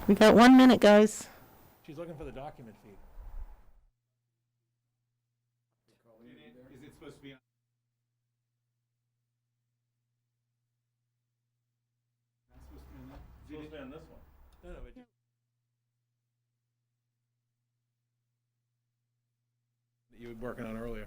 We got 1 minute, guys. She's looking for the document feed. Is it supposed to be on? It's supposed to be on this one. No, it just... that you were working on earlier.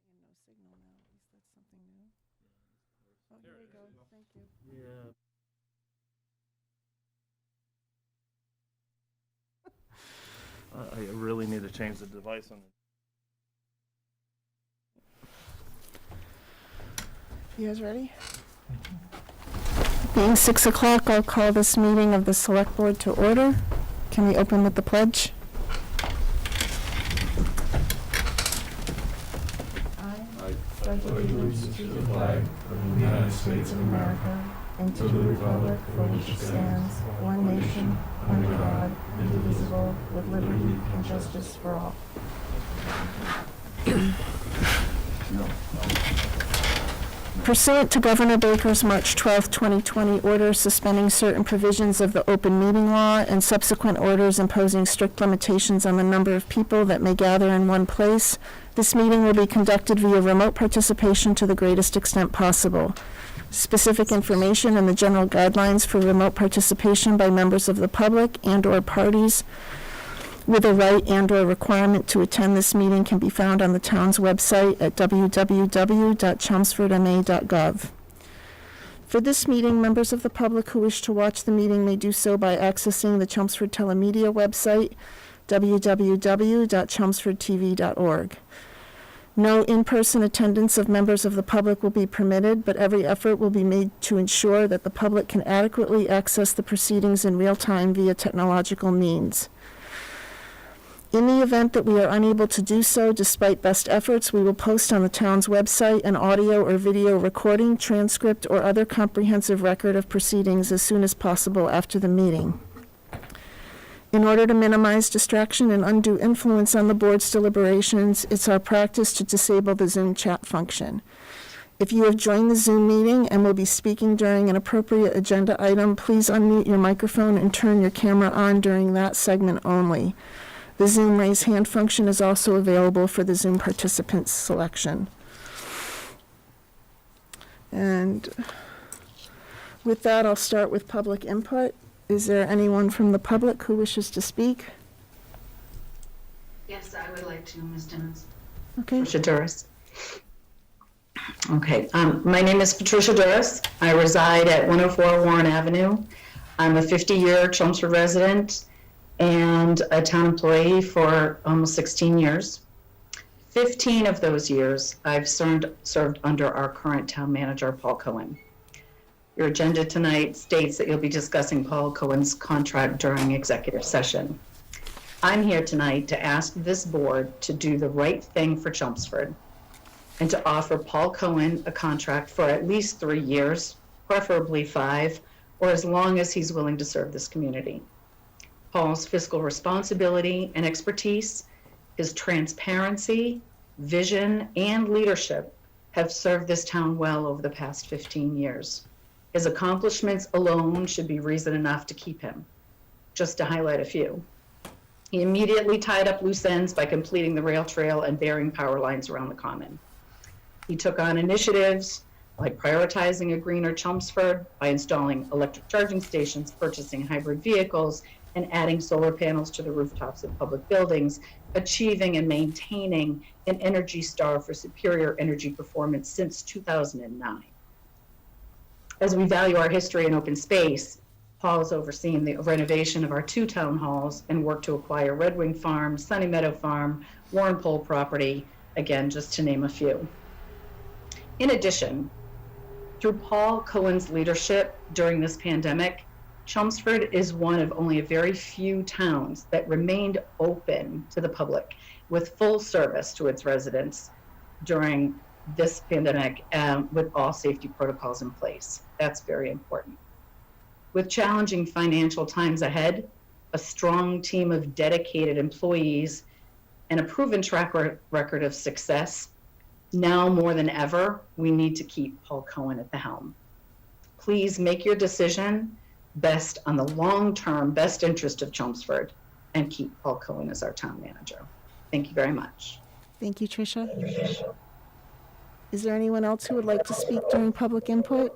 No signal now. At least that's something new. Oh, There there it you go. is. Thank you. Yeah. I really need to change the device on it. You guys ready? Being 6 o'clock, I'll call this meeting of the Select Board to order. Can we open with the pledge? I pledge allegiance to the flag of the United States of America and to the republic for which it stands, one nation, under God, indivisible, with liberty and justice for all. Pursuant to Governor Baker's March 12, 2020 order suspending certain provisions of the open meeting law and subsequent orders imposing strict limitations on the number of people that may gather in one place, this meeting will be conducted via remote participation to the greatest extent possible. Specific information and the general guidelines for remote participation by members of the public and/or parties with a right and/or requirement to attend this meeting can be found on the town's website at www.chelmsfordma.gov. For this meeting, members of the public who wish to watch the meeting may do so by accessing the Chelmsford Telemedia website, www.chelmsfordtv.org. No in-person attendance of members of the public will be permitted, but every effort will be made to ensure that the public can adequately access the proceedings in real time via technological means. In the event that we are unable to do so, despite best efforts, we will post on the town's website an audio or video recording, transcript, or other comprehensive record of proceedings as soon as possible after the meeting. In order to minimize distraction and undue influence on the board's deliberations, it's our practice to disable the Zoom chat function. If you have joined the Zoom meeting and will be speaking during an appropriate agenda item, please unmute your microphone and turn your camera on during that segment only. The Zoom raise hand function is also available for the Zoom participants selection. And with that, I'll start with public input. Is there anyone from the public who wishes to speak? Yes, I would like to, Ms. Dennons. Okay. Patricia Duras. Okay, my name is Patricia Duras. I reside at 104 Warren Avenue. I'm a 50-year Chelmsford resident and a town employee for almost 16 years. 15 of those years, I've served under our current town manager, Paul Cohen. Your agenda tonight states that you'll be discussing Paul Cohen's contract during executive session. I'm here tonight to ask this board to do the right thing for Chelmsford and to offer Paul Cohen a contract for at least 3 years, preferably 5, or as long as he's willing to serve this community. Paul's fiscal responsibility and expertise, his transparency, vision, and leadership have served this town well over the past 15 years. His accomplishments alone should be reason enough to keep him. Just to highlight a few. He immediately tied up loose ends by completing the rail trail and burying power lines around the common. He took on initiatives like prioritizing a greener Chelmsford by installing electric charging stations, purchasing hybrid vehicles, and adding solar panels to the rooftops of public buildings, achieving and maintaining an Energy Star for superior energy performance since 2009. As we value our history and open space, Paul is overseeing the renovation of our 2 town halls and work to acquire Red Wing Farm, Sunny Meadow Farm, Warren Pole property, again, just to name a few. In addition, through Paul Cohen's leadership during this pandemic, Chelmsford is one of only a very few towns that remained open to the public with full service to its residents during this pandemic, with all safety protocols in place. That's very important. With challenging financial times ahead, a strong team of dedicated employees, and a proven track record of success, now more than ever, we need to keep Paul Cohen at the helm. Please make your decision based on the long-term best interest of Chelmsford and keep Paul Cohen as our town manager. Thank you very much. Thank you, Tricia. Is there anyone else who would like to speak during public input?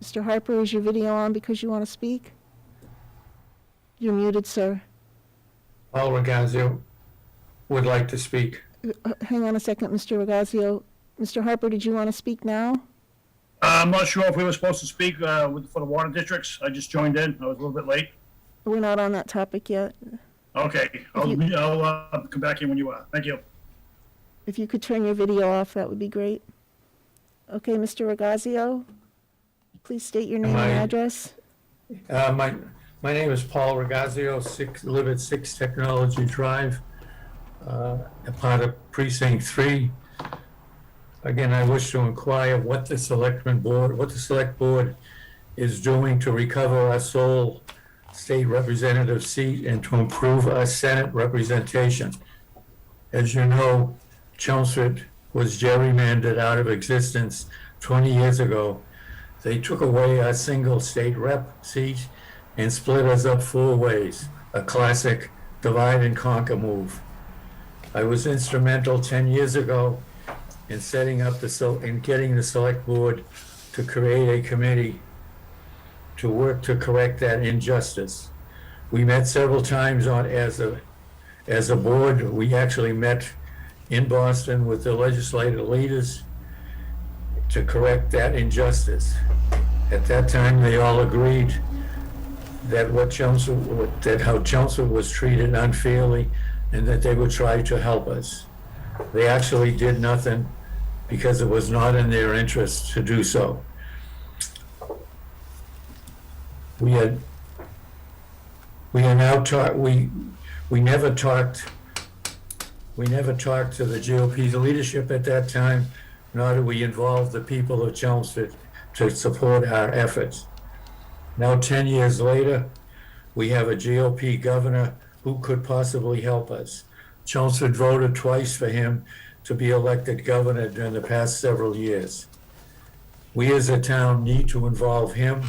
Mr. Harper, is your video on because you want to speak? You're muted, sir. Paul Regazio would like to speak. Hang on a second, Mr. Regazio. Mr. Harper, did you want to speak now? I'm not sure if we were supposed to speak for the water districts. I just joined in. I was a little bit late. We're not on that topic yet. Okay, I'll come back in when you are. Thank you. If you could turn your video off, that would be great. Okay, Mr. Regazio, please state your name and address. My name is Paul Regazio, live at 6 Technology Drive, a part of Precinct 3. Again, I wish to inquire what the select board is doing to recover our sole state representative seat and to improve our Senate representation. As you know, Chelmsford was gerrymandered out of existence 20 years ago. They took away our single state rep seat and split us up 4 ways, a classic divide and conquer move. I was instrumental 10 years ago in setting up getting the select board to create a committee to work to correct that injustice. We met several times as a board. We actually met in Boston with the legislative leaders to correct that injustice. At that time, they all agreed that how Chelmsford was treated unfairly and that they would try to help us. They actually did nothing because it was not in their interest to do so. We never talked to the GOP's leadership at that time, nor did we involve the people of Chelmsford to support our efforts. Now, 10 years later, we have a GOP governor who could possibly help us. Chelmsford voted twice for him to be elected governor during the past several years. We as a town need to involve him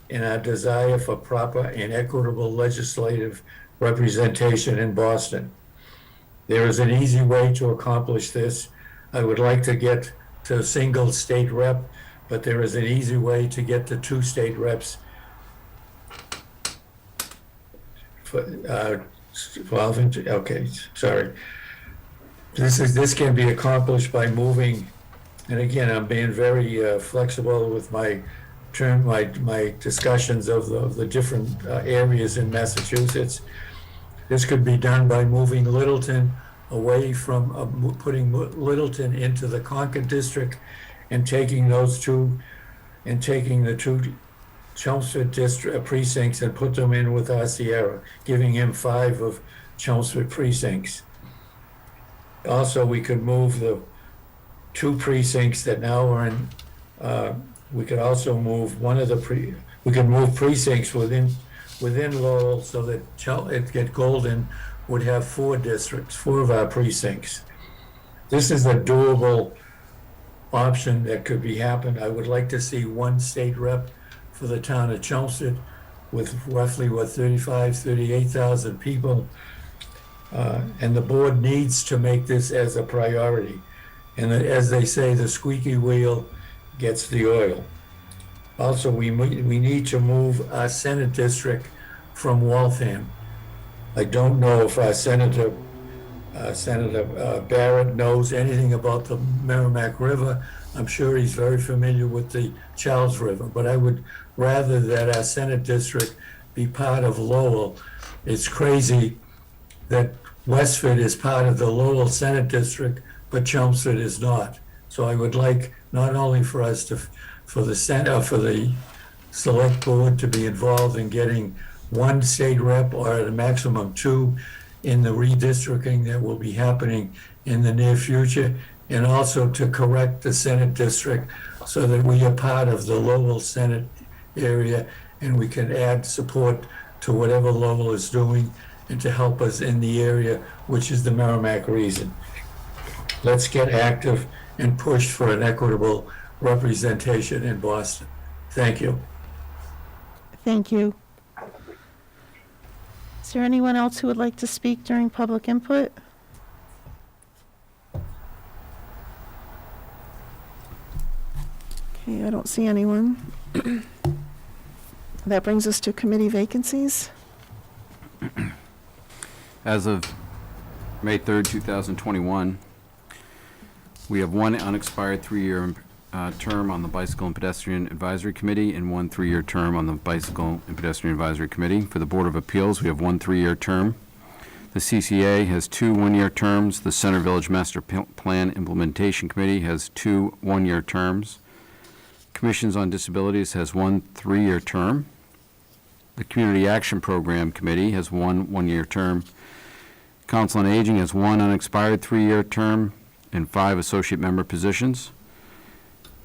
in our desire for proper and equitable legislative representation in Boston. There is an easy way to accomplish this. I would like to get to a single state rep, but there is an easy way to get to 2 state reps. Okay, sorry. This can be accomplished by moving, and again, I'm being very flexible with my discussions of the different areas in Massachusetts. This could be done by moving Littleton away from putting Littleton into the Concord district and taking the 2 Chelmsford district precincts and put them in with our Sierra, giving him 5 of Chelmsford precincts. Also, we could move the 2 precincts that now are in, we could also move we could move precincts within Lowell so that Golden would have 4 districts, 4 of our precincts. This is a doable option that could be happened. I would like to see 1 state rep for the town of Chelmsford with roughly 38,000 people. And the board needs to make this as a priority. And as they say, the squeaky wheel gets the oil. Also, we need to move our Senate district from Waltham. I don't know if our Senator Senator Barrett knows anything about the Merrimack River. I'm sure he's very familiar with the Charles River, but I would rather that our Senate district be part of Lowell. It's crazy that Westford is part of the Lowell Senate District, but Chelmsford is not. So I would like not only for us to, for the Select Board to be involved in getting one state rep or at a maximum two in the redistricting that will be happening in the near future, and also to correct the Senate district so that we are part of the Lowell Senate area and we can add support to whatever Lowell is doing and to help us in the area, which is the Merrimack region. Let's get active and push for an equitable representation in Boston. Thank you. Thank you. Is there anyone else who would like to speak during public input? Okay, I don't see anyone. That brings us to committee vacancies. As of May 3rd, 2021, we have one unexpired three-year term on the Bicycle and Pedestrian Advisory Committee and one three-year term on the Bicycle and Pedestrian Advisory Committee. For the Board of Appeals, we have one three-year term. The CCA has two one-year terms. The Center Village Master Plan Implementation Committee has two one-year terms. Commissions on Disabilities has one three-year term. The Community Action Program Committee has one one-year term. Council on Aging has one unexpired three-year term and 5 associate member positions.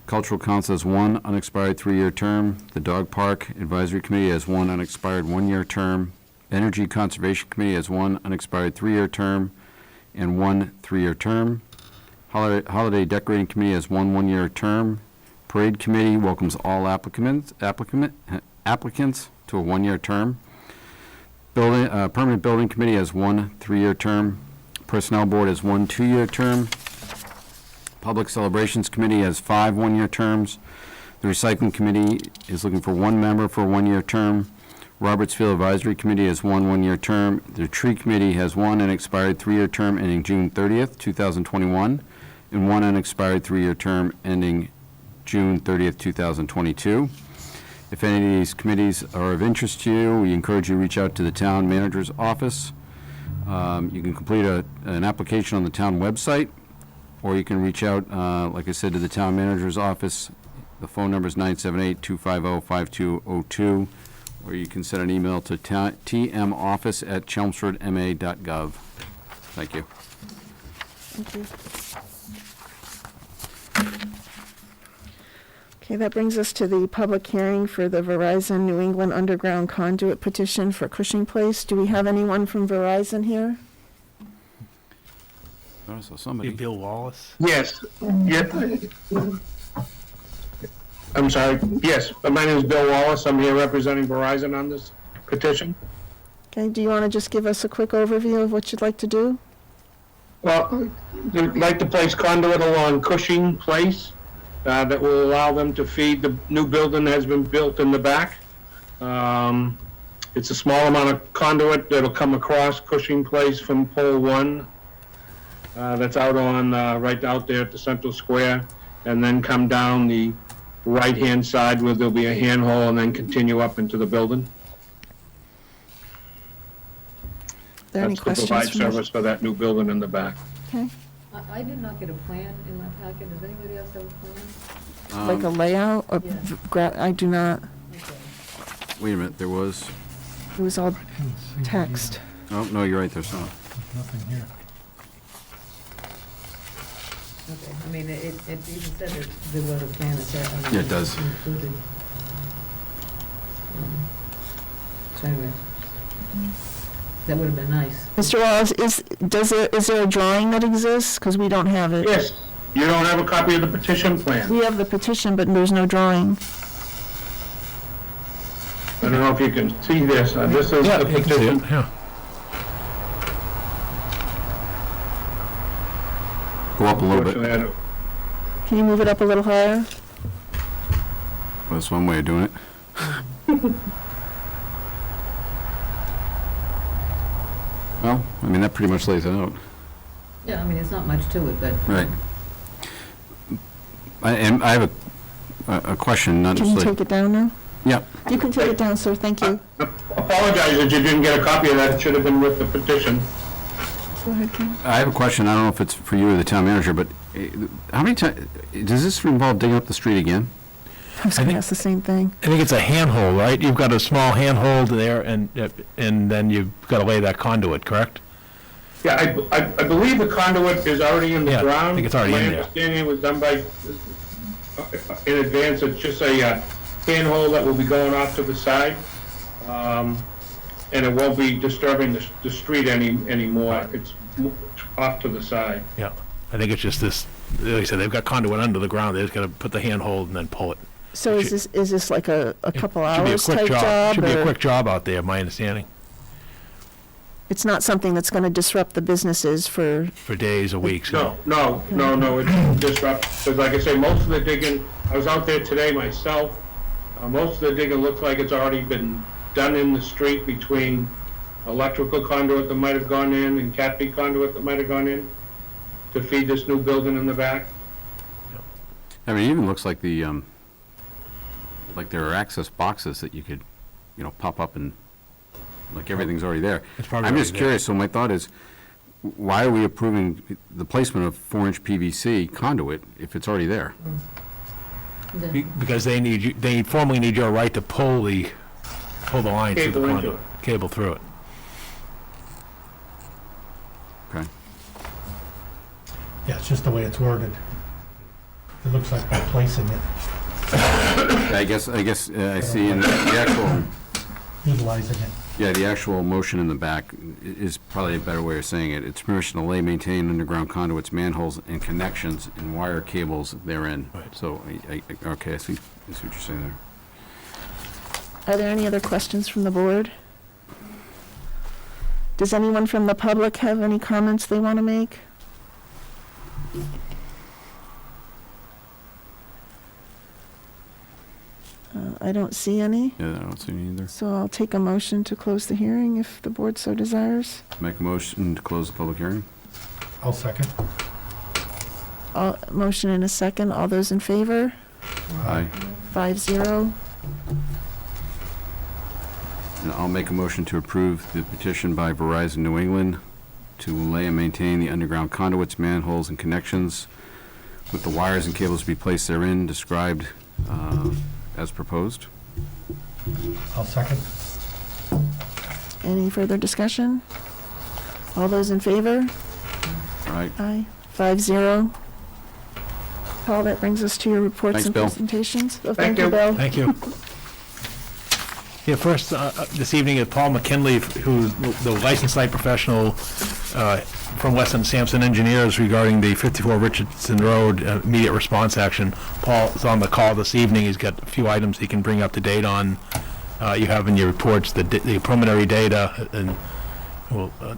Cultural Council has one unexpired three-year term. The Dog Park Advisory Committee has one unexpired one-year term. Energy Conservation Committee has one unexpired three-year term and one three-year term. Holiday Decorating Committee has one one-year term. Parade Committee welcomes all applicants to a one-year term. Permanent Building Committee has one three-year term. Personnel Board has one two-year term. Public Celebrations Committee has 5 one-year terms. The Recycling Committee is looking for one member for a one-year term. Robertsfield Advisory Committee has one one-year term. The Tree Committee has one unexpired three-year term ending June 30th, 2021, and one unexpired three-year term ending June 30th, 2022. If any of these committees are of interest to you, we encourage you to reach out to the town manager's office. You can complete an application on the town website, or you can reach out, like I said, to the town manager's office. The phone number is 978-250-5202, or you can send an email to tmoffice@chelmsfordma.gov. Thank you. Thank you. Okay, that brings us to the public hearing for the Verizon New England Underground Conduit petition for Cushing Place. Do we have anyone from Verizon here? I saw somebody. Bill Wallace. Yes, I'm sorry, yes, my name is Bill Wallace, I'm here representing Verizon on this petition. Okay, do you want to just give us a quick overview of what you'd like to do? Well, they'd like to place conduit along Cushing Place that will allow them to feed the new building that has been built in the back. It's a small amount of conduit that'll come across Cushing Place from pole 1. That's out on, right out there at the central square, and then come down the right-hand side where there'll be a handhole and then continue up into the building. Are there any That's to questions? provide from service for that new building in the back. Okay, I did not get a plan in my packet. Does anybody else have a plan? like a layout? Or Yeah. I do not. Okay. Wait a minute, there was, It was all text. oh, no, you're right, there's not. Okay, I mean, it even said that there was a plan that. Yeah, it does. Included. So anyway, that would have been nice. Mr. Wallace, is there a drawing that exists? Because we don't have it. Yes, you don't have a copy of the petition plan. We have the petition, but there's no drawing. I don't know if you can see this, this is the petition. Go up a little bit. Unfortunately, I don't- Can you move it up a little higher? That's one way of doing it. Well, I mean, that pretty much lays it out. Yeah, I mean, it's not much to it, but. Right. And I have a question, not Can just you like... take it down now? Yeah, You can take it down, sir, thank you. Apologize that you didn't get a copy of that. It should have been with the petition. Go ahead, Ken. I have a question, I don't know if it's for you or the town manager, but how many times, does this involve digging up the street again? I was going to ask the same thing. I think it's a handhold, right? You've got a small handhold there, and then you've got to lay that conduit, correct? Yeah, I believe the conduit is already in the Yeah, I ground. think it's already in there. My understanding it was done by, in advance, it's just a handhold that will be going off to the side. And it won't be disturbing the street anymore. It's off to the side. Yeah. I think it's just this, like I said, they've got conduit under the ground, they just got to put the handhold and then pull it. So is this like a couple Should be a hours quick type job? Should be a or quick job out there, my understanding, It's not something that's going to disrupt the businesses for, for days or weeks. No, it didn't disrupt, because like I say, most of the digging, I was out there today myself, most of the digging looks like it's already been done in the street between electrical conduit that might have gone in and cat feed conduit that might have gone in to feed this new building in the back. I mean, it even looks like like there are access boxes that you could, pop up and, like everything's already there. It's probably I'm already just there. curious, so my thought is, why are we approving the placement of 4-inch PVC conduit if it's already there? Because they formally need your right to pull the line through the Cable into conduit, cable through it. Okay. Yeah, it's just the way it's worded. It looks like they're placing it, I guess I see in the actual, utilizing it. yeah, the actual motion in the back is probably a better way of saying it. It's permission to lay, maintain underground conduits, manholes, and connections and wire cables therein. Right. So, okay, I see what you're saying there. are there any other questions from the board? Does anyone from the public have any comments they want to make? I don't see any, Yeah, I don't see any either. so I'll take a motion to close the hearing if the board so desires. Make a motion to close the public hearing? I'll second. Motion in a second, all those in favor? Aye. 5-0. And I'll make a motion to approve the petition by Verizon New England to lay and maintain the underground conduits, manholes, and connections with the wires and cables to be placed therein described as proposed. I'll second. Any further discussion? All those in favor? All right. Aye. 5-0. Paul, that brings us to your reports Thanks, and Bill. presentations. Oh, Thank thank you, you. Bill. Thank you. Yeah, first, this evening, Paul McKinley, who's the licensed site professional from Weston Sampson Engineers regarding the 54 Richardson Road immediate response action. Paul is on the call this evening. He's got a few items he can bring up to date on. You have in your reports the preliminary data, and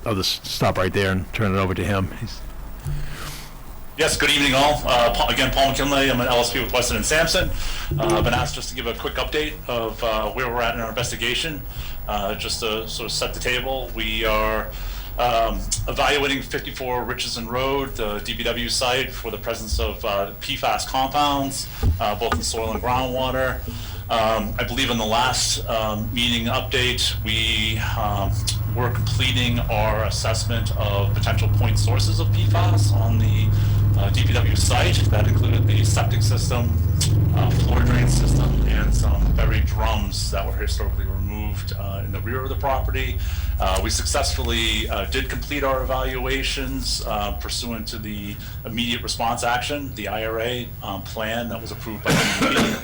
I'll just stop right there and turn it over to him. Yes, good evening all. Again, Paul McKinley, I'm an LSP with Weston & Sampson. I've been asked just to give a quick update of where we're at in our investigation. Just to sort of set the table, we are evaluating 54 Richardson Road, the DPW site, for the presence of PFAS compounds, both in soil and groundwater. I believe in the last meeting update, we were completing our assessment of potential point sources of PFAS on the DPW site. That included the septic system, floor drain system, and some buried drums that were historically removed in the rear of the property. We successfully did complete our evaluations pursuant to the immediate response action, the IRA plan that was approved by the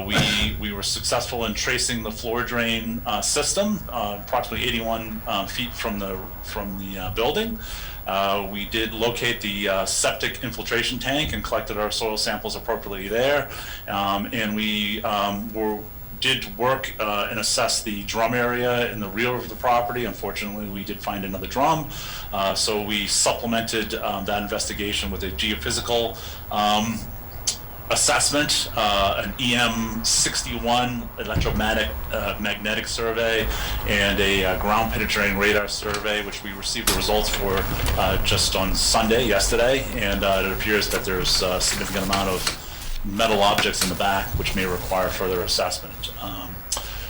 meeting. We were successful in tracing the floor drain system, approximately 81 feet from the building. We did locate the septic infiltration tank and collected our soil samples appropriately there. And we did work and assess the drum area in the rear of the property. Unfortunately, we did find another drum. So we supplemented that investigation with a geophysical assessment, an EM61 electromagnetic survey, and a ground penetrating radar survey, which we received the results for just on Sunday, yesterday, and it appears that there's a significant amount of metal objects in the back which may require further assessment.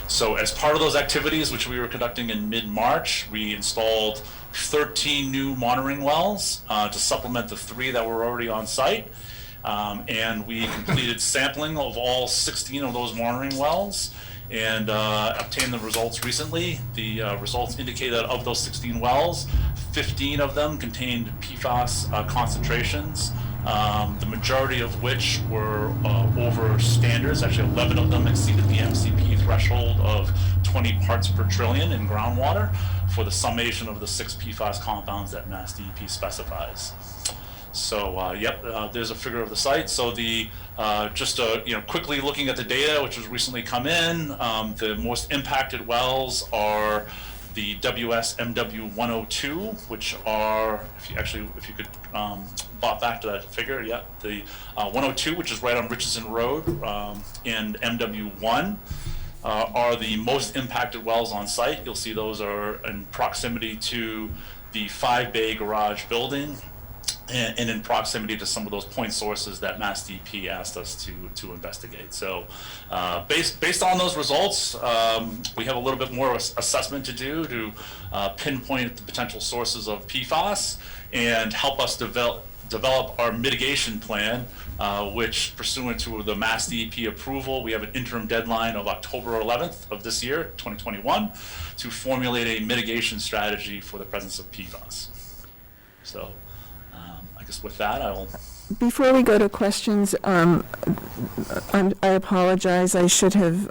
So as part of those activities, which we were conducting in mid-March, we installed 13 new monitoring wells to supplement the 3 that were already on site. And we completed sampling of all 16 of those monitoring wells and obtained the results recently. The results indicate that of those 16 wells, 15 of them contained PFAS concentrations, the majority of which were over standards. Actually, 11 of them exceeded the MCP threshold of 20 parts per trillion in groundwater for the summation of the 6 PFAS compounds that Mass DEP specifies. So, there's a figure of the site. So quickly looking at the data, which has recently come in, the most impacted wells are the WSMW102, which are, if you could bop back to that figure, the 102, which is right on Richardson Road, and MW1 are the most impacted wells on site. You'll see those are in proximity to the 5-bay garage building, and in proximity to some of those point sources that Mass DEP asked us to investigate. So based on those results, we have a little bit more assessment to do to pinpoint the potential sources of PFAS and help us develop our mitigation plan, which pursuant to the Mass DEP approval, we have an interim deadline of October 11th of this year, 2021, to formulate a mitigation strategy for the presence of PFAS. So I guess with that, Before we go to questions, I apologize. I should have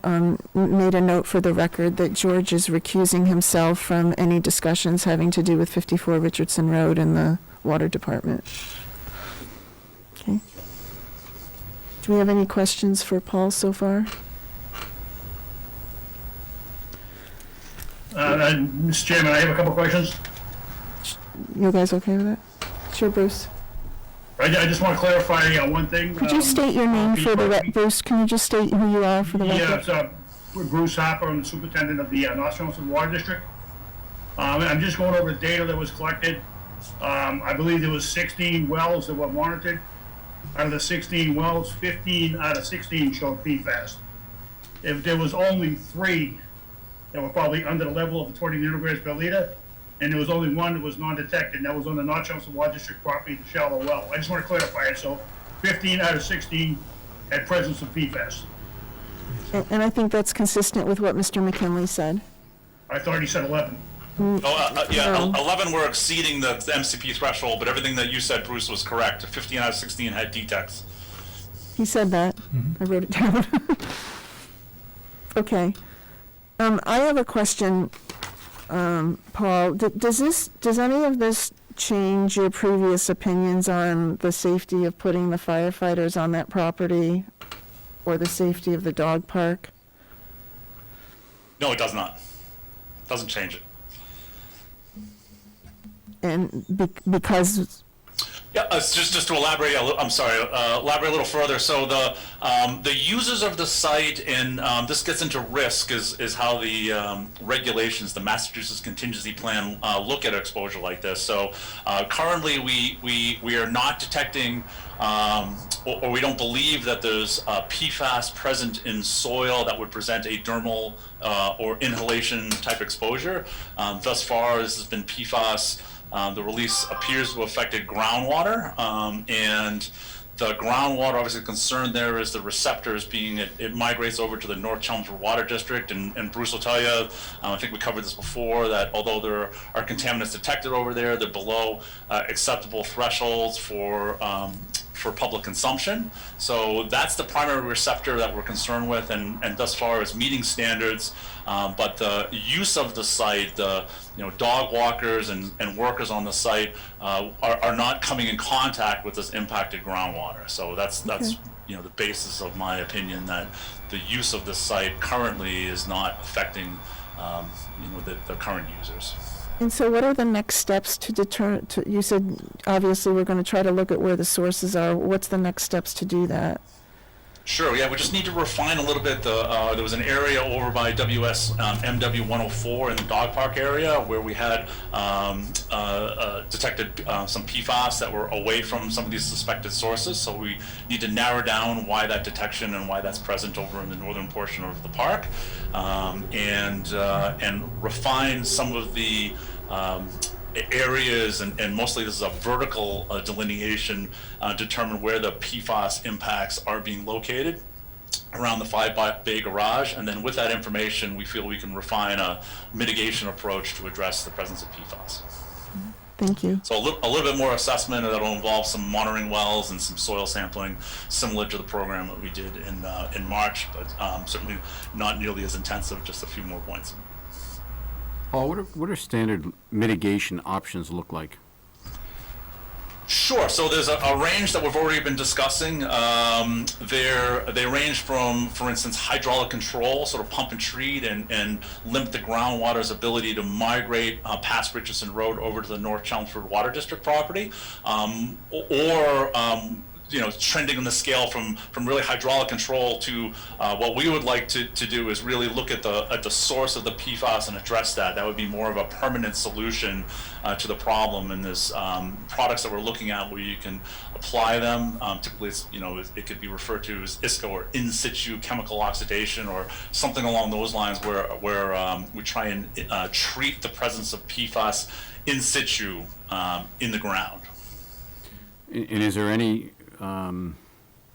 made a note for the record that George is recusing himself from any discussions having to do with 54 Richardson Road and the Water Department. Okay. Do we have any questions for Paul so far? Mr. Chairman, I have a couple questions. You guys okay with that? Sure, Bruce. I just want to clarify one thing. Could you state your name for the Bruce, can you just state who you are for the record? Yeah, we're Bruce Hopper. I'm the superintendent of the North Chelmsford Water District. I'm just going over the data that was collected. I believe there was 16 wells that were monitored. Out of the 16 wells, 15 out of 16 showed PFAS. If there was only 3 that were probably under the level of the 20 nanograms per liter, and there was only 1 that was non-detected, and that was on the North Chelmsford Water District property, the shallow well. I just want to clarify it. So 15 out of 16 had presence of PFAS. And I think that's consistent with what Mr. McKinley said. I thought he said 11. 11 were exceeding the MCP threshold, but everything that you said, Bruce, was correct. 15 out of 16 had detects. He said that. I wrote it down. Okay. I have a question, Paul. Does any of this change your previous opinions on the safety of putting the firefighters on that property or the safety of the dog park? No, it does not. It doesn't change it. And because... Yeah, just to elaborate, elaborate a little further. So the users of the site, and this gets into risk, is how the regulations, the Massachusetts contingency plan, look at exposure like this. So currently, we are not detecting, or we don't believe that there's PFAS present in soil that would present a dermal or inhalation type exposure. Thus far, this has been PFAS. The release appears to have affected groundwater, and the groundwater, obviously the concern there is the receptors being, it migrates over to the North Chelmsford Water District, and Bruce will tell you, I think we covered this before, that although there are contaminants detected over there, they're below acceptable thresholds for public consumption. So that's the primary receptor that we're concerned with, and thus far is meeting standards. But the use of the site, dog walkers and workers on the site are not coming in contact with this impacted groundwater. So that's Okay. The basis of my opinion that the use of this site currently is not affecting the current users. And so what are the next steps to determine, you said, obviously, we're going to try to look at where the sources are. What's the next steps to do that? Sure, yeah, we just need to refine a little bit there was an area over by WS MW 104 in the dog park area where we had detected some PFAS that were away from some of these suspected sources. So we need to narrow down why that detection and why that's present over in the northern portion of the park, and refine some of the areas, and mostly this is a vertical delineation, determine where the PFAS impacts are being located around the 5 bay garage, and then with that information, we feel we can refine a mitigation approach to address the presence of PFAS. Thank you. So a little bit more assessment that'll involve some monitoring wells and some soil sampling, similar to the program that we did in March, but certainly not nearly as intensive, just a few more points. Paul, what are standard mitigation options look like? Sure. So there's a range that we've already been discussing. They range from, for instance, hydraulic control, sort of pump and treat, and limit the groundwater's ability to migrate past Richardson Road over to the North Chelmsford Water District property, or trending on the scale from really hydraulic control to what we would like to do is really look at the source of the PFAS and address that. That would be more of a permanent solution to the problem. And there's products that we're looking at where you can apply them. Typically, it could be referred to as ISCO, or in situ chemical oxidation, or something along those lines, where we try and treat the presence of PFAS in situ in the ground. And is there any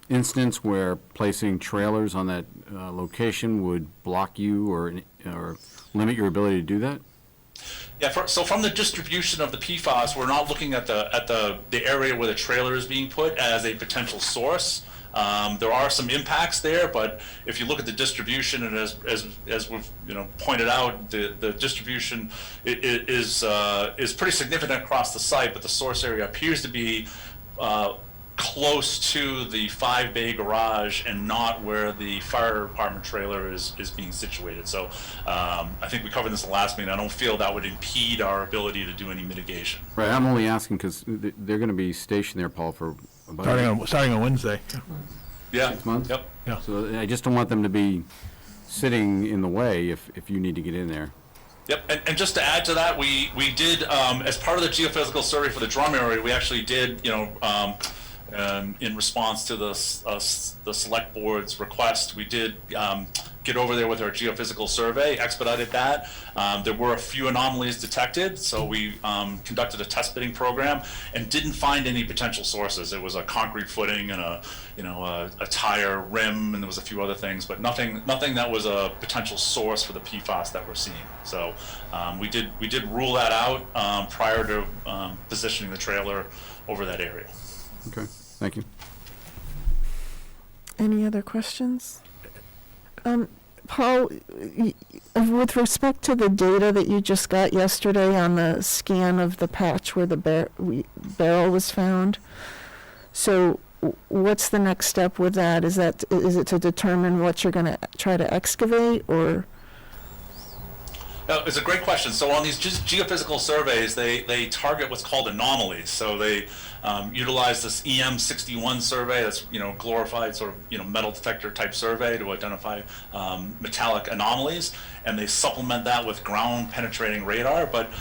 instance where placing trailers on that location would block you or limit your ability to do that? Yeah, so from the distribution of the PFAS, we're not looking at the area where the trailer is being put as a potential source. There are some impacts there, but if you look at the distribution, and as we've pointed out, the distribution is pretty significant across the site, but the source area appears to be close to the 5 bay garage and not where the fire department trailer is being situated. So I think we covered this in the last meeting. I don't feel that would impede our ability to do any mitigation. Right, I'm only asking because they're going to be stationed there, Paul, for about Starting on Wednesday. Yeah. 6 months? Yep. Yeah. So I just don't want them to be sitting in the way if you need to get in there. Yep, and just to add to that, we did, as part of the geophysical survey for the drum area, we actually did, in response to the select board's request, we did get over there with our geophysical survey, expedited that. There were a few anomalies detected, so we conducted a test bidding program and didn't find any potential sources. It was a concrete footing and a tire rim, and there was a few other things, but nothing that was a potential source for the PFAS that we're seeing. So we did rule that out prior to positioning the trailer over that area. Okay, thank you. Any other questions? Paul, with respect to the data that you just got yesterday on the scan of the patch where the barrel was found, so what's the next step with that? Is it to determine what you're going to try to excavate, or? It's a great question. So on these geophysical surveys, they target what's called anomalies. So they utilize this EM61 survey, that's glorified sort of metal detector type survey to identify metallic anomalies, and they supplement that with ground penetrating radar. But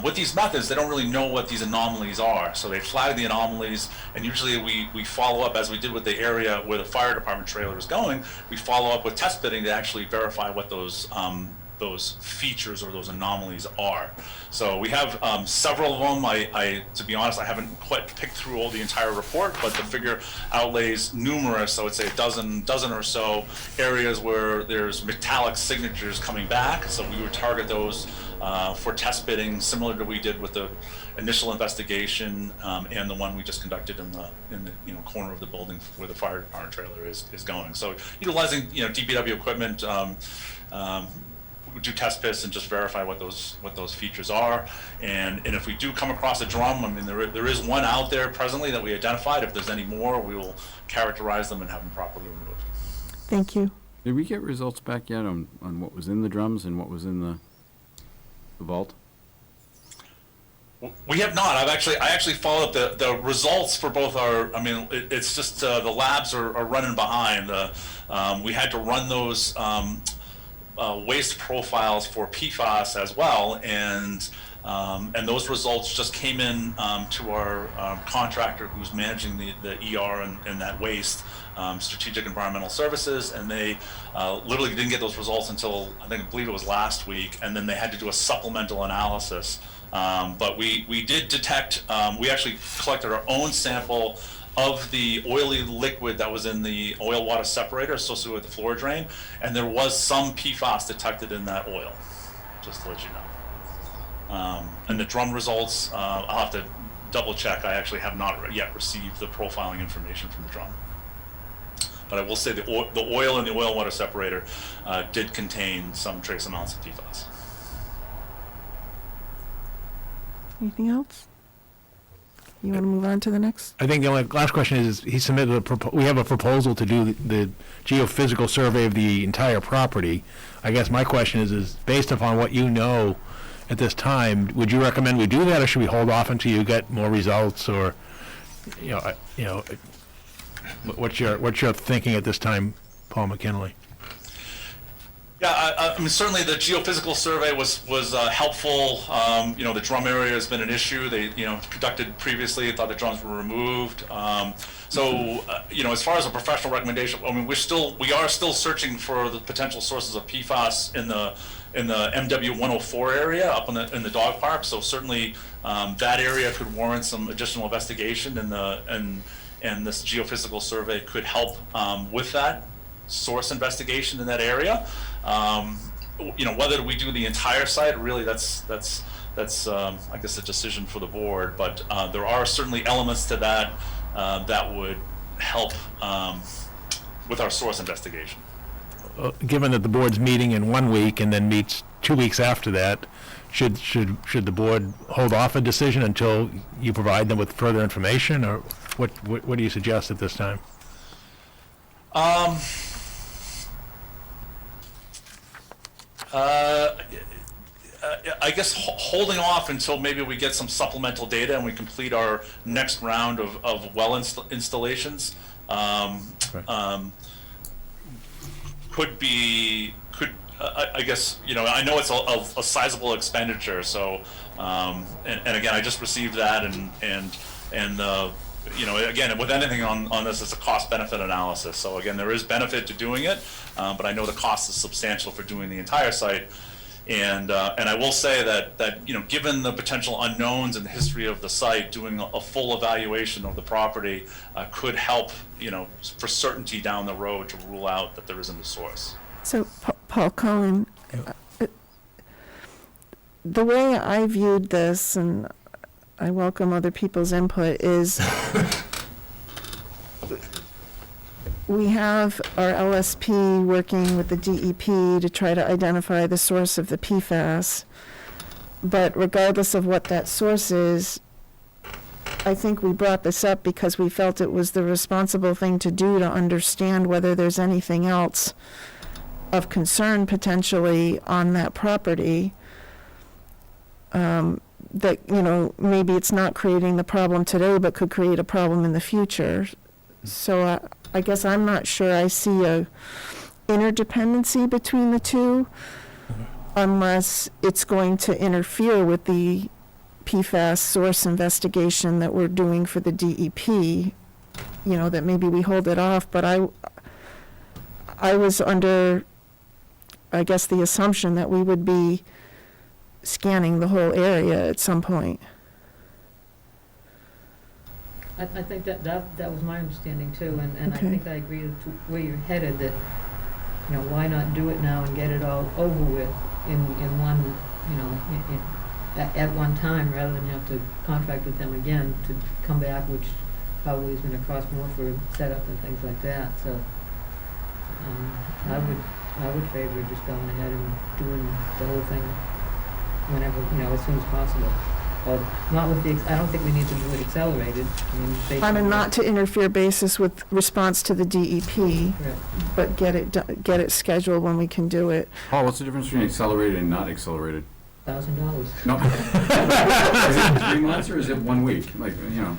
with these methods, they don't really know what these anomalies are. So they flag the anomalies, and usually we follow up, as we did with the area where the fire department trailer is going. We follow up with test bidding to actually verify what those features or those anomalies are. So we have several of them. I to be honest, I haven't quite picked through all the entire report, but the figure outlays numerous, I would say a dozen or so areas where there's metallic signatures coming back. So we would target those for test bidding, similar to what we did with the initial investigation and the one we just conducted in the corner of the building where the fire department trailer is going. So utilizing DPW equipment, we do test pits and just verify what those features are, and if we do come across a drum, I mean there is one out there presently that we identified. If there's any more, we will characterize them and have them properly removed. Thank you. Did we get results back yet on what was in the drums and what was in the vault? We have not. I actually followed up the results for both our, I mean, it's just, the labs are running behind. We had to run those, waste profiles for PFAS as well, and those results just came in, to our, contractor who's managing the ER and that waste, Strategic Environmental Services, and they, literally didn't get those results until, I believe it was last week, and then they had to do a supplemental analysis. But we did detect, we actually collected our own sample of the oily liquid that was in the oil water separator associated with the floor drain, and there was some PFAS detected in that oil, just to let you know. And the drum results, I'll have to double check. I actually have not yet received the profiling information from the drum. But I will say the oil in the oil water separator did contain some trace amounts of PFAS. Anything else? You want to move on to the next? I think the only last question is he submitted we have a proposal to do the geophysical survey of the entire property. I guess my question is based upon what you know at this time, would you recommend we do that, or should we hold off until you get more results, or, what's your thinking at this time, Paul McKinley? Yeah, I mean, certainly the geophysical survey was helpful. The drum area has been an issue. They, conducted previously, thought the drums were removed. As far as a professional recommendation, I mean, we are still searching for the potential sources of PFAS in the MW 104 area up in the dog park. So certainly that area could warrant some additional investigation, and this geophysical survey could help with that source investigation in that area. Whether we do the entire site, really, that's I guess a decision for the board. But there are certainly elements to that that would help with our source investigation. Given that the board's meeting in 1 week and then meets 2 weeks after that, should the board hold off a decision until you provide them with further information, or what do you suggest at this time? I guess holding off until maybe we get some supplemental data and we complete our next round of well installations I guess, I know it's a sizable expenditure, so, and again, I just received that, and again, with anything on this, it's a cost-benefit analysis. So again, there is benefit to doing it, but I know the cost is substantial for doing the entire site. And I will say that given the potential unknowns in the history of the site, doing a full evaluation of the property could help, for certainty down the road to rule out that there isn't a source. So, Paul Cohen, the way I viewed this, and I welcome other people's input, is we have our LSP working with the DEP to try to identify the source of the PFAS, but regardless of what that source is, I think we brought this up because we felt it was the responsible thing to do to understand whether there's anything else of concern potentially on that property, that, maybe it's not creating the problem today, but could create a problem in the future. So I guess I'm not sure I see a interdependency between the two, unless it's going to interfere with the PFAS source investigation that we're doing for the DEP, that maybe we hold it off. But I was under, I guess, the assumption that we would be scanning the whole area at some point. I think that was my understanding too, and Okay. I think I agree with where you're headed, that, why not do it now and get it all over with in one, at one time, rather than have to contract with them again to come back, which probably is gonna cost more for setup and things like that. So I would favor just going ahead and doing the whole thing whenever, as soon as possible. Not with I don't think we need to do it accelerated. I mean, based On a on not to interfere basis with response to the DEP, Correct. but get it scheduled when we can do it. Paul, what's the difference between accelerated and not accelerated? $1,000. No. Is it 3 months or is it 1 week? Like, you know?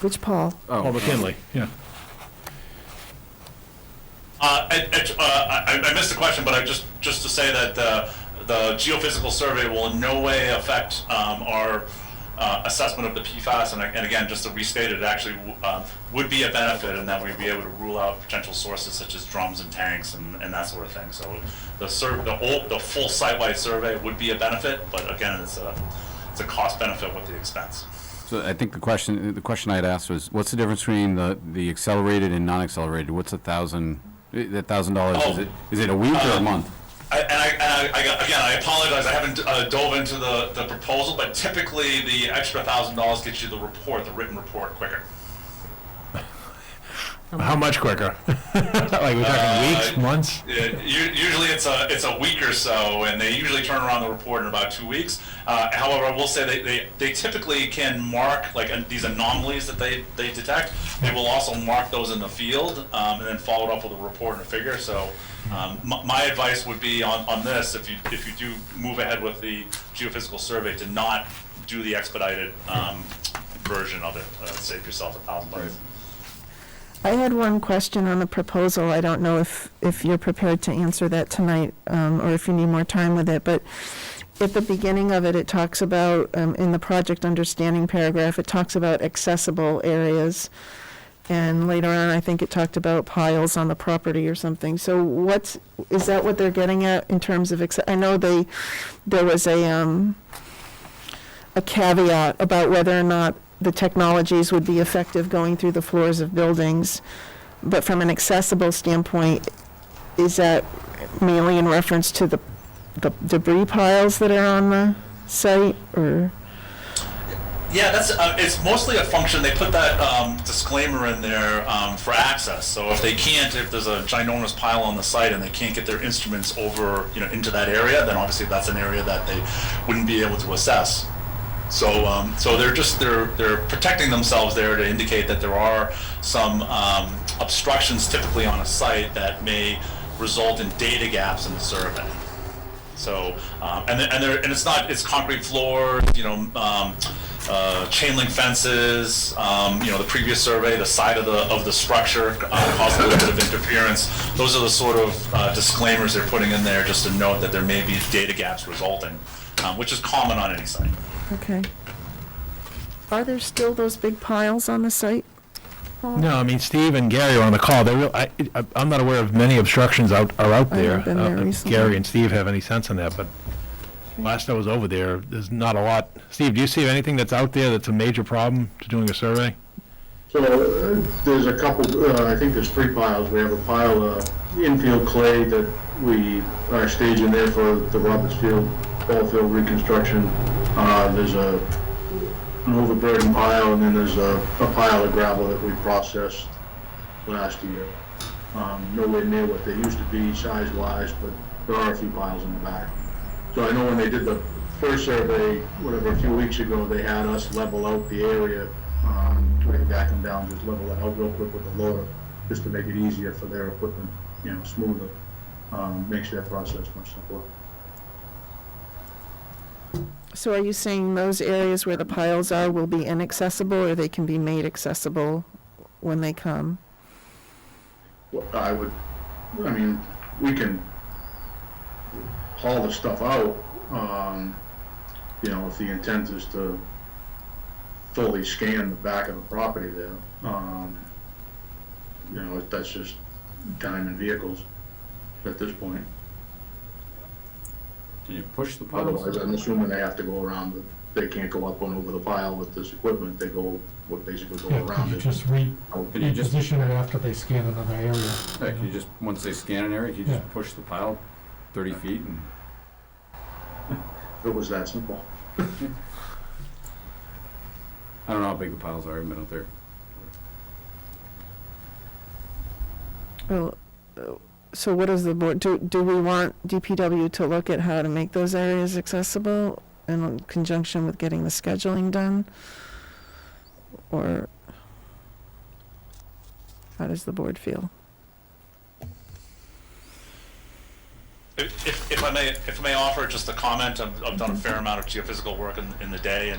Which Paul? Oh, Paul McKinley, yeah. I missed the question, but just to say that the geophysical survey will in no way affect our assessment of the PFAS, and again, just to restate it, actually would be a benefit in that we'd be able to rule out potential sources such as drums and tanks and that sort of thing. So the full site-wide survey would be a benefit, but again, it's a cost benefit with the expense. So I think the question I'd asked was, what's the difference between the accelerated and non-accelerated? What's $1,000? That $1,000, is it a week or a month? I apologize, I haven't dove into the proposal, but typically the extra $1,000 gets you the written report quicker. How much quicker? Like, we're talking weeks, months? Usually it's a week or so, and they usually turn around the report in about 2 weeks. However, I will say they typically can mark, like, these anomalies that they detect. They will also mark those in the field, and then follow it up with a report and a figure. So my advice would be on this, if you do move ahead with the geophysical survey, to not do the expedited version of it. Save yourself $1,000. I had one question on the proposal. I don't know if you're prepared to answer that tonight, or if you need more time with it, but at the beginning of it, it talks about, in the project understanding paragraph, it talks about accessible areas. And later on, I think it talked about piles on the property or something. So is that what they're getting at in terms of, I know there was a caveat about whether or not the technologies would be effective going through the floors of buildings. But from an accessible standpoint, is that mainly in reference to the debris piles that are on the site, or? Yeah, that's it's mostly a function. They put that disclaimer in there for access. So if there's a ginormous pile on the site and they can't get their instruments over, into that area, then obviously that's an area that they wouldn't be able to assess. So they're protecting themselves there to indicate that there are some obstructions typically on a site that may result in data gaps in the survey. So and it's concrete floors, chain link fences. The previous survey, the side of the structure caused a little bit of interference. Those are the sort of disclaimers they're putting in there just to note that there may be data gaps resulting, which is common on any site. Okay. Are there still those big piles on the site? No, I mean, Steve and Gary are on the call. I'm not aware of many obstructions are out I there. haven't been there If recently. Gary and Steve have any sense on that, but last I was over there, there's not a lot. Steve, do you see anything that's out there that's a major problem to doing a survey? So there's a couple, I think there's 3 piles. We have a pile of infield clay that we are staging there for the Roberts Field ball field reconstruction. There's an overburden pile, and then there's a pile of gravel that we processed last year. Nowhere near what they used to be size-wise, but there are a few piles in the back. So I know when they did the first survey, a few weeks ago, they had us level out the area, to back them down, just level it out real quick with the loader, just to make it easier for their equipment, smoother. Makes that process much simpler. So are you saying those areas where the piles are will be inaccessible, or they can be made accessible when they come? Well, we can haul the stuff out, if the intent is to fully scan the back of the property there. That's just time and vehicles at this point. Can you push the piles? Otherwise, I'm assuming they have to go around, they can't go up and over the pile with this equipment, they basically go around You it. just Can you just, reposition it after they scan another area. can you just, once they scan an area, can you Yeah. just push the pile 30 feet and? If it was that simple. I don't know how big the piles are, I haven't been out there. Well, so what does the board, do we want DPW to look at how to make those areas accessible in conjunction with getting the scheduling done? Or how does the board feel? If if I may offer just a comment, I've done a fair amount of geophysical work in the day,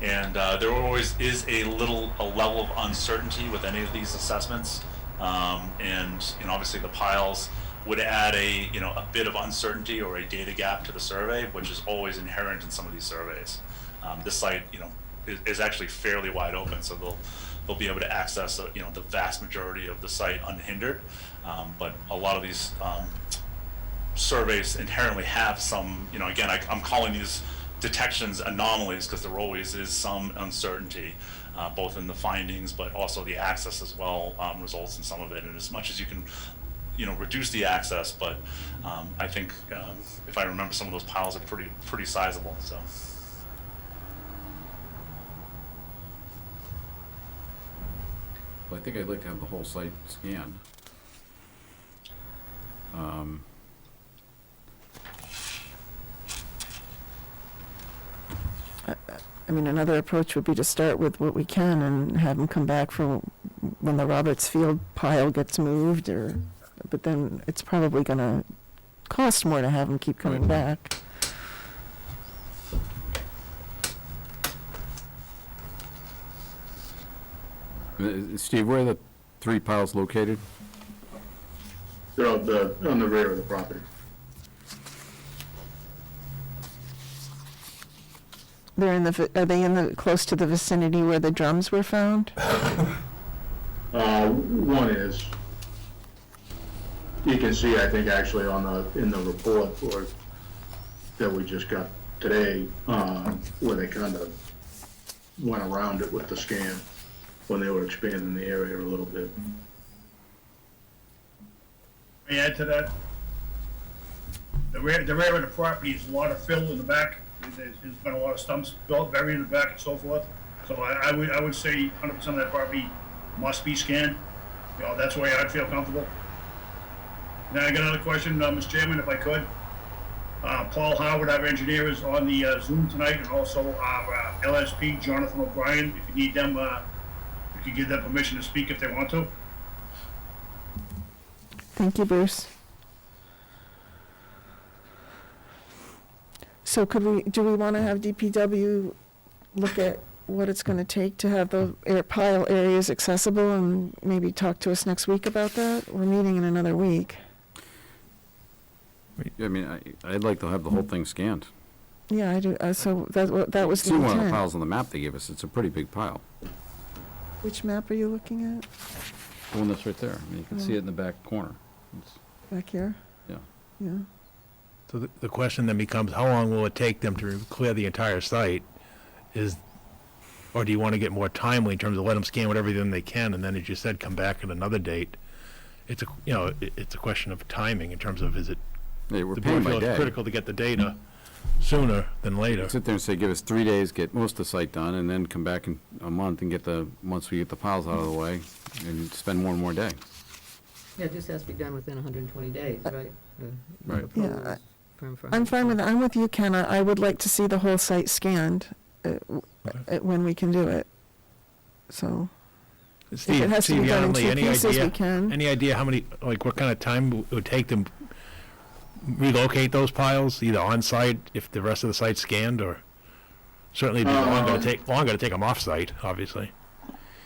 and there always is a level of uncertainty with any of these assessments, and obviously the piles would add a bit of uncertainty or a data gap to the survey, which is always inherent in some of these surveys. This site is actually fairly wide open, so they'll be able to access the vast majority of the site unhindered, but a lot of these surveys inherently have some, again, I'm calling these detections anomalies because there always is some uncertainty, both in the findings, but also the access as well results in some of it. And as much as you can, reduce the access, but I think if I remember, some of those piles are pretty sizable. So. Well, I think I'd like to have the whole site scanned. I mean, another approach would be to start with what we can and have them come back for when the Roberts Field pile gets moved, but then it's probably going to cost more to have them keep coming back. Steve, where are the 3 piles located? They're on the rear of the property. Are they close to the vicinity where the drums were found? One is. You can see, I think, actually in the report that we just got today, where they kind of went around it with the scan when they were expanding the area a little bit. May I add to that? The rear of the property is a lot of fill in the back. There's been a lot of stumps built, buried in the back and so forth. So I would say 100% of that property must be scanned. That's the way I'd feel comfortable. Now I got another question, Mr. Chairman, if I could. Paul Howard, our engineer, is on the Zoom tonight, and also our LSP, Jonathan O'Brien. If you need them, you can give them permission to speak if they want to. Thank you, Bruce. So do we want to have DPW look at what it's going to take to have the pile areas accessible and maybe talk to us next week about that? We're meeting in another week. I mean, I'd like to have the whole thing scanned. Yeah, I do. So that was the See one of the intent. piles on the map they gave us. It's a pretty big pile. Which map are you looking at? The one that's right there. I mean, you can see it in the back corner. Back here? Yeah. Yeah. So the question then becomes, how long will it take them to clear the entire site? Or do you want to get more timely in terms of let them scan whatever they can, and then, as you said, come back at another date? It's a question of timing in terms of, is it, Hey, we're the paying board by feels day. critical to get the data sooner than later? Sit there and say, give us 3 days, get most of the site done, and then come back in a month and once we get the piles out of the way, and spend one more day. Yeah, it just has to be done within 120 days, right? Right. Yeah, I'm fine with that. I'm with you, Ken. I would like to see the whole site scanned when we can do it. So if it has to be done in two pieces, we can. Any idea how many, what kind of time it would take them relocate those piles, either on-site if the rest of the site's scanned, or certainly it'd be longer to take them off-site, obviously.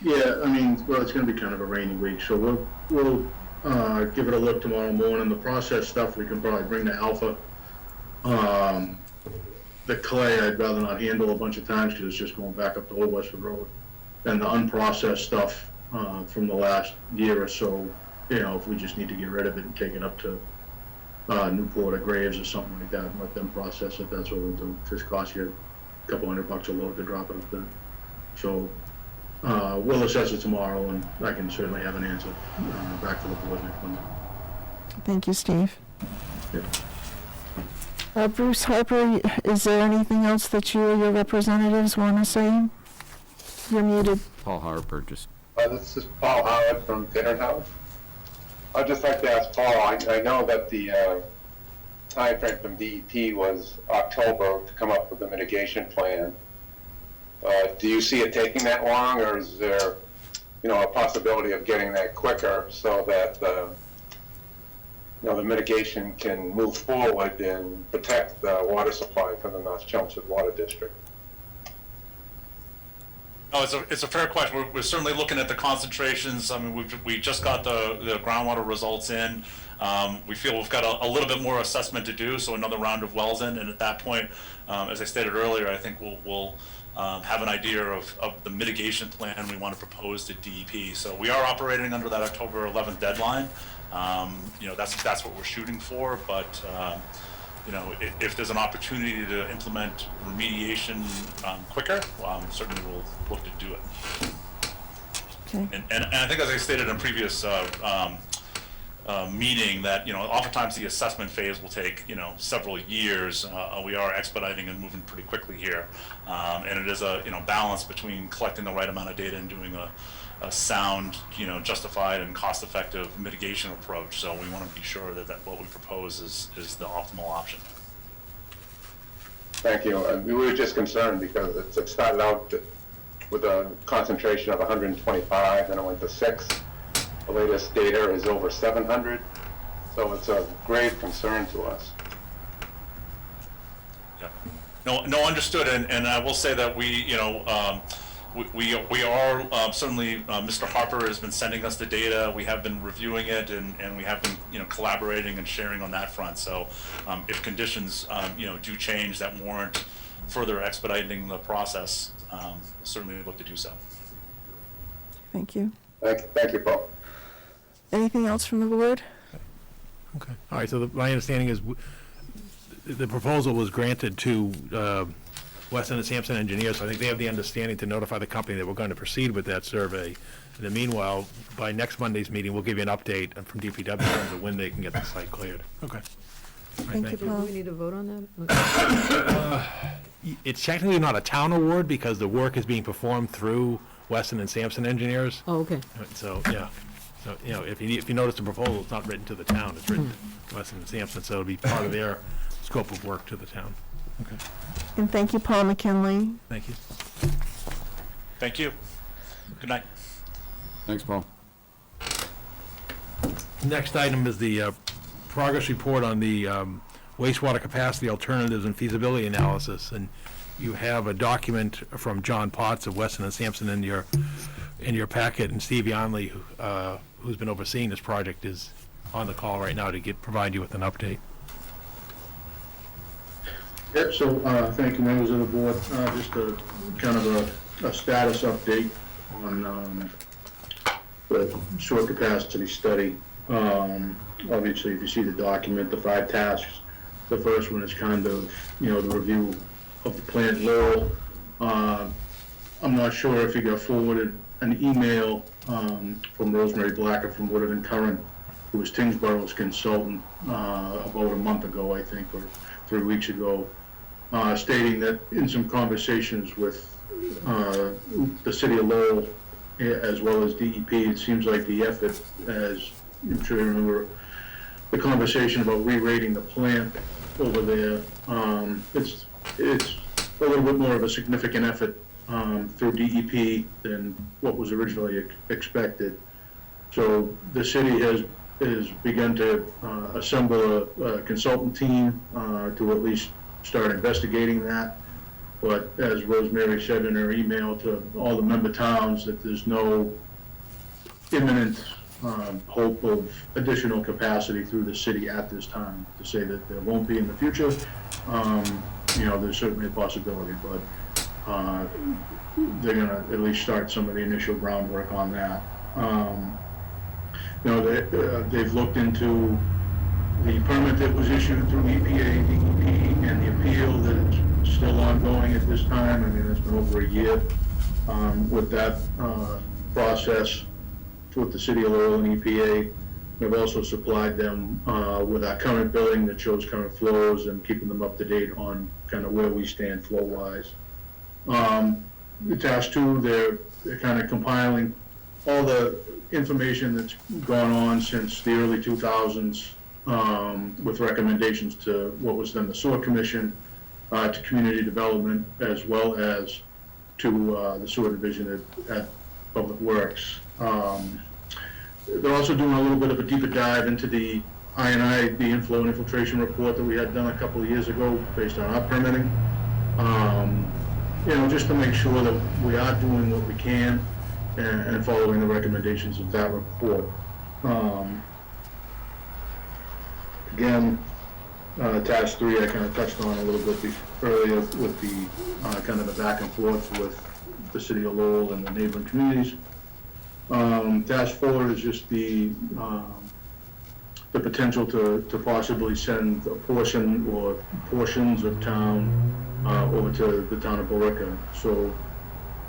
Yeah, I mean, well, it's gonna be kind of a rainy week, so we'll give it a look tomorrow morning. The process stuff, we can probably bring to Alpha. The clay, I'd rather not handle a bunch of times, because it's just going back up the Old Westford Road. And the unprocessed stuff, from the last year or so, if we just need to get rid of it and take it up to Newport or Graves or something like that, and let them process it, that's what we'll do. Just cost you a couple $100 a load to drop it up there. So, we'll assess it tomorrow, and I can certainly have an answer back to the board next Monday. Thank you, Steve. Yeah. Bruce Harper, is there anything else that you or your representatives want to say? You're muted. Paul Harper, just, This is Paul Howard from Dinnerhouse. I'd just like to ask Paul, I know that the timeframe from DEP was October to come up with a mitigation plan. Do you see it taking that long, or is there, a possibility of getting that quicker so that the mitigation can move forward and protect the water supply for the North Chelmsford Water District. No, it's a fair question. We're certainly looking at the concentrations. I mean, we just got the groundwater results in. We feel we've got a little bit more assessment to do, so another round of wells in, and at that point, as I stated earlier, I think we'll have an idea of the mitigation plan we want to propose to DEP. So we are operating under that October 11th deadline. That's what we're shooting for, but if there's an opportunity to implement remediation quicker, certainly we'll look to do it. Okay. And I think, as I stated in previous meeting, that oftentimes the assessment phase will take several years. We are expediting and moving pretty quickly here, and it is a balance between collecting the right amount of data and doing a sound, justified and cost-effective mitigation approach. So we want to be sure that what we propose is the optimal option. Thank you. We were just concerned because it started out with a concentration of 125, then it went to 6. The latest data is over 700, so it's a grave concern to us. Yeah. No, understood. And I will say that we are certainly, Mr. Harper has been sending us the data. We have been reviewing it, and we have been collaborating and sharing on that front. So if conditions do change that warrant further expediting the process, we'll certainly look to do so. Thank you. Thank you, Paul. Anything else from the board? Okay. All right, so my understanding is the proposal was granted to Weston and Sampson Engineers, so I think they have the understanding to notify the company that we're going to proceed with that survey. In the meanwhile, by next Monday's meeting, we'll give you an update from DPW in terms of when they can get the site cleared. Okay. All right, Thank you, Do Paul. we need to vote on that? It's technically not a town award because the work is being performed through Weston and Sampson Engineers. Oh, okay. So, yeah. So, if you notice the proposal, it's not written to the town, it's written to Weston and Sampson, so it'll be part of their scope of work to the town. Okay, And thank you, Paul McKinley. thank you. Thank you. Good night. Thanks, Paul. Next item is the progress report on the wastewater capacity alternatives and feasibility analysis. And you have a document from John Potts of Weston and Sampson in your packet, and Steve Yonley, who's been overseeing this project, is on the call right now to provide you with an update. Yep, so thank you, members of the board. Just a kind of a status update on the sewer capacity study. Obviously, if you see the document, the 5 tasks, the first one is kind of, the review of the plant Lowell. I'm not sure if you got forwarded an email from Rosemary Blacker from Woodard and Curran, who was Tingsborough's consultant about a month ago, I think, or 3 weeks ago, stating that in some conversations with the city of Lowell as well as DEP, it seems like the effort, as I'm sure you remember, the conversation about re-rating the plant over there, it's a little bit more of a significant effort through DEP than what was originally expected. So the city has begun to assemble a consultant team to at least start investigating that. But as Rosemary said in her email to all the member towns, that there's no imminent hope of additional capacity through the city at this time. To say that there won't be in the future, there's certainly a possibility, but they're gonna at least start some of the initial groundwork on that. They've looked into the permit that was issued through EPA, DEP, and the appeal that is still ongoing at this time. I mean, it's been over a year with that process with the city of Lowell and EPA. We've also supplied them with our current billing that shows current flows and keeping them up to date on kind of where we stand flow-wise. The task 2, they're kind of compiling all the information that's gone on since the early 2000s with recommendations to what was then the Sewer Commission, to community development, as well as to the sewer division at Public Works. They're also doing a little bit of a deeper dive into the the inflow and infiltration report that we had done a couple of years ago based on our permitting. Just to make sure that we are doing what we can and following the recommendations of that report. Again, task 3, I kind of touched on a little bit earlier with the kind of the back and forth with the city of Lowell and the neighboring communities. Task 4 is just the potential to possibly send a portion or portions of town over to the town of Billerica. So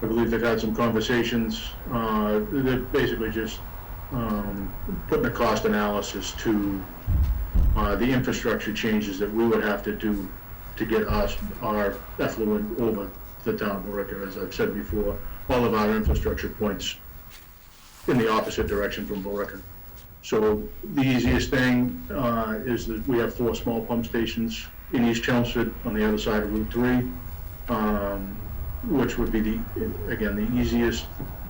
I believe they've had some conversations. They're basically just putting a cost analysis to the infrastructure changes that we would have to do to get our effluent over to the town of Billerica. As I've said before, all of our infrastructure points in the opposite direction from Billerica. So the easiest thing is that we have 4 small pump stations in East Chelmsford on the other side of Route 3, which would be the easiest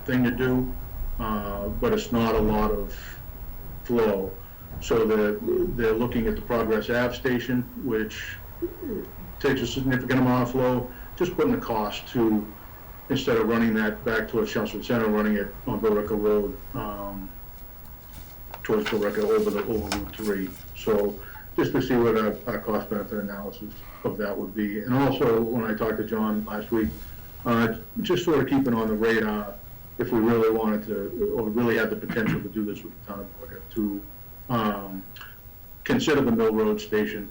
thing to do, but it's not a lot of flow. So they're looking at the Progress Ave station, which takes a significant amount of flow, just putting the cost to, instead of running that back towards Chelmsford Center, running it on Billerica Road, towards Billerica over Route 3. So just to see what our cost benefit analysis of that would be. And also, when I talked to John last week, just sort of keeping on the radar if we really wanted to, or really had the potential to do this with the town of Billerica, to consider the Mill Road station,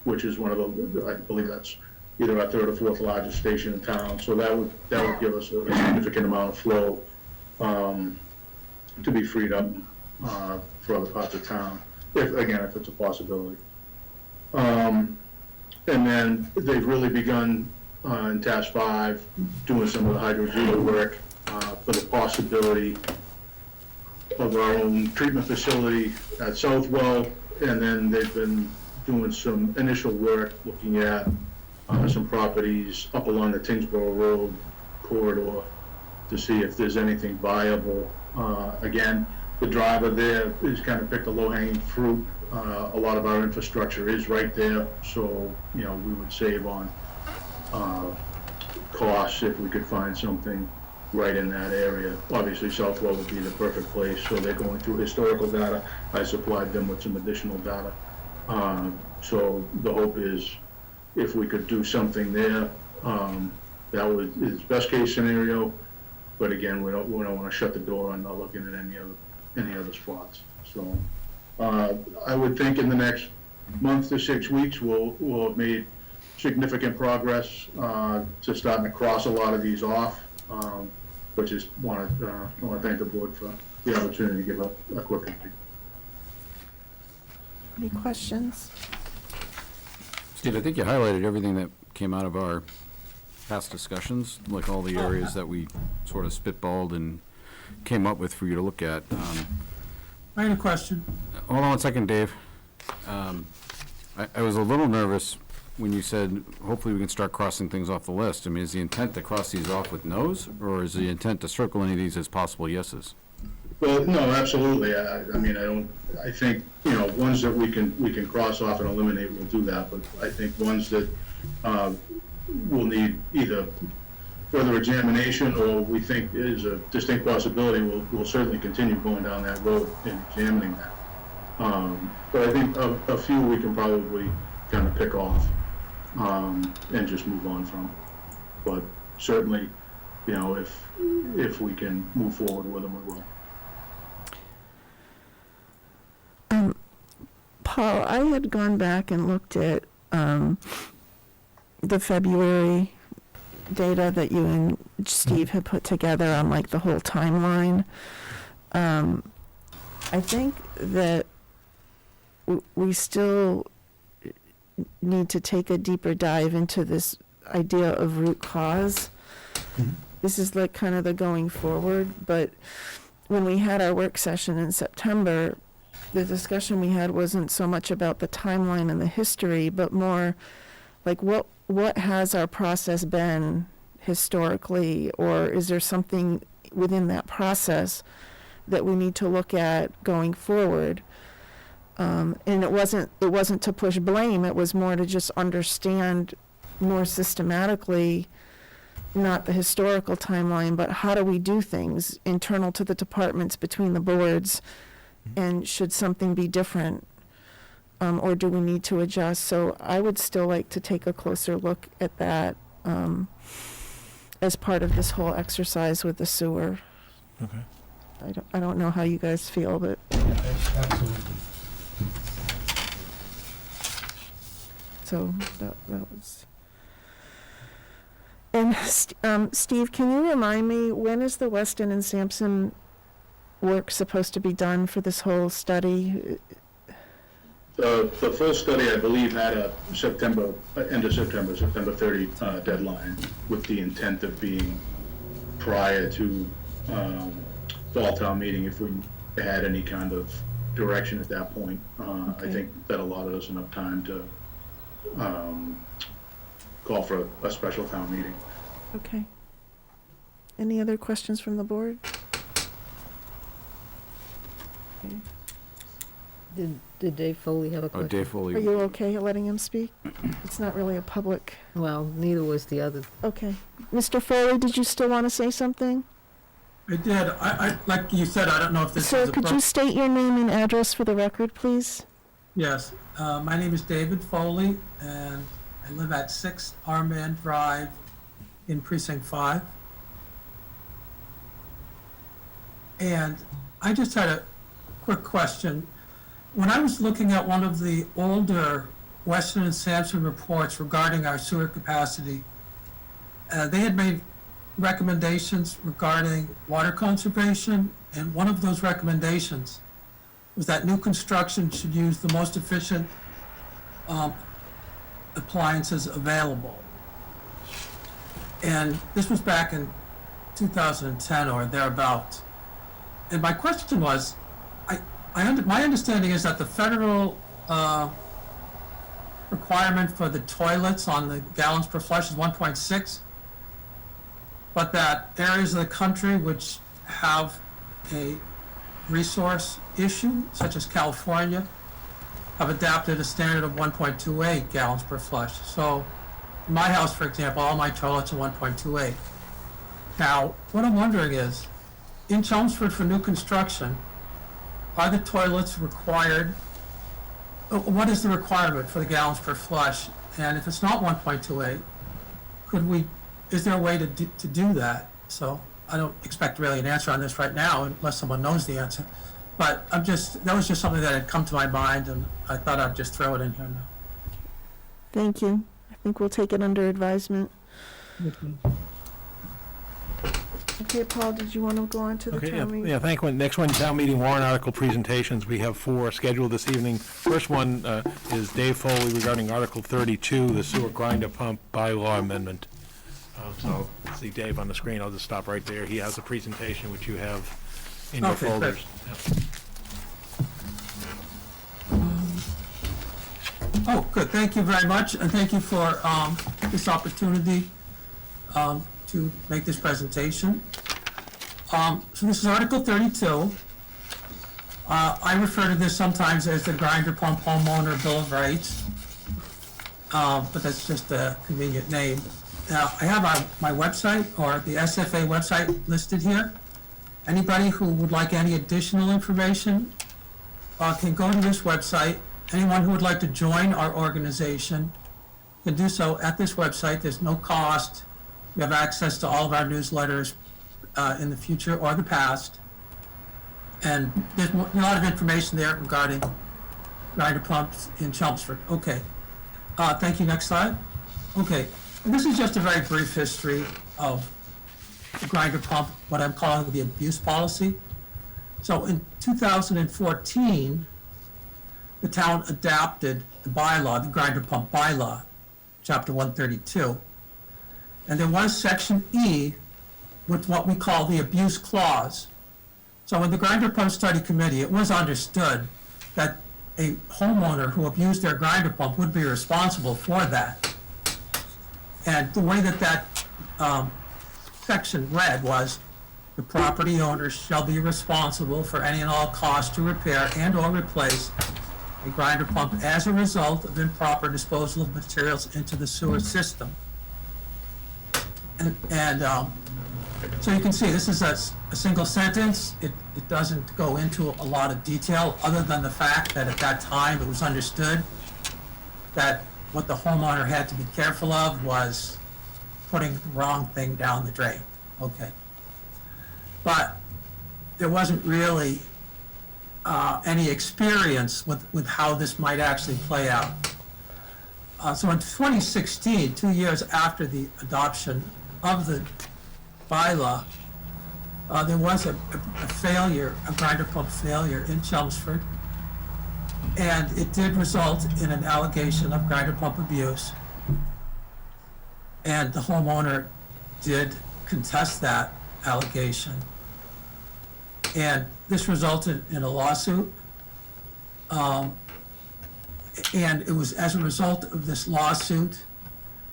which is one of the, I believe that's either our 3rd or 4th largest station in town. So that would give us a significant amount of flow to be freed up for other parts of town, if it's a possibility. And then they've really begun in task 5 doing some of the hydrogeol work for the possibility of our own treatment facility at Southwell, and then they've been doing some initial work looking at some properties up along the Tingsboro Road corridor to see if there's anything viable. Again, the driver there is kind of picked a low-hanging fruit. A lot of our infrastructure is right there, so we would save on costs if we could find something right in that area. Obviously, Southwell would be the perfect place, so they're going through historical data. I supplied them with some additional data. So the hope is if we could do something there, that is best case scenario. But again, we don't want to shut the door on not looking at any other spots. So I would think in the next month to 6 weeks, we'll have made significant progress to starting to cross a lot of these off. But just want to thank the board for the opportunity to give a quick update. Any questions? Steve, I think you highlighted everything that came out of our past discussions, like all the areas that we sort of spitballed and came up with for you to look at. I had a question. Hold on one second, Dave. I was a little nervous when you said, hopefully we can start crossing things off the list. I mean, is the intent to cross these off with no's, or is the intent to circle any of these as possible yeses? Well, no, absolutely. I think, ones that we can cross off and eliminate, we'll do that. But I think ones that will need either further examination or we think is a distinct possibility, we'll certainly continue going down that road and examining that. But I think a few we can probably kind of pick off and just move on from. But certainly, if we can move forward with them, we will. Paul, I had gone back and looked at the February data that you and Steve had put together on like the whole timeline. I think that we still need to take a deeper dive into this idea of root cause. Mm-hmm. This is like kind of the going forward, but when we had our work session in September, the discussion we had wasn't so much about the timeline and the history, but more like what has our process been historically, or is there something within that process that we need to look at going forward? And it wasn't to push blame, it was more to just understand more systematically, not the historical timeline, but how do we do things internal to the departments, between the boards, and should something be different, or do we need to adjust? So I would still like to take a closer look at that as part of this whole exercise with the sewer. Okay. I don't know how you guys feel, but Absolutely. so that was. And Steve, can you remind me, when is the Weston and Sampson work supposed to be done for this whole study? The full study, I believe, had a end of September 30 deadline, with the intent of being prior to fall town meeting if we had any kind of direction at that point. Okay. I think that allowed us enough time to call for a special town meeting. Okay. Any other questions from the board? Okay. Did Dave Foley have a Oh, question? Dave Foley. Are you okay letting him speak? It's not really a public. Well, neither was the other. Okay. Mr. Foley, did you still want to say something? I did. I like you said, I don't know if this Sir, is could you state your name and address for the record, please? Yes. My name is David Foley, and I live at 6 Armand Drive in Precinct 5. And I just had a quick question. When I was looking at one of the older Weston and Sampson reports regarding our sewer capacity, they had made recommendations regarding water conservation, and one of those recommendations was that new construction should use the most efficient appliances available. And this was back in 2010 or thereabouts. And my question was, my understanding is that the federal requirement for the toilets on the gallons per flush is 1.6, but that areas of the country which have a resource issue, such as California, have adopted a standard of 1.28 gallons per flush. So in my house, for example, all my toilets are 1.28. Now, what I'm wondering is, in Chelmsford for new construction, are the toilets required? What is the requirement for the gallons per flush? And if it's not 1.28, is there a way to do that? So I don't expect really an answer on this right now unless someone knows the answer. But that was just something that had come to my mind, and I thought I'd just throw it in here now. Thank you. I think we'll take it under advisement. Okay, Paul, did you want to go on to the Okay, town meeting? yeah, thank you. Next one, town meeting warrant article presentations. We have 4 scheduled this evening. First one is Dave Foley regarding Article 32, the sewer grinder pump bylaw amendment. So, see Dave on the screen. I'll just stop right there. He has a presentation which you have in your Okay, folders. Oh, good. Thank you very much, and thank you for this opportunity to make this presentation. So this is Article 32. I refer to this sometimes as the grinder pump homeowner bill of rights, but that's just a convenient name. Now, I have my website, or the SFA website, listed here. Anybody who would like any additional information can go to this website. Anyone who would like to join our organization can do so at this website. There's no cost. You have access to all of our newsletters in the future or the past. And there's a lot of information there regarding grinder pumps in Chelmsford. Okay. Thank you. Next slide. Okay. And this is just a very brief history of the grinder pump, what I'm calling the abuse policy. So in 2014, the town adopted the bylaw, the grinder pump bylaw, chapter 132. And there was section E with what we call the abuse clause. So in the grinder pump study committee, it was understood that a homeowner who abused their grinder pump would be responsible for that. And the way that section read was, the property owner shall be responsible for any and all costs to repair and or replace a grinder pump as a result of improper disposal of materials into the sewer system. So you can see, this is a single sentence. It doesn't go into a lot of detail, other than the fact that at that time, it was understood that what the homeowner had to be careful of was putting the wrong thing down the drain. Okay. But there wasn't really any experience with how this might actually play out. So in 2016, 2 years after the adoption of the bylaw, there was a failure, a grinder pump failure in Chelmsford, and it did result in an allegation of grinder pump abuse. And the homeowner did contest that allegation. And this resulted in a lawsuit. And it was as a result of this lawsuit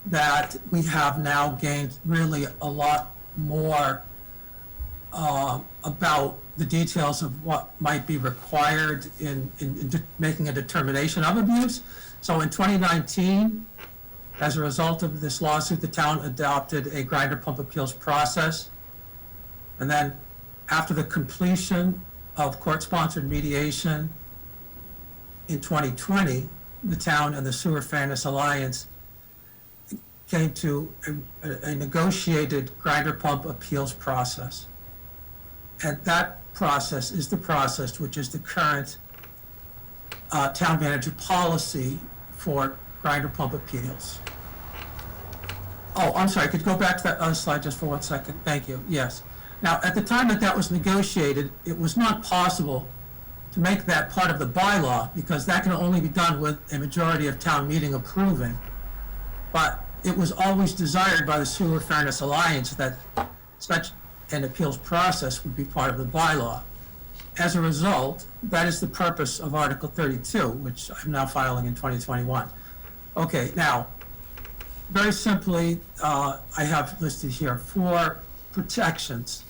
that we have now gained really a lot more about the details of what might be required in making a determination of abuse. So in 2019, as a result of this lawsuit, the town adopted a grinder pump appeals process. And then after the completion of court-sponsored mediation in 2020, the town and the Sewer Fairness Alliance came to a negotiated grinder pump appeals process. And that process is the process which is the current town manager policy for grinder pump appeals. Oh, I'm sorry, could you go back to that other slide just for 1 second? Thank you, yes. Now, at the time that was negotiated, it was not possible to make that part of the bylaw, because that can only be done with a majority of town meeting approving. But it was always desired by the Sewer Fairness Alliance that such an appeals process would be part of the bylaw. As a result, that is the purpose of Article 32, which I'm now filing in 2021. Okay, now, very simply, I have listed here 4 protections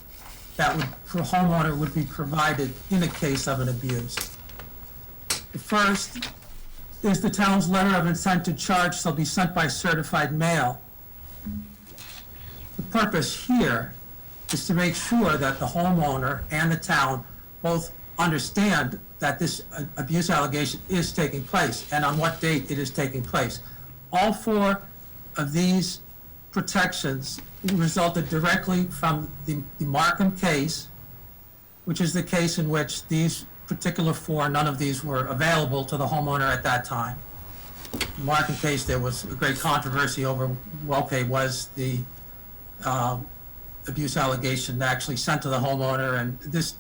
that for homeowner would be provided in a case of an abuse. The first is the town's letter of intent to charge shall be sent by certified mail. The purpose here is to make sure that the homeowner and the town both understand that this abuse allegation is taking place and on what date it is taking place. All 4 of these protections resulted directly from the Markham case, which is the case in which these particular 4, none of these were available to the homeowner at that time. In the Markham case, there was a great controversy over, well, okay, was the abuse allegation actually sent to the homeowner, and this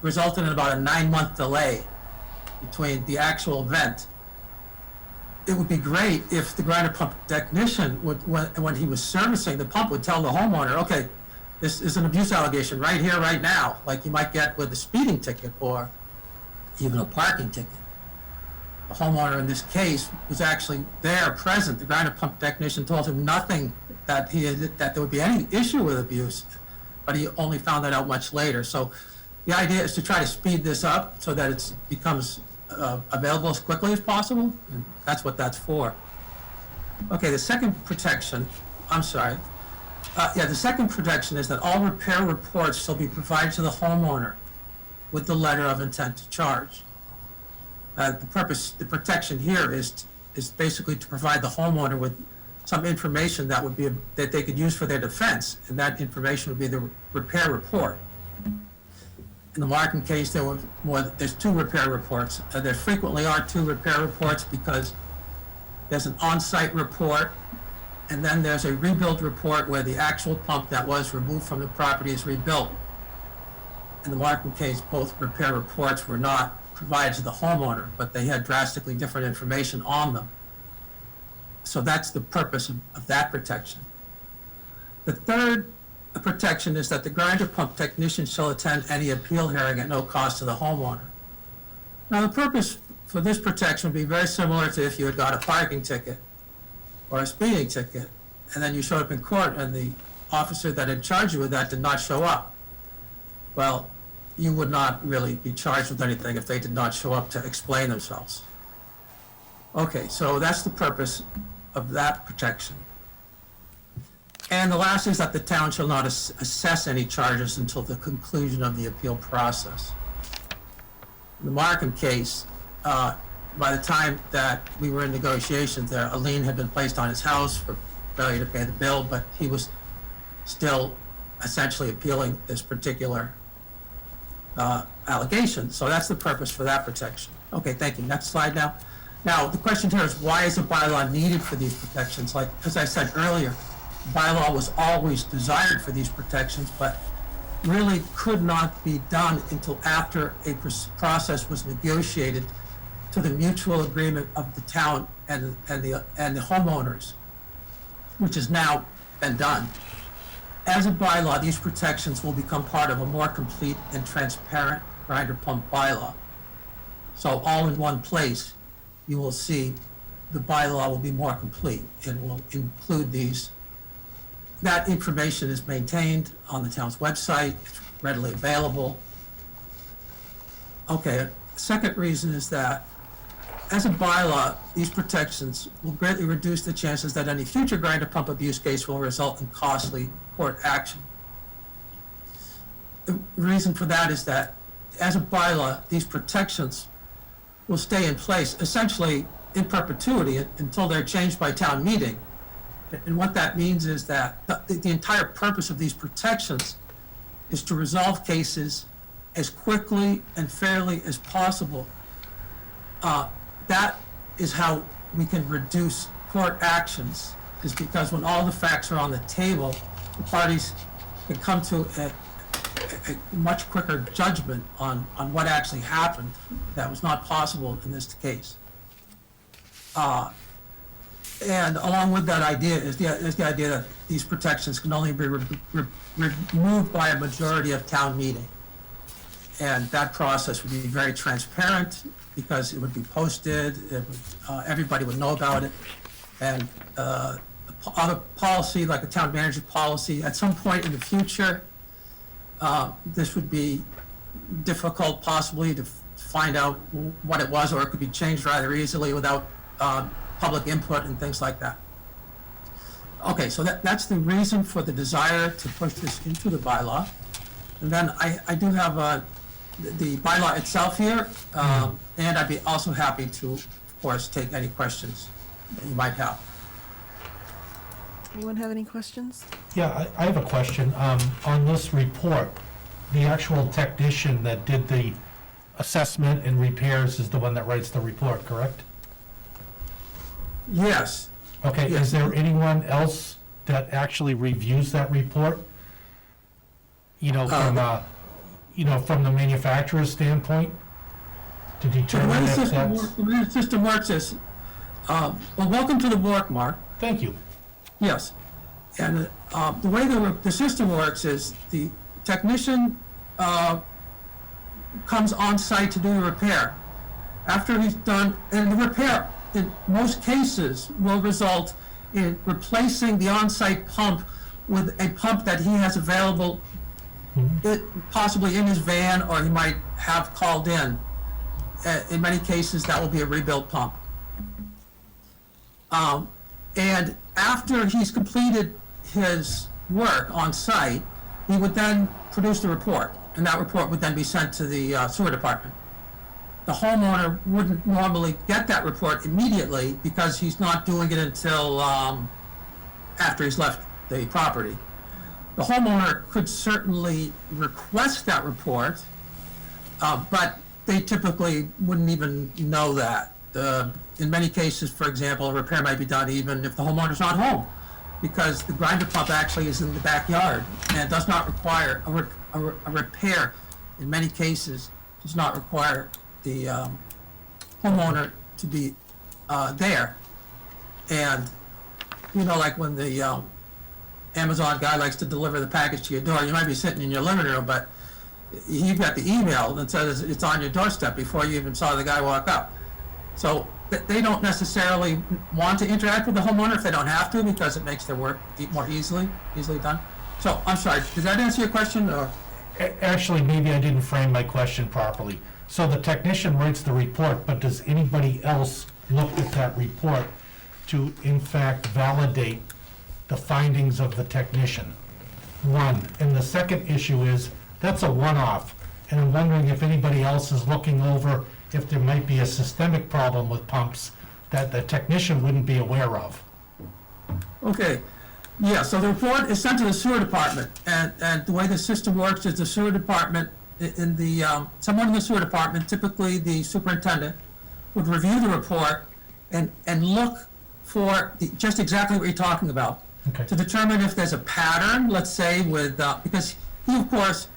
resulted in about a 9-month delay between the actual event. It would be great if the grinder pump technician would, when he was servicing the pump, would tell the homeowner, okay, this is an abuse allegation right here, right now, like you might get with a speeding ticket or even a parking ticket. The homeowner in this case was actually there, present. The grinder pump technician told him nothing that there would be any issue with abuse, but he only found that out much later. So the idea is to try to speed this up so that it becomes available as quickly as possible, and that's what that's for. Okay, the second protection, the second protection is that all repair reports shall be provided to the homeowner with the letter of intent to charge. The protection here is basically to provide the homeowner with some information that they could use for their defense, and that information would be the repair report. In the Markham case, there's 2 repair reports. There frequently are 2 repair reports because there's an on-site report, and then there's a rebuild report where the actual pump that was removed from the property is rebuilt. In the Markham case, both repair reports were not provided to the homeowner, but they had drastically different information on them. So that's the purpose of that protection. The third protection is that the grinder pump technician shall attend any appeal hearing at no cost to the homeowner. Now, the purpose for this protection would be very similar to if you had got a parking ticket or a speeding ticket, and then you showed up in court and the officer that had charged you with that did not show up. Well, you would not really be charged with anything if they did not show up to explain themselves. Okay, so that's the purpose of that protection. And the last is that the town shall not assess any charges until the conclusion of the appeal process. In the Markham case, by the time that we were in negotiations there, a lien had been placed on his house for failure to pay the bill, but he was still essentially appealing this particular allegation. So that's the purpose for that protection. Okay, thank you. Next slide now. Now, the question here is, why is a bylaw needed for these protections? Like, as I said earlier, bylaw was always desired for these protections, but really could not be done until after a process was negotiated to the mutual agreement of the town and the homeowners, which has now been done. As a bylaw, these protections will become part of a more complete and transparent grinder pump bylaw. So all in one place, you will see the bylaw will be more complete and will include these. That information is maintained on the town's website, it's readily available. Okay, second reason is that as a bylaw, these protections will greatly reduce the chances that any future grinder pump abuse case will result in costly court action. The reason for that is that as a bylaw, these protections will stay in place essentially in perpetuity until they're changed by town meeting. And what that means is that the entire purpose of these protections is to resolve cases as quickly and fairly as possible. That is how we can reduce court actions, is because when all the facts are on the table, the parties can come to a much quicker judgment on what actually happened that was not possible in this case. And along with that idea is the idea that these protections can only be removed by a majority of town meeting. And that process would be very transparent because it would be posted, everybody would know about it. And other policy, like a town manager policy, at some point in the future, this would be difficult possibly to find out what it was, or it could be changed rather easily without public input and things like that. Okay, so that's the reason for the desire to push this into the bylaw. And then I do have the bylaw itself here, and I'd be also happy to, of course, take any questions that you might have. Anyone have any questions? Yeah, I have a question. On this report, the actual technician that did the assessment and repairs is the one that writes the report, correct? Yes. Okay, Yes. is there anyone else that actually reviews that report? You know, from the manufacturer's standpoint, to So the determine way the if system that's... works, the way the system works is, well, welcome to the work, Mark. Thank you. Yes. And the way the system works is the technician comes on site to do the repair. After he's done, and the repair, in most cases, will result in replacing the on-site pump with a pump that he has available, possibly in his van, or he might have called in. In many cases, that will be a rebuilt pump. And after he's completed his work on site, he would then produce the report, and that report would then be sent to the sewer department. The homeowner wouldn't normally get that report immediately because he's not doing it until after he's left the property. The homeowner could certainly request that report, but they typically wouldn't even know that. In many cases, for example, a repair might be done even if the homeowner's not home, because the grinder pump actually is in the backyard and does not require a repair. In many cases, does not require the homeowner to be there. And you know, like when the Amazon guy likes to deliver the package to your door, you might be sitting in your living room, but you got the email that says it's on your doorstep before you even saw the guy walk up. So they don't necessarily want to interact with the homeowner if they don't have to, because it makes their work more easily done. So I'm sorry, did that answer your question? Or? Actually, maybe I didn't frame my question properly. So the technician writes the report, but does anybody else look at that report to, in fact, validate the findings of the technician? One. And the second issue is, that's a one-off, and I'm wondering if anybody else is looking over if there might be a systemic problem with pumps that the technician wouldn't be aware of. Okay, yeah, so the report is sent to the sewer department, and the way the system works is the sewer department, someone in the sewer department, typically the superintendent, would review the report and look for just exactly what you're talking about. Okay. To determine if there's a pattern, let's say with, because he, of course,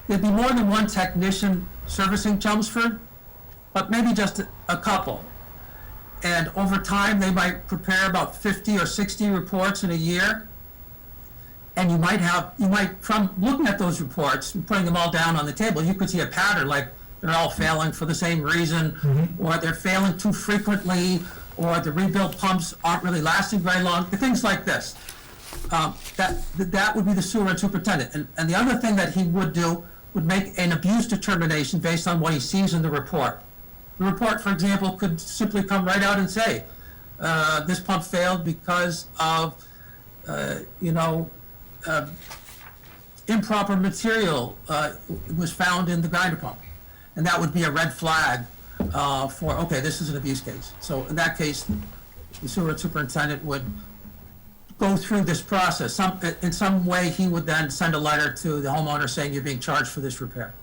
there'd be more than one technician servicing Chelmsford, but maybe just a couple. And over time, they might prepare about 50 or 60 reports in a year. And you might, from looking at those reports and putting them all down on the table, you could see a pattern, like they're all failing for the same reason, or they're failing too frequently, or the rebuilt pumps aren't really lasting very long, things like this. That would be the sewer superintendent. And the other thing that he would do would make an abuse determination based on what he sees in the report. The report, for example, could simply come right out and say, this pump failed because of, improper material was found in the grinder pump. And that would be a red flag for, okay, this is an abuse case. So in that case, the sewer superintendent would go through this process. In some way, he would then send a letter to the homeowner saying you're being charged for this repair.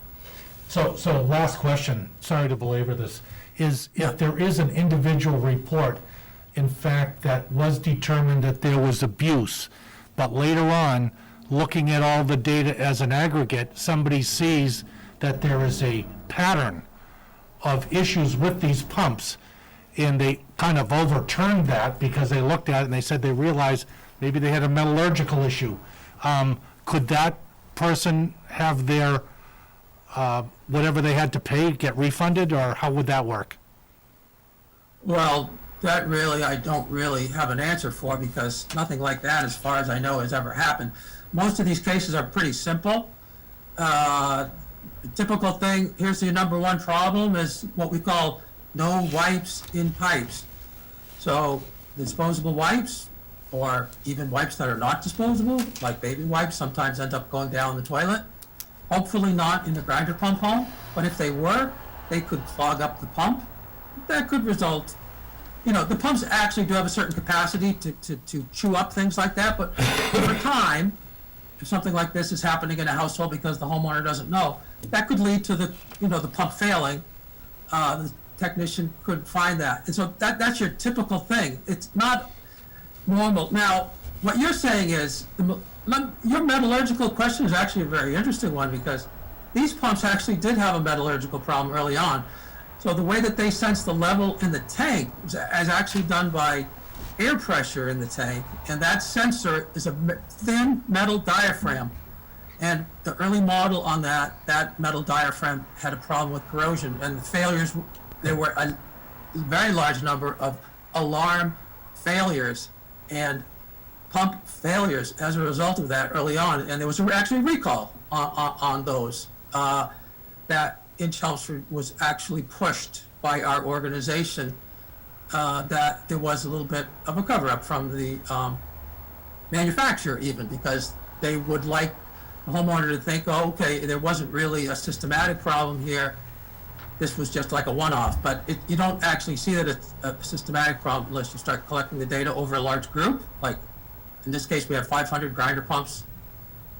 So last question, sorry to belabor this, is if there is an individual report, in fact, that was determined that there was abuse, but later on, looking at all the data as an aggregate, somebody sees that there is a pattern of issues with these pumps, and they kind of overturned that because they looked at it and they said they realized maybe they had a metallurgical issue. Could that person have their whatever they had to pay get refunded, or how would that work? Well, that really, I don't really have an answer for, because nothing like that, as far as I know, has ever happened. Most of these cases are pretty simple. The typical thing, here's the number one problem, is what we call no wipes in pipes. So disposable wipes, or even wipes that are not disposable, like baby wipes, sometimes end up going down the toilet. Hopefully not in the grinder pump home, but if they were, they could clog up the pump. That could result, the pumps actually do have a certain capacity to chew up things like that, but over time, if something like this is happening in a household because the homeowner doesn't know, that could lead to the pump failing. The technician could find that. And so that's your typical thing. It's not normal. Now, what you're saying is, your metallurgical question is actually a very interesting one, because these pumps actually did have a metallurgical problem early on. So the way that they sense the level in the tank is actually done by air pressure in the tank, and that sensor is a thin metal diaphragm. And the early model on that metal diaphragm had a problem with corrosion, and the failures, there were a very large number of alarm failures and pump failures as a result of that early on, and there was actually a recall on those. That in Chelmsford was actually pushed by our organization, that there was a little bit of a cover-up from the manufacturer even, because they would like the homeowner to think, oh, okay, there wasn't really a systematic problem here. This was just like a one-off, but you don't actually see that it's a systematic problem unless you start collecting the data over a large group. Like in this case, we have 500 grinder pumps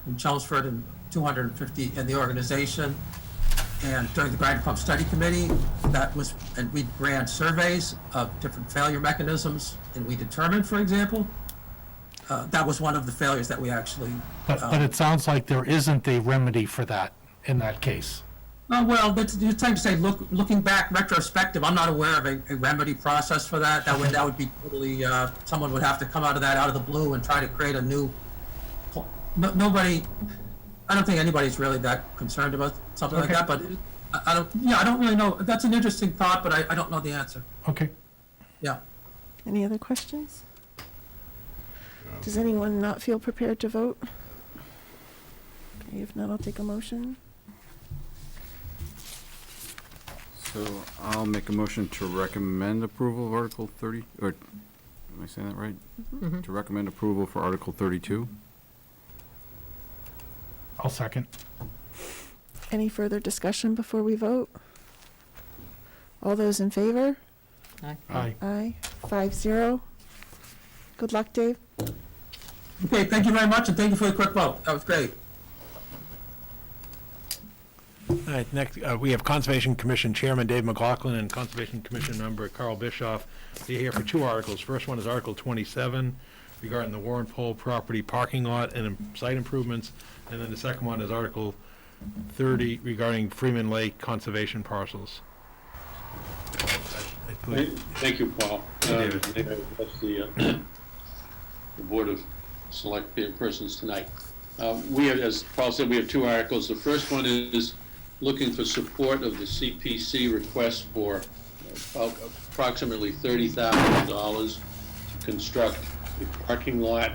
in Chelmsford and 250 in the organization. And during the grinder pump study committee, and we ran surveys of different failure mechanisms, and we determined, for example, that was one of the failures that we actually. But it sounds like there isn't a remedy for that in that case. Well, you're trying to say, looking back, retrospective, I'm not aware of a remedy process for that. That would be totally, someone would have to come out of the blue and try to create a new, nobody, I don't think anybody's really that concerned about something like that, but I don't really know. That's an interesting thought, but I don't know the answer. Okay. Yeah. Any other questions? Does anyone not feel prepared to vote? Okay, if not, I'll take a motion. So I'll make a motion to recommend approval of Article 30, or, am I saying that right? To recommend approval for Article 32. I'll second. Any further discussion before we vote? All those in favor? Aye. Aye. 5-0. Good luck, Dave. Okay, thank you very much, and thank you for the quick vote. That was great. All right, next, we have Conservation Commission Chairman Dave McLaughlin and Conservation Commission member Carl Bischoff. They're here for two articles. First one is Article 27 regarding the Warren Pole property parking lot and site improvements. And then the second one is Article 30 regarding Freeman Lake conservation parcels. Thank you, Paul. David. That's the Board of Select Persons tonight. We have, as Paul said, we have two articles. The first one is looking for support of the CPC request for approximately $30,000 to construct a parking lot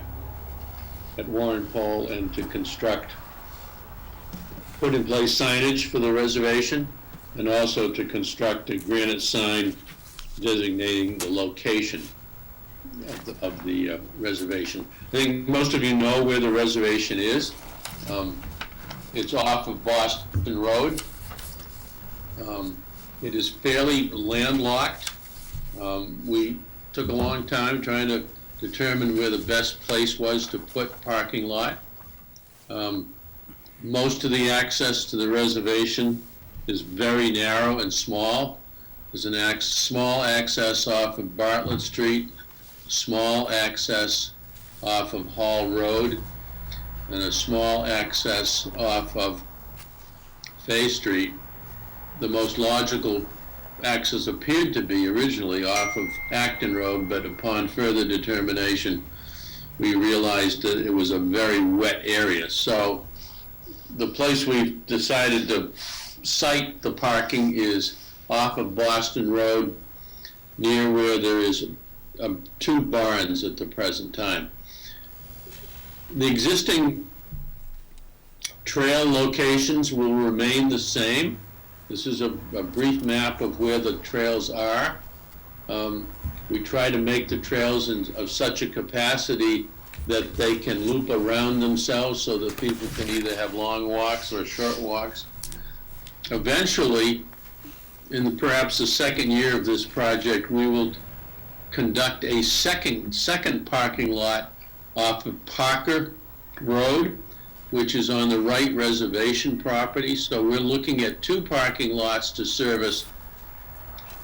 at Warren Pole and to put in place signage for the reservation, and also to construct a granite sign designating the location of the reservation. I think most of you know where the reservation is. It's off of Boston Road. It is fairly landlocked. We took a long time trying to determine where the best place was to put parking lot. Most of the access to the reservation is very narrow and small. There's a small access off of Bartlett Street, small access off of Hall Road, and a small access off of Fay Street. The most logical access appeared to be originally off of Acton Road, but upon further determination, we realized that it was a very wet area. So the place we've decided to site the parking is off of Boston Road, near where there is two barns at the present time. The existing trail locations will remain the same. This is a brief map of where the trails are. We try to make the trails of such a capacity that they can loop around themselves so that people can either have long walks or short walks. Eventually, in perhaps the second year of this project, we will conduct a second parking lot off of Parker Road, which is on the Wright Reservation property. So we're looking at two parking lots to service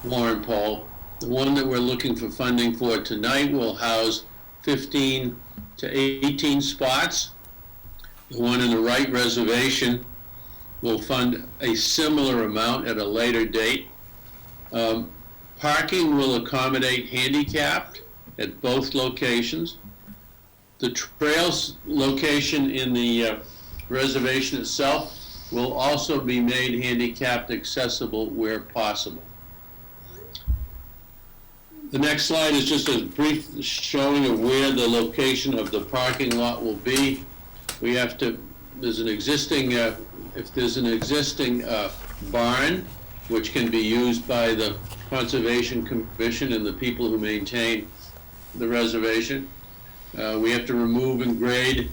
Warren Pole. The one that we're looking for funding for tonight will house 15 to 18 spots. The one in the Wright Reservation will fund a similar amount at a later date. Parking will accommodate handicapped at both locations. The trails location in the reservation itself will also be made handicapped accessible where possible. The next slide is just a brief showing of where the location of the parking lot will be. We have to, there's an existing, if there's an existing barn, which can be used by the Conservation Commission and the people who maintain the reservation, we have to remove and grade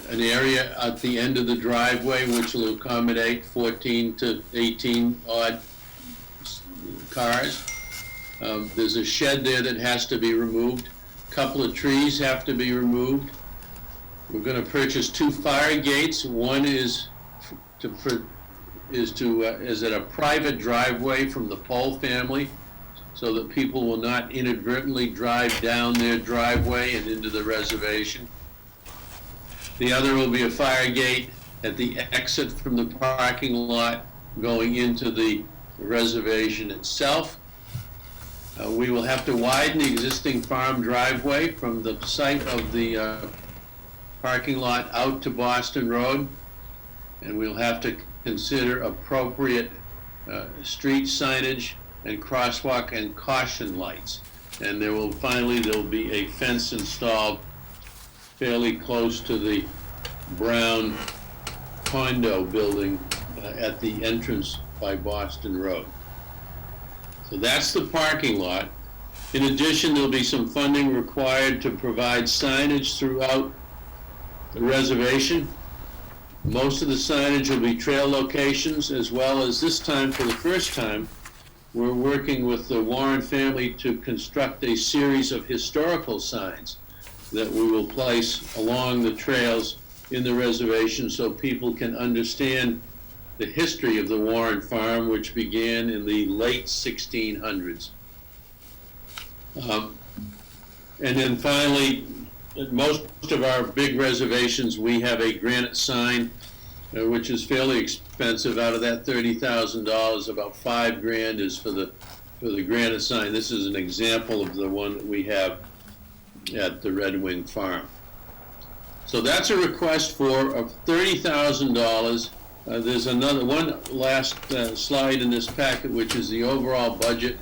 an area at the end of the driveway which will accommodate 14 to 18 odd cars. There's a shed there that has to be removed. A couple of trees have to be removed. We're going to purchase two fire gates. One is at a private driveway from the Pole family, so that people will not inadvertently drive down their driveway and into the reservation. The other will be a fire gate at the exit from the parking lot going into the reservation itself. We will have to widen the existing farm driveway from the site of the parking lot out to Boston Road, and we'll have to consider appropriate street signage and crosswalk and caution lights. And there'll be a fence installed fairly close to the brown condo building at the entrance by Boston Road. So that's the parking lot. In addition, there'll be some funding required to provide signage throughout the reservation. Most of the signage will be trail locations, as well as this time, for the first time, we're working with the Warren family to construct a series of historical signs that we will place along the trails in the reservation so people can understand the history of the Warren farm, which began in the late 1600s. And then finally, at most of our big reservations, we have a granite sign, which is fairly expensive. Out of that $30,000, about $5,000 is for the granite sign. This is an example of the one that we have at the Red Wing Farm. So that's a request for $30,000. There's one last slide in this packet, which is the overall budget.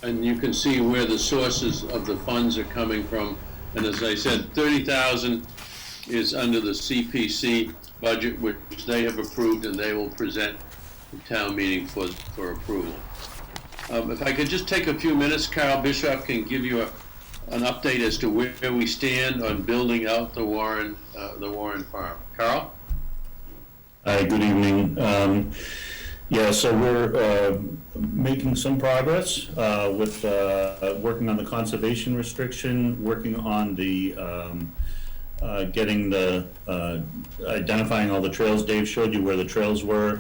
And you can see where the sources of the funds are coming from. And as I said, $30,000 is under the CPC budget, which they have approved, and they will present the town meeting for approval. If I could just take a few minutes, Carl Bishop can give you an update as to where we stand on building out the Warren farm. Carl? Hi, good evening. Yeah, so we're making some progress with working on the conservation restriction, working on the getting the identifying all the trails. Dave showed you where the trails were.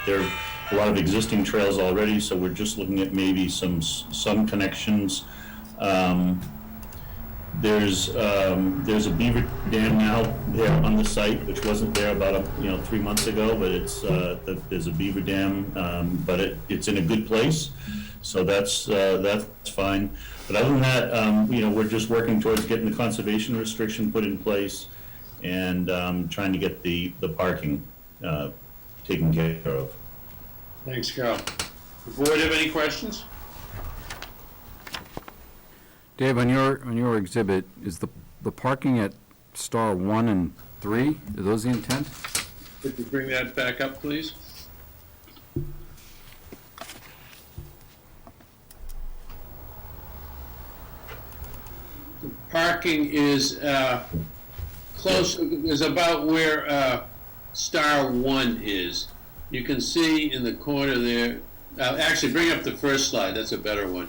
There are a lot of existing trails already, so we're just looking at maybe some connections. There's a beaver dam now there on the site, which wasn't there about 3 months ago, but it's there's a beaver dam, but it's in a good place, so that's fine. But other than that, we're just working towards getting the conservation restriction put in place and trying to get the parking taken care of. Thanks, Carl. The board have any questions? Dave, on your exhibit, is the parking at star 1 and 3, are those the intent? Could you bring that back up, please? The parking is close, is about where star 1 is. You can see in the corner there, actually bring up the first slide, that's a better one.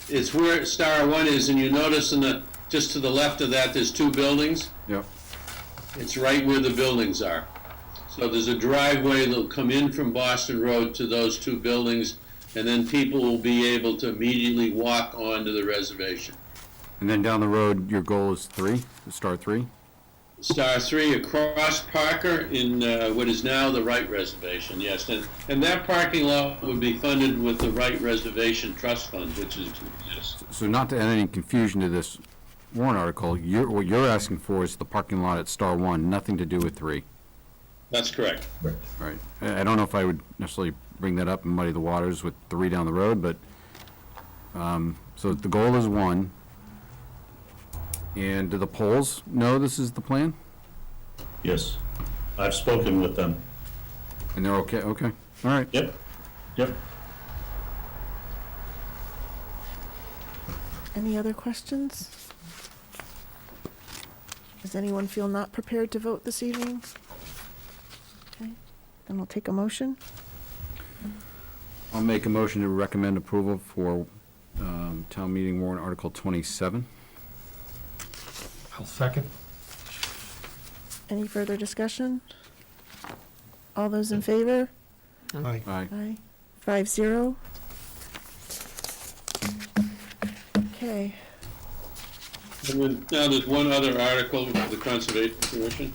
It's where star 1 is, and you notice just to the left of that, there's 2 buildings. Yep. It's right where the buildings are. So there's a driveway that'll come in from Boston Road to those 2 buildings, and then people will be able to immediately walk onto the reservation. And then down the road, your goal is 3, star 3? Star 3 across Parker in what is now the Wright Reservation, yes. And that parking lot would be funded with the Wright Reservation Trust Fund, which is exists. So not to add any confusion to this warrant article, what you're asking for is the parking lot at star 1, nothing to do with 3. That's correct. Right. I don't know if I would necessarily bring that up and muddy the waters with 3 down the road, but, so the goal is 1. And do the polls know this is the plan? Yes, I've spoken with them. And they're okay? Okay, all right. Yep. Any other questions? Does anyone feel not prepared to vote this evening? Okay, then we'll take a motion. I'll make a motion to recommend approval for town meeting warrant article 27. I'll second. Any further discussion? All those in favor? Aye. Aye. Aye. 5-0. Okay, And then, now there's one other article of the Conservation Commission,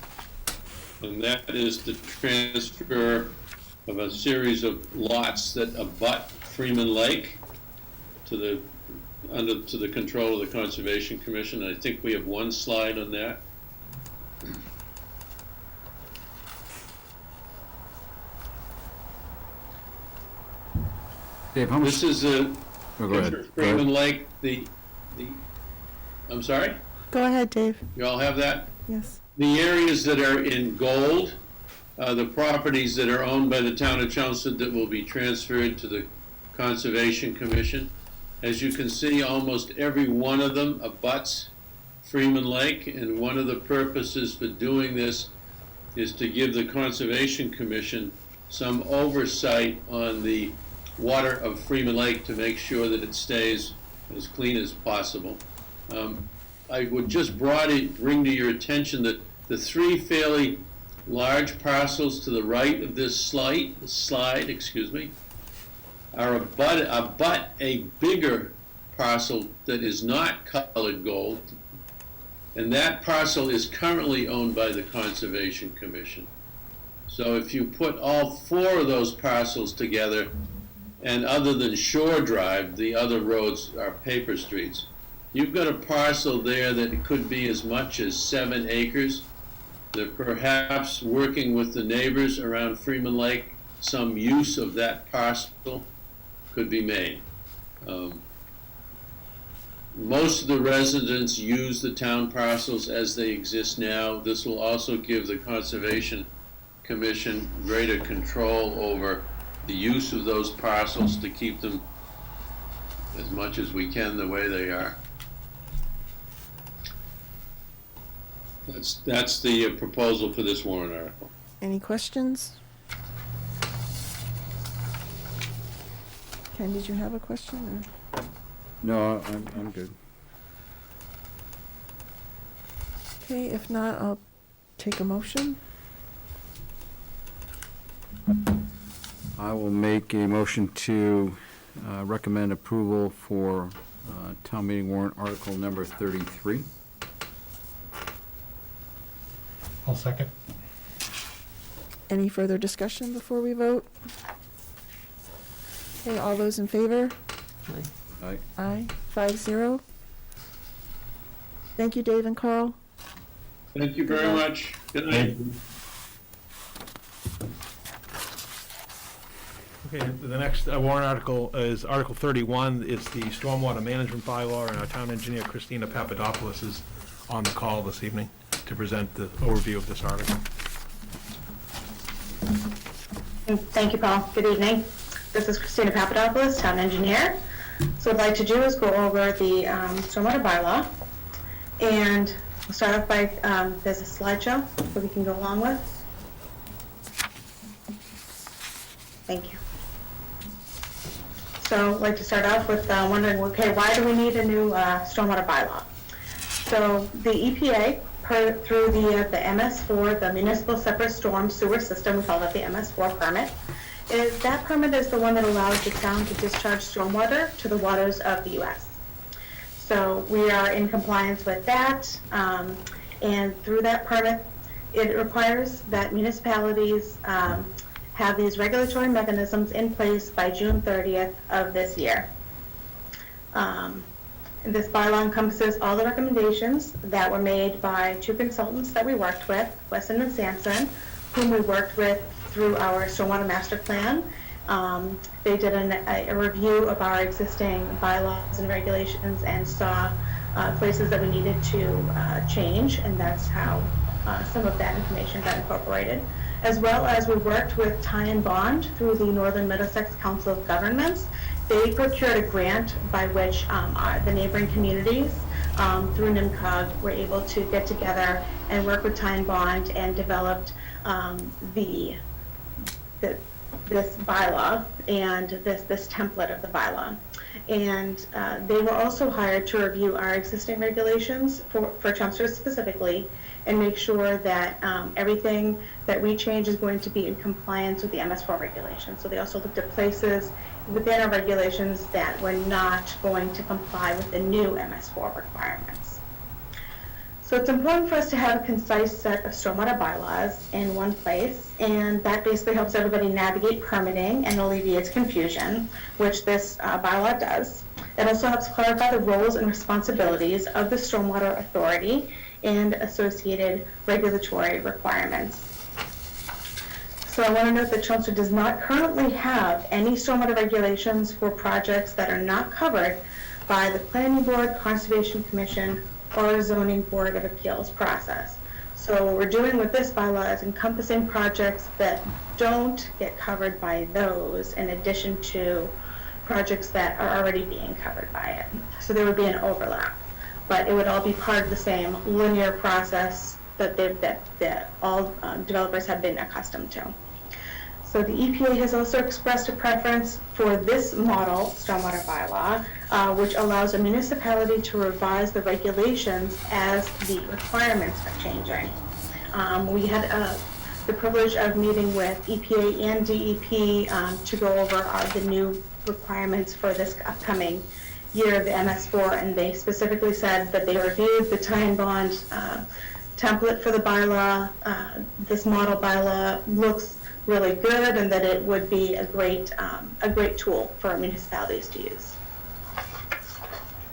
and that is the transfer of a series of lots that abut Freeman Lake to the control of the Conservation Commission. I think we have one slide on that. Dave, how much? This is a Oh, go ahead. Freeman Lake, I'm sorry? go ahead, Dave. You all have that? Yes. The areas that are in gold the properties that are owned by the town of Chelmsford that will be transferred to the Conservation Commission. As you can see, almost every one of them abuts Freeman Lake, and one of the purposes for doing this is to give the Conservation Commission some oversight on the water of Freeman Lake to make sure that it stays as clean as possible. I would just bring to your attention that the three fairly large parcels to the right of this slide, are abut a bigger parcel that is not colored gold, and that parcel is currently owned by the Conservation Commission. So if you put all four of those parcels together, and other than Shore Drive, the other roads are paper streets, you've got a parcel there that could be as much as 7 acres. That perhaps working with the neighbors around Freeman Lake, some use of that parcel could be made. Most of the residents use the town parcels as they exist now. This will also give the Conservation Commission greater control over the use of those parcels to keep them as much as we can the way they are. That's the proposal for this warrant article. Any questions? Ken, did you have a question? Or? No, I'm good. Okay, if not, I'll take a motion. I will make a motion to recommend approval for town meeting warrant article number 33. I'll second. Any further discussion before we vote? Okay, all those in favor? Aye. Aye, 5-0. Thank you, Dave and Carl. Thank you very much. Good night. Okay, the next warrant article is Article 31. It's the Stormwater Management Bylaw, and our town engineer, Christina Papadopoulos, is on the call this evening to present the overview of this article. Thank you, Paul. Good evening. This is Christina Papadopoulos, town engineer. So what I'd like to do is go over the stormwater bylaw. And we'll start off by, there's a slideshow that we can go along with. Thank you. So I'd like to start off with wondering, okay, why do we need a new stormwater bylaw? So the EPA, through the MS4, the Municipal Separate Storm Sewer System, we call it the MS4 permit, that permit is the one that allows the town to discharge stormwater to the waters of the U.S. So we are in compliance with that, and through that permit, it requires that municipalities have these regulatory mechanisms in place by June 30th of this year. This bylaw encompasses all the recommendations that were made by 2 consultants that we worked with, Weston and Sampson, whom we worked with through our stormwater master plan. They did a review of our existing bylaws and regulations and saw places that we needed to change, and that's how some of that information got incorporated. As well as we worked with Tie and Bond through the Northern Middlesex Council of Governments. They procured a grant by which the neighboring communities through NIMCOG were able to get together and work with Tie and Bond and developed this bylaw and this template of the bylaw. And they were also hired to review our existing regulations for Chelmsford specifically and make sure that everything that we change is going to be in compliance with the MS4 regulations. So they also looked at places within our regulations that were not going to comply with the new MS4 requirements. So it's important for us to have a concise set of stormwater bylaws in one place, and that basically helps everybody navigate permitting and alleviates confusion, which this bylaw does. It also helps clarify the roles and responsibilities of the Stormwater Authority and associated regulatory requirements. So I want to note that Chelmsford does not currently have any stormwater regulations for projects that are not covered by the Planning Board, Conservation Commission, or Zoning Board of Appeals process. So what we're doing with this bylaw is encompassing projects that don't get covered by those in addition to projects that are already being covered by it. So there would be an overlap, but it would all be part of the same linear process that all developers have been accustomed to. So the EPA has also expressed a preference for this model stormwater bylaw, which allows a municipality to revise the regulations as the requirements are changing. We had the privilege of meeting with EPA and DEP to go over the new requirements for this upcoming year of the MS4, and they specifically said that they reviewed the tie and bond template for the bylaw. This model bylaw looks really good, and that it would be a great tool for municipalities to use.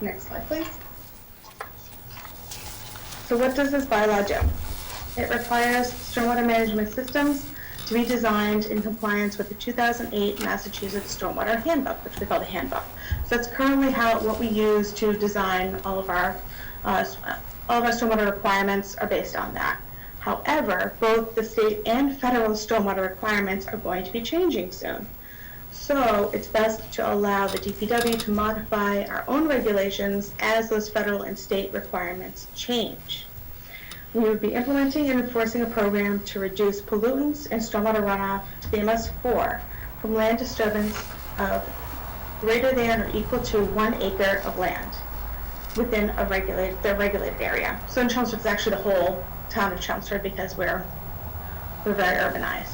Next slide, please. So what does this bylaw do? It requires stormwater management systems to be designed in compliance with the 2008 Massachusetts Stormwater Handbook, which we call the handbook. So that's currently what we use to design all of our stormwater requirements are based on that. However, both the state and federal stormwater requirements are going to be changing soon. So it's best to allow the DPW to modify our own regulations as those federal and state requirements change. We would be implementing and enforcing a program to reduce pollutants and stormwater runoff to the MS4 from land disturbance of greater than or equal to 1 acre of land within the regulated area. So in Chelmsford, it's actually the whole town of Chelmsford because we're very urbanized.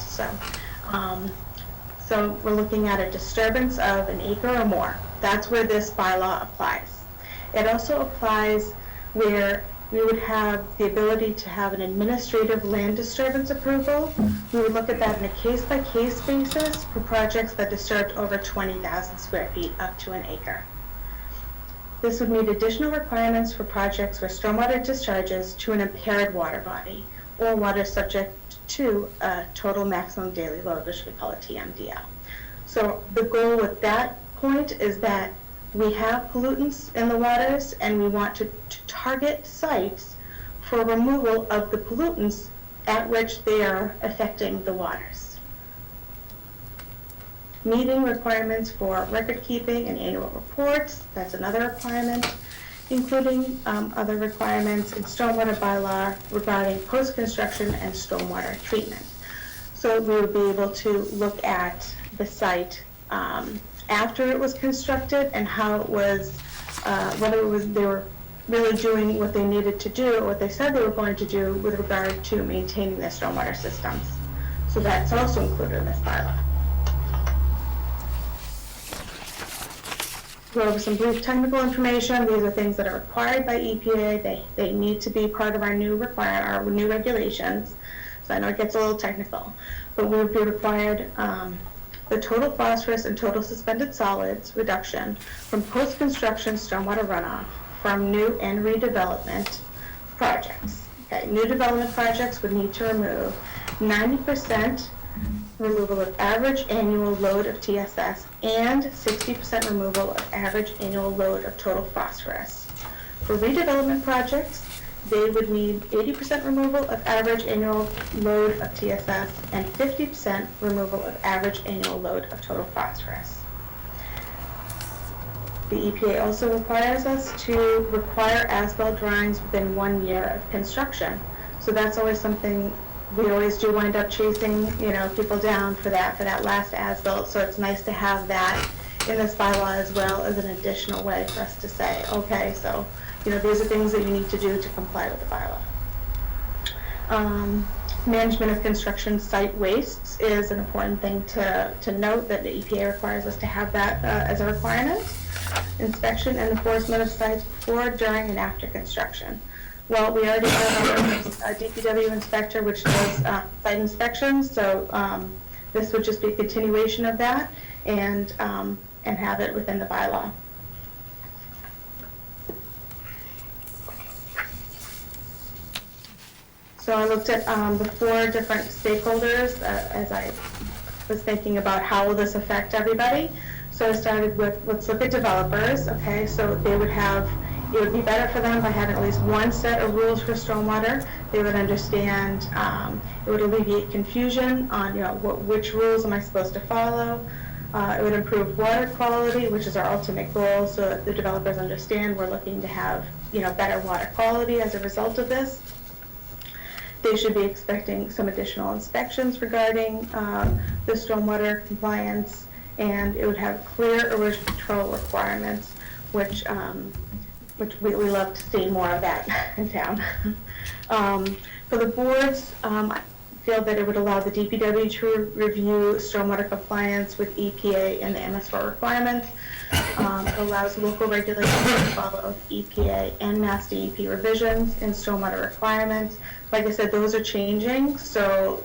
So we're looking at a disturbance of 1 acre or more. That's where this bylaw applies. It also applies where we would have the ability to have an administrative land disturbance approval. We would look at that in a case-by-case basis for projects that disturbed over 20,000 square feet up to 1 acre. This would meet additional requirements for projects where stormwater discharges to an impaired water body or water subject to a total maximum daily load, which we call a TMDL. So the goal with that point is that we have pollutants in the waters, and we want to target sites for removal of the pollutants at which they are affecting the waters. Meeting requirements for record keeping and annual reports, that's another requirement, including other requirements in stormwater bylaw regarding post-construction and stormwater treatment. So we would be able to look at the site after it was constructed and how it was, whether they were really doing what they needed to do or what they said they were going to do with regard to maintaining their stormwater systems. So that's also included in this bylaw. Go over some brief technical information. These are things that are required by EPA. They need to be part of our new regulations. So I know it gets a little technical, but we would be required the total phosphorus and total suspended solids reduction from post-construction stormwater runoff from new and redevelopment projects. Okay, new development projects would need to remove 90% removal of average annual load of TSS and 60% removal of average annual load of total phosphorus. For redevelopment projects, they would need 80% removal of average annual load of TSS and 50% removal of average annual load of total phosphorus. The EPA also requires us to require as-built drawings within 1 year of construction. So that's always something we always do wind up chasing, people down for that last as-built. So it's nice to have that in this bylaw as well as an additional way for us to say, okay, so these are things that you need to do to comply with the bylaw. Management of construction site wastes is an important thing to note, that the EPA requires us to have that as a requirement. Inspection and enforcement of sites before, during, and after construction. Well, we already have our DPW inspector, which does site inspections, so this would just be a continuation of that and have it within the bylaw. So I looked at the 4 different stakeholders as I was thinking about how will this affect everybody. So I started with, let's look at developers, okay? So they would have It would be better for them by having at least one set of rules for stormwater. They would understand, it would alleviate confusion on, which rules am I supposed to follow. It would improve water quality, which is our ultimate goal, so that the developers understand we're looking to have, better water quality as a result of this. They should be expecting some additional inspections regarding the stormwater compliance, and it would have clear erosion control requirements, which we love to see more of that in town. For the boards, I feel that it would allow the DPW to review stormwater compliance with EPA and the MS4 requirements. It allows local regulators to follow EPA and Mass DEP revisions in stormwater requirements. Like I said, those are changing, so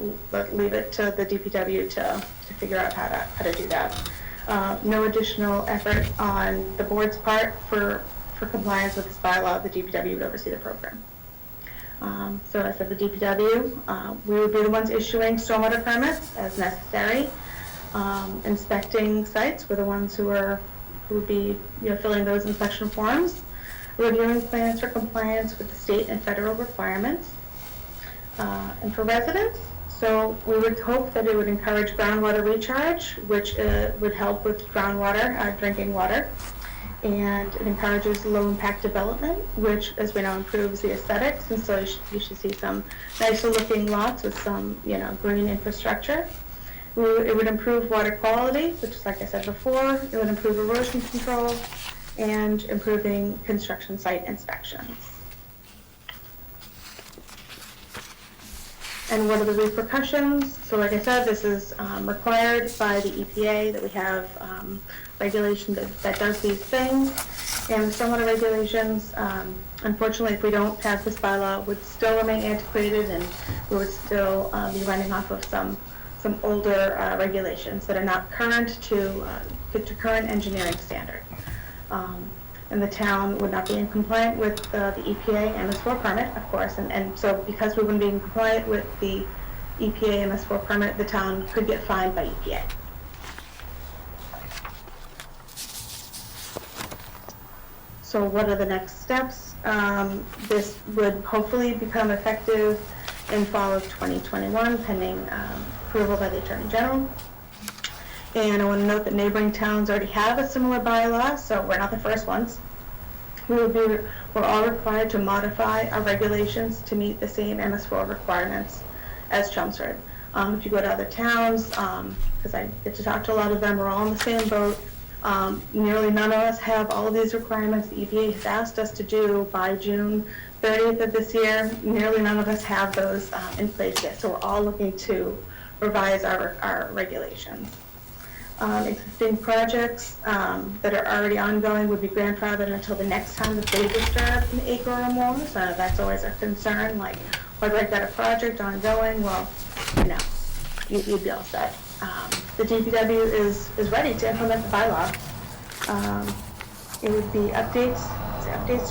leave it to the DPW to figure out how to do that. No additional effort on the board's part for compliance with this bylaw. The DPW would oversee the program. So as I said, the DPW, we would be the ones issuing stormwater permits as necessary. Inspecting sites, we're the ones who would be filling those inspection forms, reviewing plans for compliance with the state and federal requirements. And for residents, so we would hope that it would encourage groundwater recharge, which would help with groundwater, drinking water. And it encourages low-impact development, which, as we know, improves the aesthetics. And so you should see some nicer-looking lots with some, green infrastructure. It would improve water quality, which is, like I said before. It would improve erosion control and improving construction site inspections. And what are the repercussions? So like I said, this is required by the EPA that we have regulation that does these things. And the stormwater regulations, unfortunately, if we don't pass this bylaw, would still remain antiquated, and we would still be running off of some older regulations that are not current to current engineering standard. And the town would not be in compliant with the EPA MS4 permit, of course, and so because we wouldn't be in compliant with the EPA MS4 permit, the town could get fined by EPA. So what are the next steps? This would hopefully become effective in fall of 2021, pending approval by the Attorney General. And I want to note that neighboring towns already have a similar bylaw, so we're not the first ones. We're all required to modify our regulations to meet the same MS4 requirements as Chelmsford. If you go to other towns, because I get to talk to a lot of them, we're all in the same boat. Nearly none of us have all of these requirements the EPA has asked us to do by June 30th of this year. Nearly none of us have those in place yet, so we're all looking to revise our regulations. Existing projects that are already ongoing would be grandfathered until the next time that they disturb an acre or more. So that's always a concern, like, whether I've got a project ongoing, well, you'd be all set. The DPW is ready to implement the bylaw. It would be updates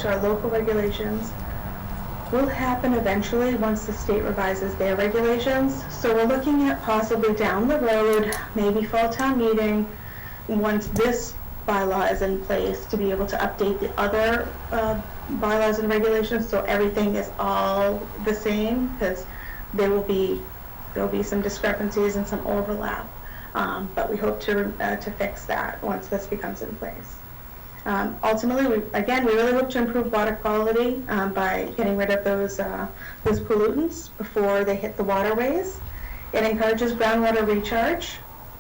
to our local regulations. Will happen eventually once the state revises their regulations. So we're looking at possibly down the road, maybe fall town meeting, once this bylaw is in place, to be able to update the other bylaws and regulations so everything is all the same, because there'll be some discrepancies and some overlap. But we hope to fix that once this becomes in place. Ultimately, we really hope to improve water quality by getting rid of those pollutants before they hit the waterways. It encourages groundwater recharge,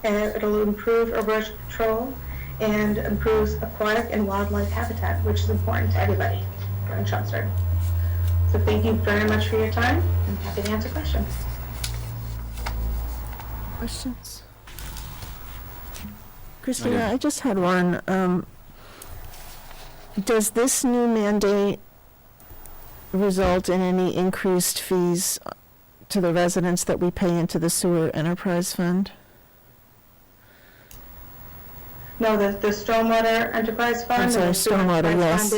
and it'll improve erosion control and improves aquatic and wildlife habitat, which is important to everybody here in Chelmsford. So thank you very much for your time. I'm happy to answer questions. Questions? Christina, I just had one. Does this new mandate result in any increased fees to the residents that we pay into the sewer enterprise fund? No, the stormwater enterprise fund. I'm sorry, and the sewer stormwater, enterprise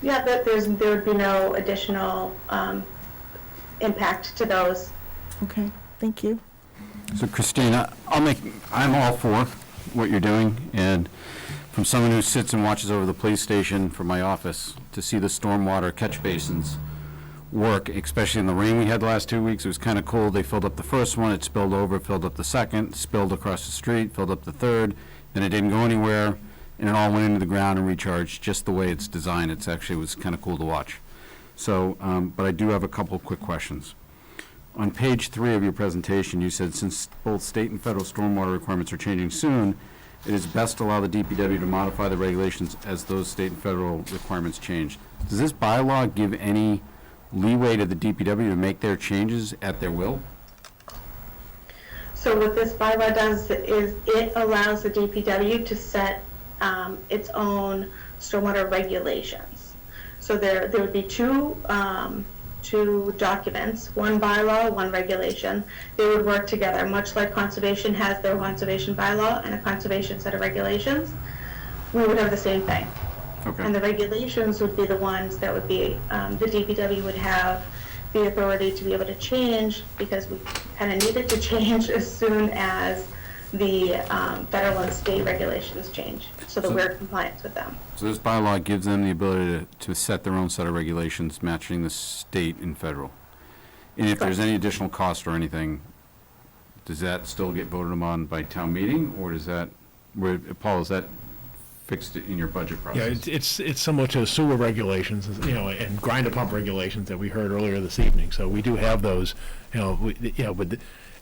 yes. fund, there would be no additional impact to those. Okay, thank you. So Christina, I'm all for what you're doing, and from someone who sits and watches over the police station from my office, to see the stormwater catch basins work, especially in the rain we had the last 2 weeks. It was kind of cool. They filled up the first one, it spilled over, filled up the second, spilled across the street, filled up the third, then it didn't go anywhere, and it all went into the ground and recharged just the way it's designed. It's actually, was kind of cool to watch. So, but I do have a couple of quick questions. On page 3 of your presentation, you said since both state and federal stormwater requirements are changing soon, it is best to allow the DPW to modify the regulations as those state and federal requirements change. Does this bylaw give any leeway to the DPW to make their changes at their will? So what this bylaw does is it allows the DPW to set its own stormwater regulations. So there would be two documents, one bylaw, one regulation. They would work together, much like conservation has their conservation bylaw and a conservation set of regulations. We would have the same thing. Okay. And the regulations would be the ones that would be, the DPW would have the authority to be able to change, because we kind of needed to change as soon as the federal and state regulations change, so that we're in compliance with them. So this bylaw gives them the ability to set their own set of regulations matching the state and federal. And if there's any additional cost or anything, does that still get voted on by town meeting, or does that, Paul, is that fixed in your budget process? Yeah, it's similar to sewer regulations, and grinder pump regulations that we heard earlier this evening. So we do have those, but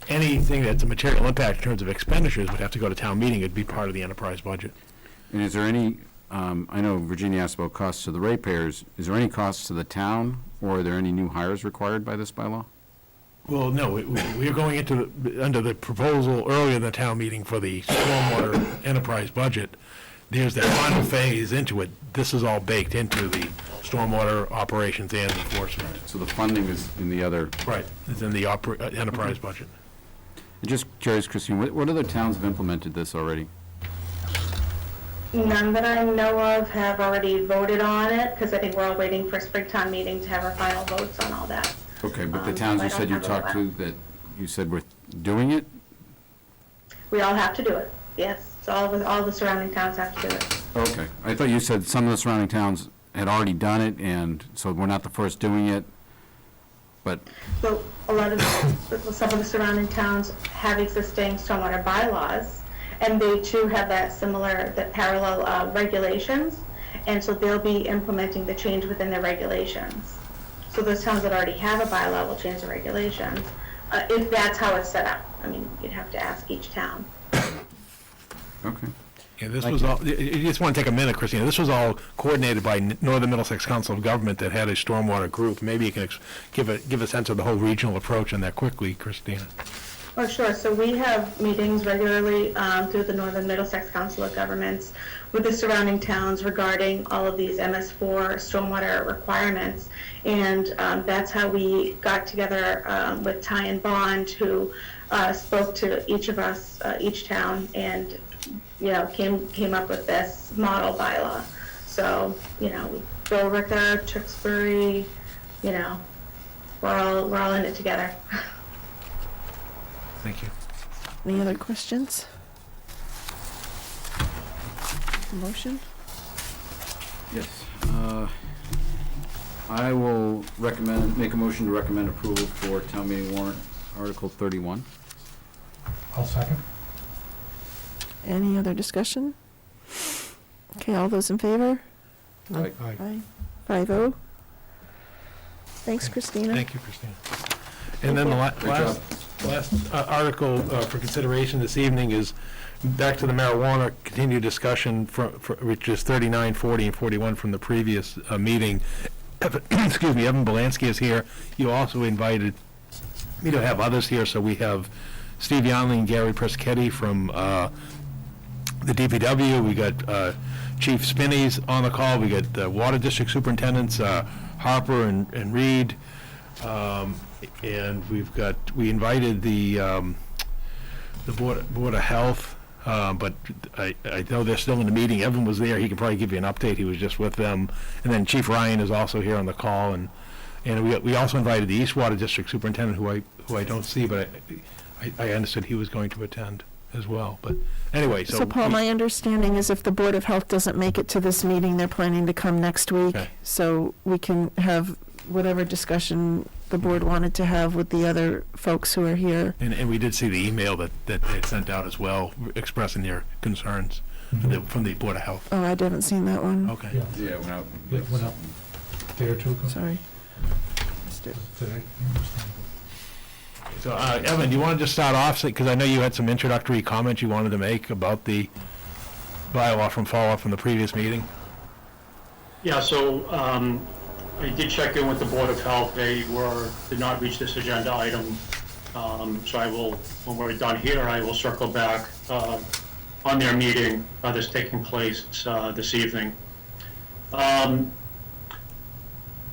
anything that's a material impact in terms of expenditures would have to go to town meeting. It'd be part of the enterprise budget. And is there any, I know Virginia asked about costs to the ratepayers, is there any costs to the town, or are there any new hires required by this bylaw? Well, no, we are going under the proposal earlier in the town meeting for the stormwater enterprise budget. There's that final phase into it. This is all baked into the stormwater operations and enforcement. So the funding is in the other... Right, it's in the enterprise budget. I'm just curious, Christine, what other towns have implemented this already? None that I know of have already voted on it, because I think we're all waiting for Springtown meeting to have our final votes on all that. Okay, but the towns you said you talked to, that you said were doing it? We all have to do it, yes. So all the surrounding towns have to do it. Okay. I thought you said some of the surrounding towns had already done it, and so we're not the first doing it, but... So a lot of, some of the surrounding towns have existing stormwater bylaws, and they too have that parallel regulations, and so they'll be implementing the change within their regulations. So those towns that already have a bylaw will change the regulations, if that's how it's set up. I mean, you'd have to ask each town. Okay. Yeah, this was all, you just want to take a minute, Christina. This was all coordinated by Northern Middlesex Council of Government that had a stormwater group. Maybe you can give a sense of the whole regional approach on that quickly, Christina. Oh, sure. So we have meetings regularly through the Northern Middlesex Council of Governments with the surrounding towns regarding all of these MS4 stormwater requirements. And that's how we got together with Ty and Bond, who spoke to each of us, each town, and came up with this model bylaw. So, Billerica, Tewksbury, we're all in it together. Thank you. Any other questions? Motion? Yes. I will make a motion to recommend approval for town meeting warrant Article 31. I'll second. Any other discussion? Okay, all those in favor? Aye. Aye. 5-0. Thanks, Christina. Thank you, Christina. And then the last article for consideration this evening is back to the marijuana continued discussion, which is 39, 40, and 41 from the previous meeting. Excuse me, Evan Belansky is here. You also invited me to have others here, so we have Steve Yonley and Gary Preschetti from the DPW. We got Chief Spinney's on the call. We got the Water District Superintendents, Harper and Reed. And we invited the Board of Health, but I know they're still in the meeting. Evan was there. He can probably give you an update. He was just with them. And then Chief Ryan is also here on the call. And we also invited the East Water District Superintendent, who I don't see, but I understood he was going to attend as well. But anyway, so. So Paul, my understanding is if the Board of Health doesn't make it to this meeting, they're planning to come next week. Okay. So we can have whatever discussion the board wanted to have with the other folks who are here. And we did see the email that they had sent out as well, expressing their concerns from the Board of Health. Oh, I haven't seen that one. Okay. Yeah, Yeah, it went out. it went up a day or two ago. Sorry. Today. So, Evan, do you want to just start off, because I know you had some introductory comments you wanted to make about the bylaw from follow-up from the previous meeting? Yeah, so I did check in with the Board of Health. They did not reach this agenda item. So I will, when we're done here, I will circle back on their meeting that's taking place this evening.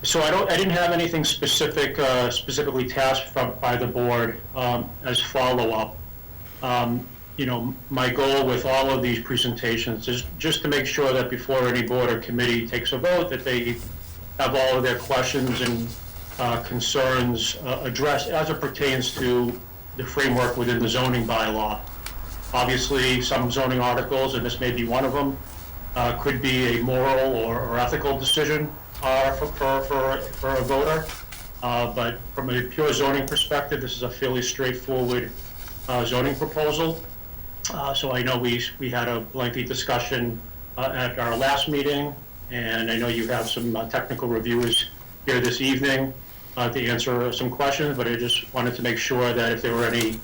So I didn't have anything specifically tasked by the board as follow-up. You know, my goal with all of these presentations is just to make sure that before any board or committee takes a vote, that they have all of their questions and concerns addressed as it pertains to the framework within the zoning bylaw. Obviously, some zoning articles, and this may be one of them, could be a moral or ethical decision for a voter. But from a pure zoning perspective, this is a fairly straightforward zoning proposal. So I know we had a lengthy discussion at our last meeting, and I know you have some technical reviewers here this evening to answer some questions, but I just wanted to make sure that if there were any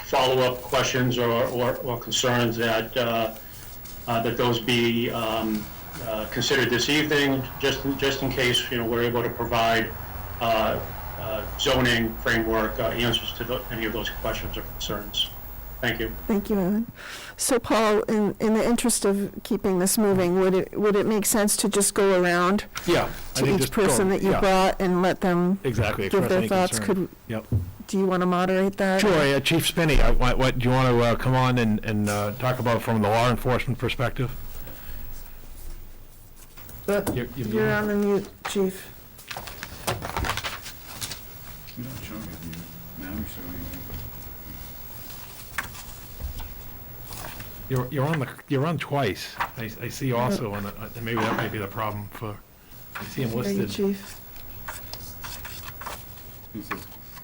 follow-up questions or concerns that those be considered this evening, just in case, you know, we're able to provide zoning framework answers to any of those questions or concerns. Thank you. Thank you, Evan. So Paul, in the interest of keeping this moving, would it make sense to just go around Yeah. I to think each just person that you yeah, brought and let them exactly, give express their any thoughts? concern. Yep. Do you want to moderate that? Sure, Chief Spinney, what, do you want to come on and talk about from the law enforcement perspective? You're on the mute, Chief. You're on twice. I see also, and maybe that may be the problem for, I see him Are you, listed. Chief?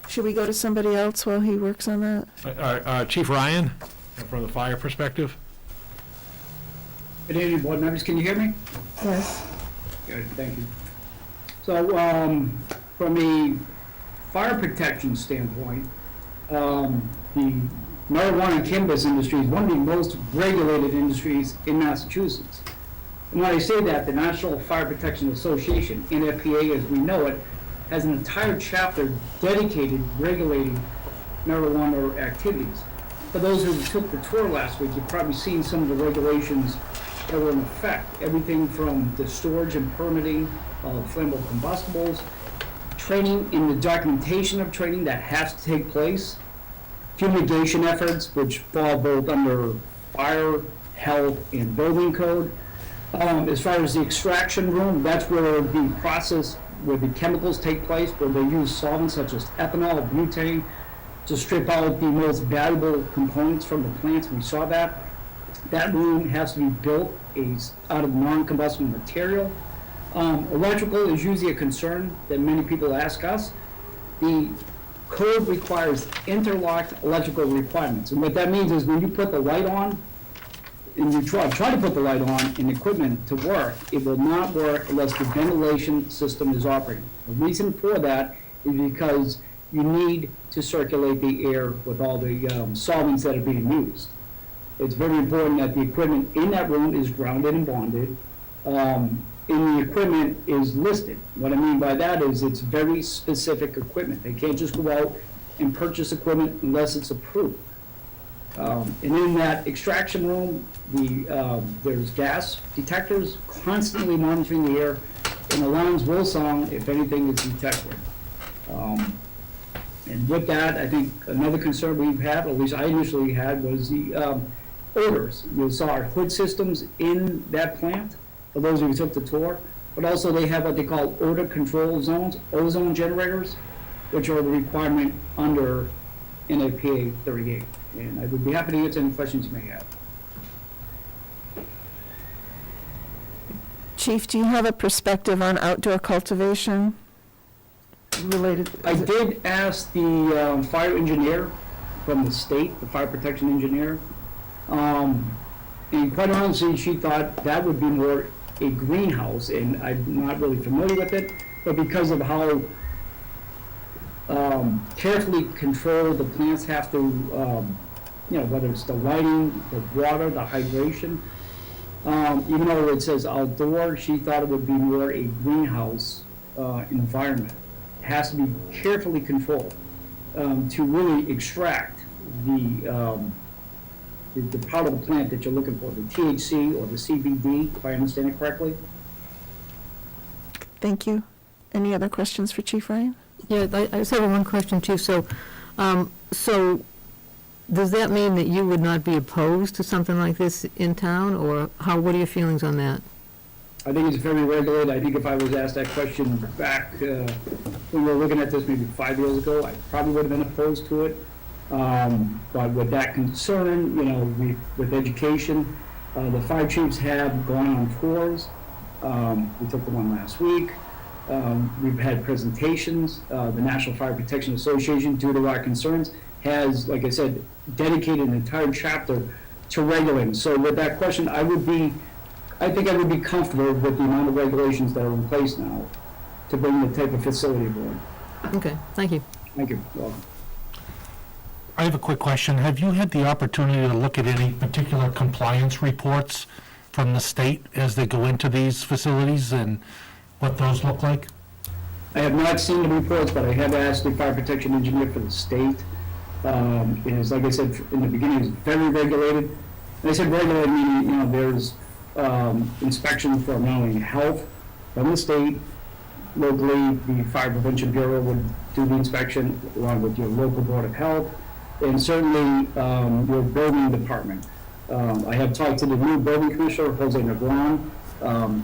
Should we go to somebody else while he works on that? Chief Ryan, from the fire perspective? Good evening, board members. Can you hear me? Yes. Good, thank you. So, from a fire protection standpoint, the marijuana and cannabis industry is one of the most regulated industries in Massachusetts. And when I say that, the National Fire Protection Association, NFPA as we know it, has an entire chapter dedicated regulating marijuana activities. For those who took the tour last week, you've probably seen some of the regulations that were in effect. Everything from the storage and permitting of flammable combustibles, training in the documentation of training that has to take place, fumigation efforts, which fall both under fire, health, and building code. As far as the extraction room, that's where the process, where the chemicals take place, where they use solvents such as ethanol, butane, to strip out the most valuable components from the plants. We saw that. That room has to be built out of non-combustible material. Electrical is usually a concern that many people ask us. The code requires interlocked electrical requirements. And what that means is when you put the light on, and you try to put the light on in equipment to work, it will not work unless the ventilation system is operating. The reason for that is because you need to circulate the air with all the solvents that are being used. It's very important that the equipment in that room is grounded and bonded, and the equipment is listed. What I mean by that is it's very specific equipment. They can't just go out and purchase equipment unless it's approved. And in that extraction room, there's gas detectors constantly monitoring the air, and alarms will sound if anything is detected. And with that, I think another concern we've had, or at least I initially had, was the odors. You saw our hood systems in that plant, for those who took the tour, but also they have what they call odor control zones, ozone generators, which are the requirement under NFPA 38. And I would be happy to answer any questions you may have. Chief, do you have a perspective on outdoor cultivation related? I did ask the fire engineer from the state, the fire protection engineer. And quite honestly, she thought that would be more a greenhouse, and I'm not really familiar with it, but because of how carefully controlled the plants have to, whether it's the lighting, the water, the hydration, even though it says outdoor, she thought it would be more a greenhouse environment. It has to be carefully controlled to really extract the part of the plant that you're looking for, the THC or the CBD, if I understand it correctly. Thank you. Any other questions for Chief Ryan? Yeah, I just have one question, Chief. So does that mean that you would not be opposed to something like this in town, or what are your feelings on that? I think it's very regulated. I think if I was asked that question back when we were looking at this maybe 5 years ago, I probably would have been opposed to it. But with that concern, with education, the fire chiefs have gone on tours. We took the one last week. We've had presentations. The National Fire Protection Association, due to our concerns, has, like I said, dedicated an entire chapter to regulating. So with that question, I think I would be comfortable with the amount of regulations that are in place now to bring the type of facility aboard. Okay, thank you. Thank you. Welcome. I have a quick question. Have you had the opportunity to look at any particular compliance reports from the state as they go into these facilities and what those look like? I have not seen the reports, but I have asked the fire protection engineer for the state. It is, like I said in the beginning, it's very regulated. And I said regulated meaning, there's inspection for not only health from the state. Locally, the Fire Prevention Bureau would do the inspection along with your local Board of Health, and certainly your building department. I have talked to the new building commissioner, Jose Negron.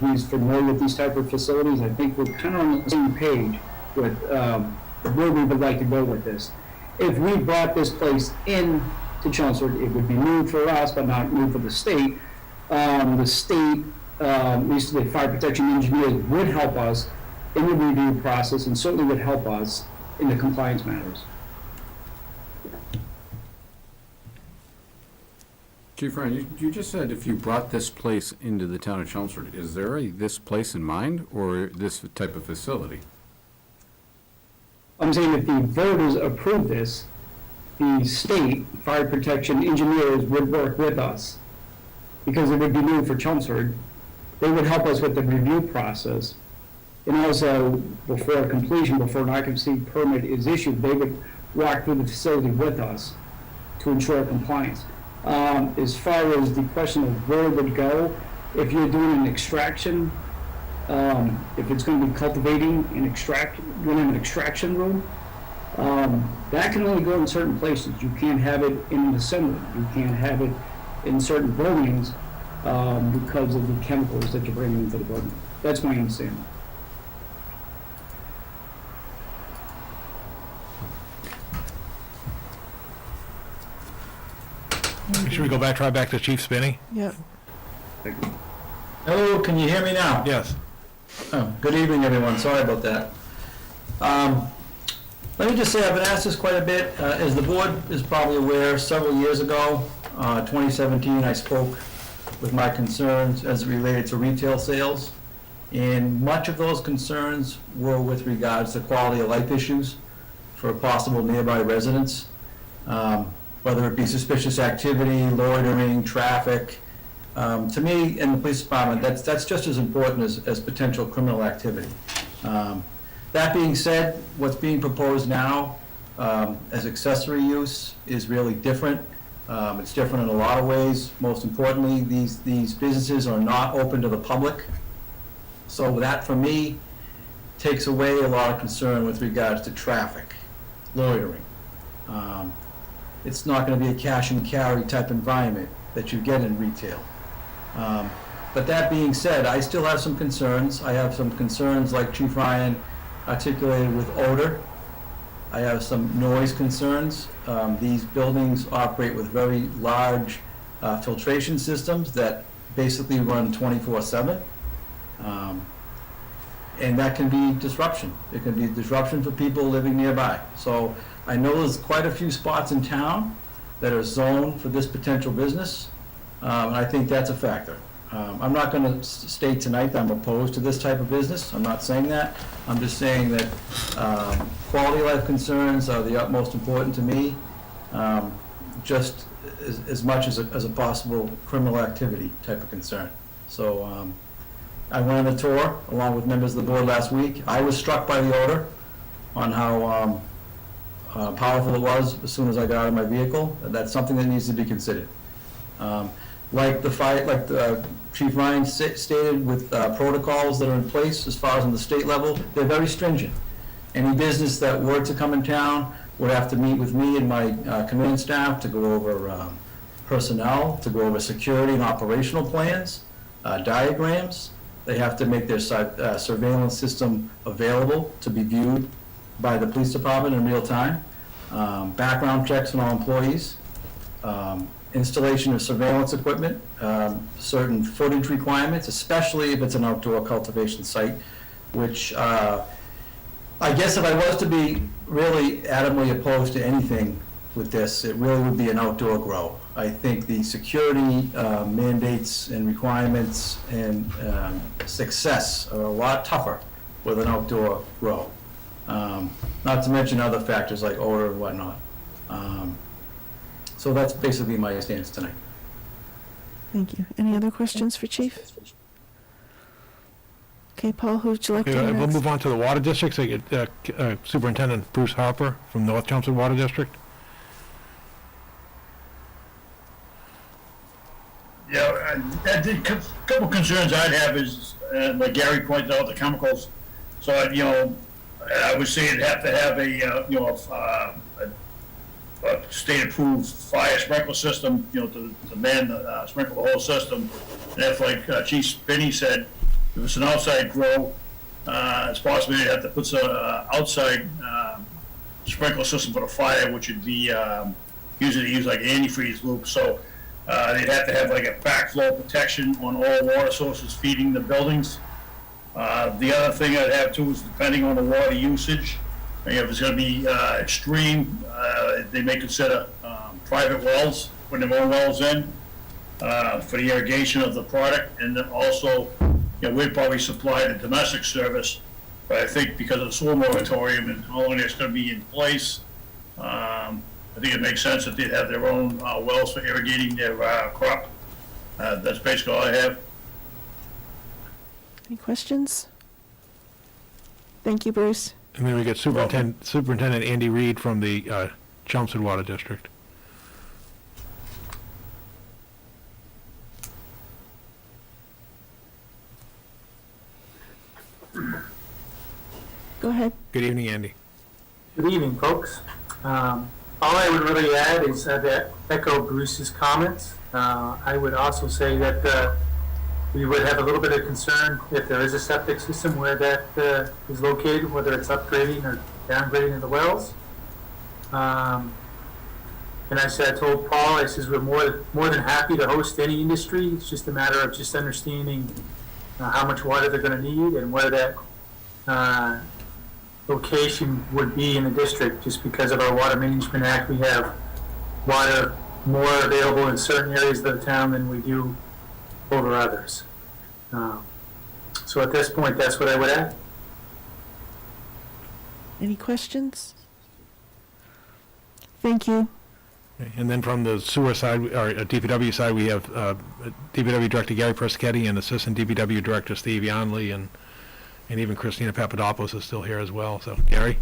He's familiar with these type of facilities. I think we're kind of on the same page with where we would like to go with this. If we brought this place in to Chelmsford, it would be new for us, but not new for the state. The state, at least the fire protection engineers, would help us in the review process and certainly would help us in the compliance matters. Chief Ryan, you just said if you brought this place into the town of Chelmsford, is there this place in mind or this type of facility? I'm saying if the voters approve this, the state fire protection engineers would work with us because it would be new for Chelmsford. They would help us with the review process. And also, before completion, before an occupancy permit is issued, they would walk through the facility with us to ensure compliance. As far as the question of where it would go, if you're doing an extraction, if it's going to be cultivating and going in an extraction room, that can only go in certain places. You can't have it in an assembly. You can't have it in certain buildings because of the chemicals that you're bringing into the building. That's my understanding. Should we go back, try back to Chief Spinney? Yep. Hello, can you hear me now? Yes. Oh, good evening, everyone. Sorry about that. Let me just say I've been asked this quite a bit. As the board is probably aware, several years ago, 2017, I spoke with my concerns as it related to retail sales. And much of those concerns were with regards to quality of life issues for possible nearby residents. Whether it be suspicious activity, loitering, traffic. To me, in the police department, that's just as important as potential criminal activity. That being said, what's being proposed now as accessory use is really different. It's different in a lot of ways. Most importantly, these businesses are not open to the public. So that, for me, takes away a lot of concern with regards to traffic, loitering. It's not going to be a cash and carry type environment that you get in retail. But that being said, I still have some concerns. I have some concerns like Chief Ryan articulated with odor. I have some noise concerns. These buildings operate with very large filtration systems that basically run 24/7. And that can be disruption. It can be disruption for people living nearby. So I know there's quite a few spots in town that are zoned for this potential business, and I think that's a factor. I'm not going to state tonight that I'm opposed to this type of business. I'm not saying that. I'm just saying that quality of life concerns are the utmost important to me, just as much as a possible criminal activity type of concern. So I went on a tour along with members of the board last week. I was struck by the odor on how powerful it was as soon as I got out of my vehicle. That's something that needs to be considered. Like Chief Ryan stated, with protocols that are in place as far as on the state level, they're very stringent. Any business that were to come in town would have to meet with me and my command staff to go over personnel, to go over security and operational plans, diagrams. They have to make their surveillance system available to be viewed by the police department in real time, background checks on all employees, installation of surveillance equipment, certain footage requirements, especially if it's an outdoor cultivation site, which I guess if I was to be really adamantly opposed to anything with this, it really would be an outdoor grow. I think the security mandates and requirements and success are a lot tougher with an outdoor grow. Not to mention other factors like odor and whatnot. So that's basically my stance tonight. Thank you. Any other questions for Chief? Okay, Paul, who would you like to hear We'll next? move on to the water districts. I get Superintendent Bruce Harper from North Chelmsford Water District. Yeah, a couple concerns I'd have is, like Gary pointed out, the chemicals. So, I would say it'd have to have a state-approved fire sprinkler system, to sprinkle the whole system. And if, like Chief Spinney said, if it's an outside grow, it's possible you'd have to put some outside sprinkler system for the fire, which would be usually use like antifreeze loop. So they'd have to have like a backflow protection on all water sources feeding the buildings. The other thing I'd have too is depending on the water usage. If it's going to be extreme, they may consider private wells, putting their own wells in for the irrigation of the product. And then also, we'd probably supply the domestic service. But I think because of the sewer moratorium and how long it's going to be in place, I think it makes sense that they'd have their own wells for irrigating their crop. That's basically all I have. Any questions? Thank you, Bruce. And then we get Superintendent Andy Reed from the Chelmsford Water District. Go ahead. Good evening, Andy. Good evening, folks. All I would really add is that echo Bruce's comments. I would also say that we would have a little bit of concern if there is a septic system where that is located, whether it's upgrading or downgrading of the wells. And I told Paul, I says we're more than happy to host any industry. It's just a matter of just understanding how much water they're going to need and where that location would be in the district. Just because of our Water Management Act, we have water more available in certain areas of the town than we do over others. So at this point, that's what I would add. Any questions? Thank you. And then from the sewer side, or DPW side, we have DPW Director Gary Perschetti and Assistant DPW Director Steve Yonley, and even Christina Papadopoulos is still here as well. So, Gary?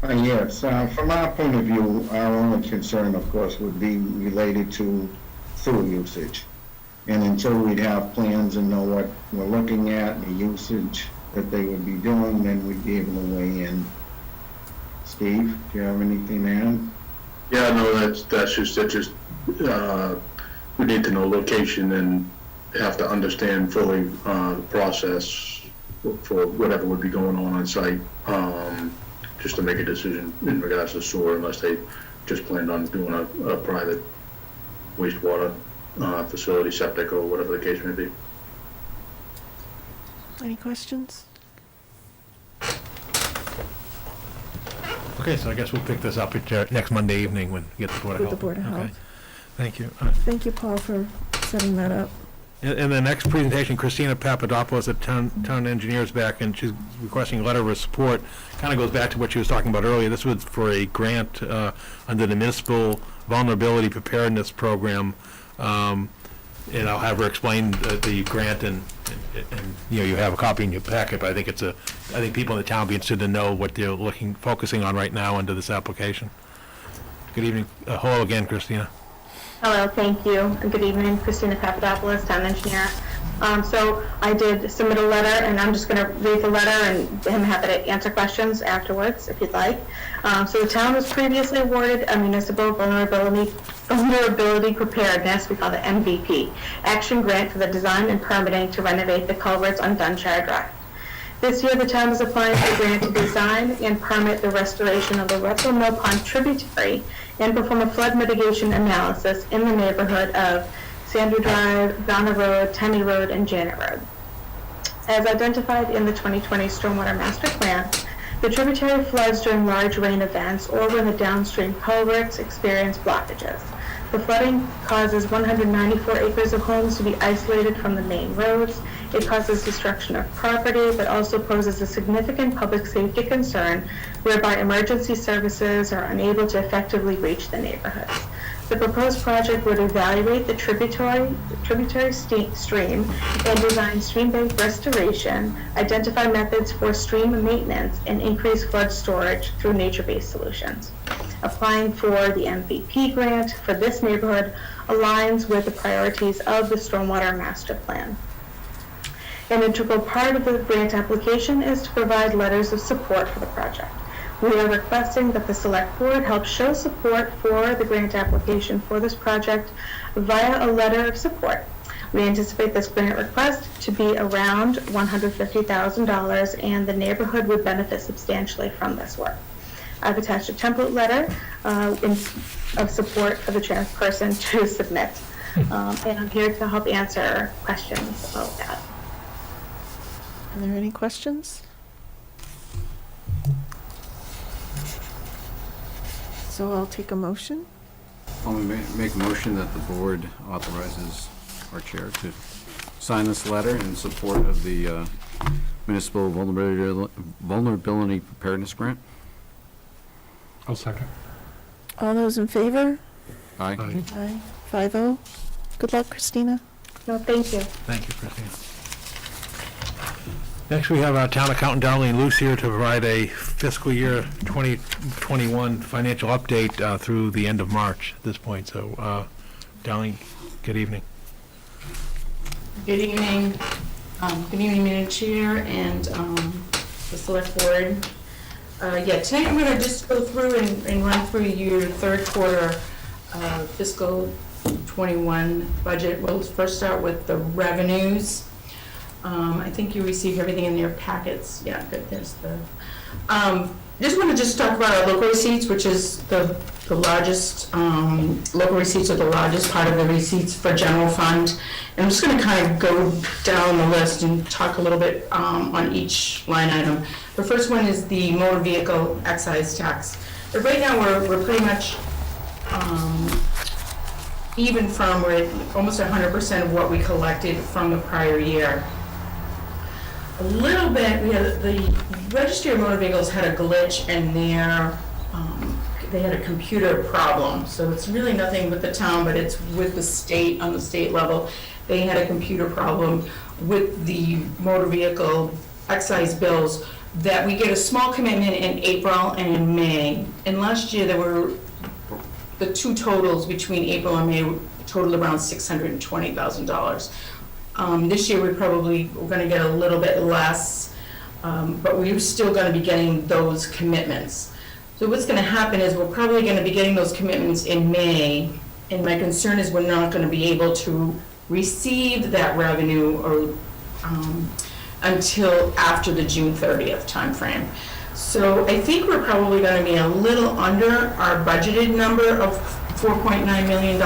Yes, from our point of view, our only concern, of course, would be related to sewer usage. And until we'd have plans and know what we're looking at and the usage that they would be doing, then we'd be able to weigh in. Steve, do you have anything to add? Yeah, no, that's just we need to know location and have to understand fully the process for whatever would be going on site. just to make a decision in regards to sewer unless they just planned on doing a private wastewater facility, septic, or whatever the case may be. Any questions? Okay, so I guess we'll pick this up at next Monday evening when we get the Board of With Health. the Board of Okay. Health. Thank you. Thank you, Paul, for setting that up. In the next presentation, Christina Papadopoulos, the town engineer, is back, and she's requesting a letter of support. Kind of goes back to what she was talking about earlier. This was for a grant under the Municipal Vulnerability Preparedness Program. And I'll have her explain the grant, and you have a copy in your packet, but I think people in the town will be interested to know what they're focusing on right now under this application. Good evening. Hello again, Christina. Hello, thank you. And good evening, Christina Papadopoulos, town engineer. So I did submit a letter, and I'm just going to read the letter, and I'm happy to answer questions afterwards if you'd like. So the town was previously awarded a municipal vulnerability preparedness, we call it MVP, action grant for the design and permitting to renovate the culverts on Dunshire Drive. This year, the town is applying for a grant to design and permit the restoration of the Russell Mill Pond tributary and perform a flood mitigation analysis in the neighborhood of Sandra Drive, Donna Road, Tenney Road, and Janet Road. As identified in the 2020 Stormwater Master Plan, the tributary floods during large rain events or when the downstream culverts experience blockages. The flooding causes 194 acres of homes to be isolated from the main roads. It causes destruction of property, but also poses a significant public safety concern whereby emergency services are unable to effectively reach the neighborhoods. The proposed project would evaluate the tributary stream and design stream bank restoration, identify methods for stream maintenance, and increase flood storage through nature-based solutions. Applying for the MVP grant for this neighborhood aligns with the priorities of the Stormwater Master Plan. An integral part of the grant application is to provide letters of support for the project. We are requesting that the Select Board help show support for the grant application for this project via a letter of support. We anticipate this grant request to be around $150,000, and the neighborhood would benefit substantially from this work. I've attached a template letter of support for the chairperson to submit, and I'm here to help answer questions about that. Are there any questions? So I'll take a motion. I'll make a motion that the board authorizes our chair to sign this letter in support of the Municipal Vulnerability Preparedness Grant. I'll second. All those in favor? Aye. Aye. 5-0. Good luck, Christina. No, thank you. Thank you, Christina. Next, we have our town accountant, Darlene Luce, here to provide a fiscal year 2021 financial update through the end of March at this point. So, Darlene, good evening. Good evening. Good evening, Madam Chair and the Select Board. Tonight I'm going to just go through and run through your third quarter fiscal 21 budget. We'll first start with the revenues. I think you received everything in your packets. Yeah, good. There's the. Just want to talk about our local receipts, which is the largest. Local receipts are the largest part of the receipts for general fund. And I'm just going to kind of go down the list and talk a little bit on each line item. The first one is the motor vehicle excise tax. But right now we're pretty much even from, we're at almost 100% of what we collected from the prior year. A little bit, we had the Registry of Motor Vehicles had a glitch in their, they had a computer problem. So it's really nothing with the town, but it's with the state, on the state level. They had a computer problem with the motor vehicle excise bills that we get a small commitment in April and in May. And last year there were, the two totals between April and May totaled around $620,000. This year we're going to get a little bit less, but we're still going to be getting those commitments. So what's going to happen is we're probably going to be getting those commitments in May, and my concern is we're not going to be able to receive that revenue or until after the June 30th timeframe. So I think we're probably gonna be a little under our budgeted number of $4.9 million.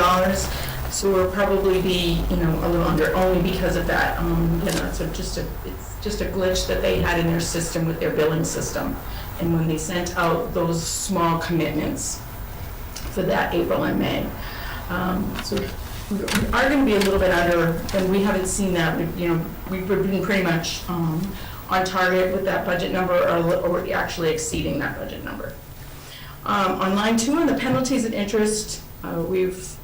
So we'll probably be, a little under, only because of that. So it's just a glitch that they had in their system with their billing system. And when they sent out those small commitments for that April and May. So we are gonna be a little bit under, and we haven't seen that. We've been pretty much on target with that budget number, or actually exceeding that budget number. On line 2, on the penalties and interest, we've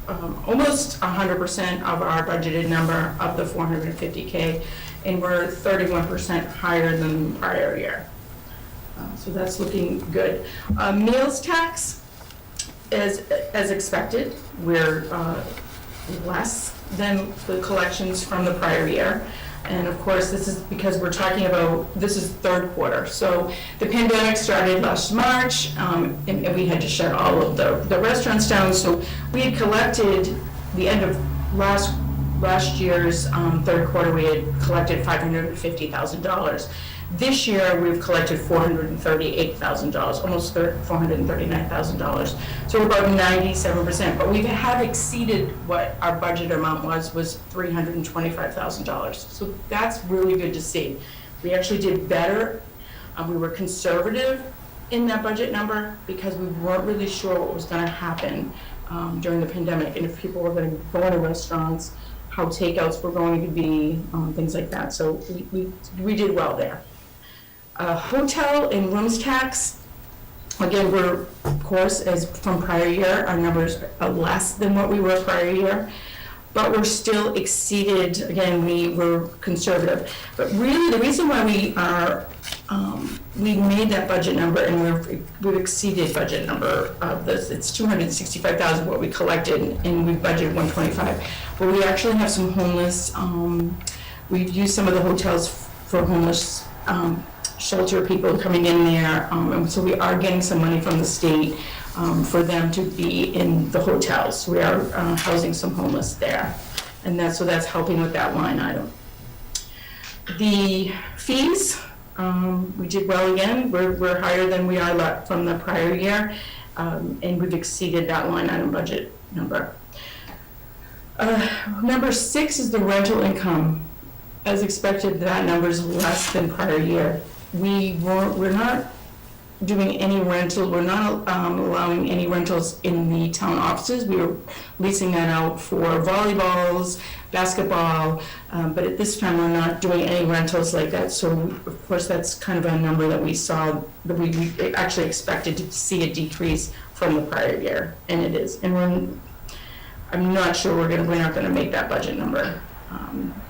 almost 100% of our budgeted number of the $450K, and we're 31% higher than the prior year. So that's looking good. Meals tax, as expected, we're less than the collections from the prior year. And of course, this is because we're talking about, this is third quarter. So the pandemic started last March, and we had to shut all of the restaurants down. So we had collected, the end of last year's third quarter, we had collected $550,000. This year, we've collected $438,000, almost $439,000. So we're about 97%, but we have exceeded what our budget amount was $325,000. So that's really good to see. We actually did better. We were conservative in that budget number because we weren't really sure what was gonna happen during the pandemic, and if people were gonna go into restaurants, how takeouts were going to be, things like that. So we did well there. Hotel and rooms tax, again, we're, of course, as from prior year, our numbers are less than what we were prior year, but we're still exceeded, again, we were conservative. But really, the reason why we are, we made that budget number, and we've exceeded budget number of this, it's $265,000 what we collected, and we budgeted $125,000. But we actually have some homeless, we've used some of the hotels for homeless shelter people coming in there, and so we are getting some money from the state for them to be in the hotels. We are housing some homeless there, and that's helping with that line item. The fees, we did well again. We're higher than we are from the prior year, and we've exceeded that line item budget number. Number 6 is the rental income. As expected, that number is less than prior year. We're not doing any rental, we're not allowing any rentals in the town offices. We were leasing that out for volleyballs, basketball, but at this time we're not doing any rentals like that. So of course that's kind of a number that we saw, that we actually expected to see a decrease from the prior year, and it is. And I'm not sure we're not gonna make that budget number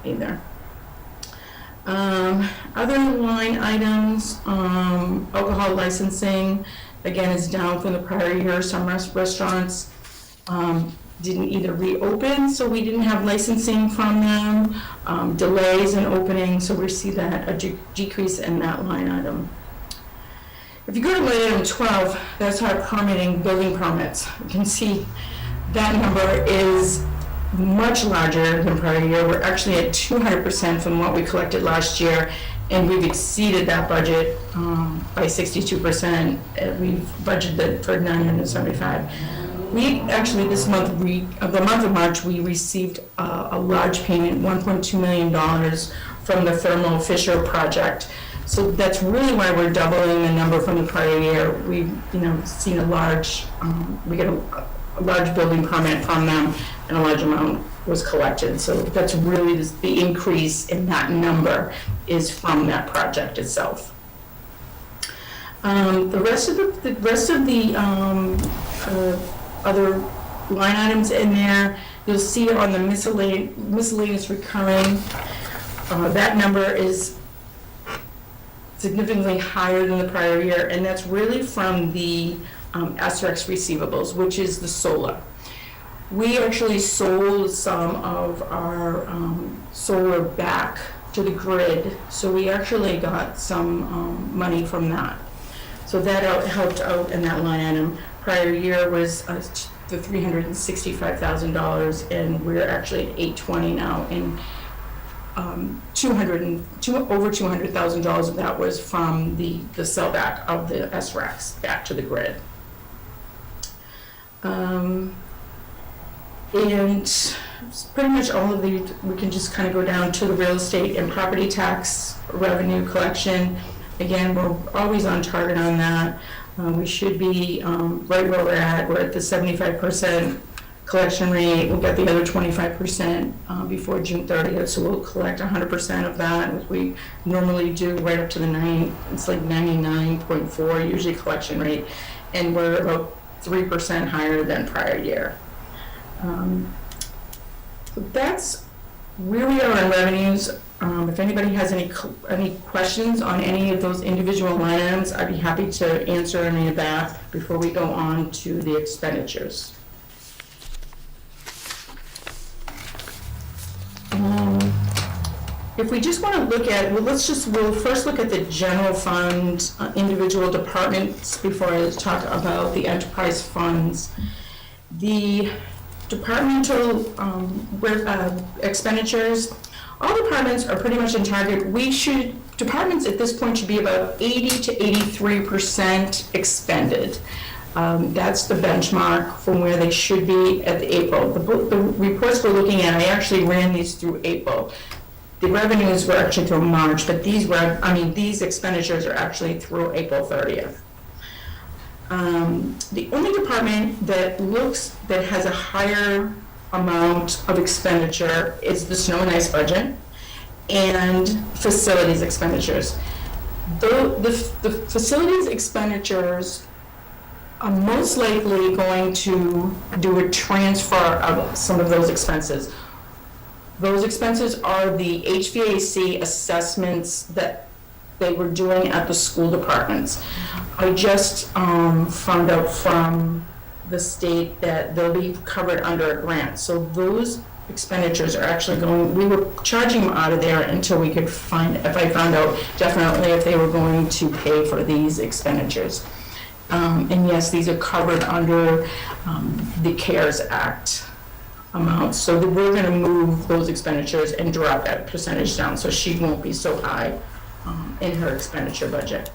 either. Other line items, alcohol licensing, again, is down from the prior year. Some restaurants didn't either reopen, so we didn't have licensing from them, delays in opening, so we see that a decrease in that line item. If you go to line item 12, that's our permitting, building permits. You can see that number is much larger than prior year. We're actually at 200% from what we collected last year, and we've exceeded that budget by 62%. We've budgeted for 975. We actually, this month, the month of March, we received a large payment, $1.2 million from the Thermo Fisher project. So that's really why we're doubling the number from the prior year. We've, seen a large, we get a large building permit from them, and a large amount was collected. So that's really the increase in that number is from that project itself. The rest of the other line items in there, you'll see on the miscellaneous recurring, that number is significantly higher than the prior year, and that's really from the SREX receivables, which is the solar. We actually sold some of our solar back to the grid, so we actually got some money from that. So that helped out in that line item. Prior year was the $365,000, and we're actually at $820 now. And over $200,000 of that was from the sellback of the SRACs back to the grid. And pretty much all of the, we can just kind of go down to the real estate and property tax revenue collection. Again, we're always on target on that. We should be right where we're at. We're at the 75% collection rate. We'll get the other 25% before June 30th, so we'll collect 100% of that, which we normally do right up to the it's like 99.4 usually collection rate, and we're about 3% higher than prior year. So that's where we are in revenues. If anybody has any questions on any of those individual line items, I'd be happy to answer any of that before we go on to the expenditures. If we just want to look at, we'll first look at the general fund, individual departments before I talk about the enterprise funds. The departmental expenditures, all departments are pretty much in target. Departments at this point should be about 80 to 83% expended. That's the benchmark from where they should be at the April. The reports we're looking at, I actually ran these through April. The revenues were actually through March, but these expenditures are actually through April 30th. The only department that has a higher amount of expenditure is the snow and ice budget and facilities expenditures. The facilities expenditures are most likely going to do a transfer of some of those expenses. Those expenses are the HVAC assessments that they were doing at the school departments. I just found out from the state that they'll be covered under a grant. So those expenditures are actually we were charging them out of there until we could if I found out definitely if they were going to pay for these expenditures. And yes, these are covered under the CARES Act amounts. So we're going to move those expenditures and drop that percentage down so she won't be so high in her expenditure budget.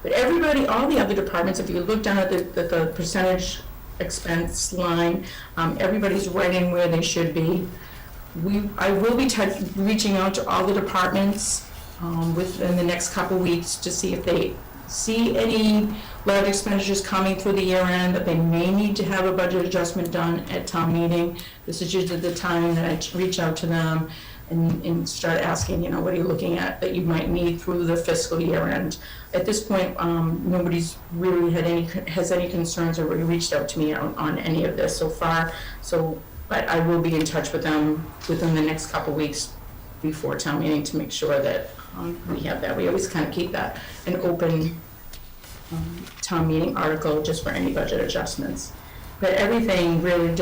But all the other departments, if you look down at the percentage expense line, everybody's right in where they should be. I will be reaching out to all the departments within the next couple weeks to see if they see any large expenditures coming through the year end that they may need to have a budget adjustment done at town meeting. This is usually the time that I reach out to them and start asking, what are you looking at that you might need through the fiscal year end. At this point, nobody's really has any concerns or reached out to me on any of this so far. But I will be in touch with them within the next couple weeks before town meeting to make sure that we have that. We always kind of keep that an open town meeting article just for any budget adjustments. But everything really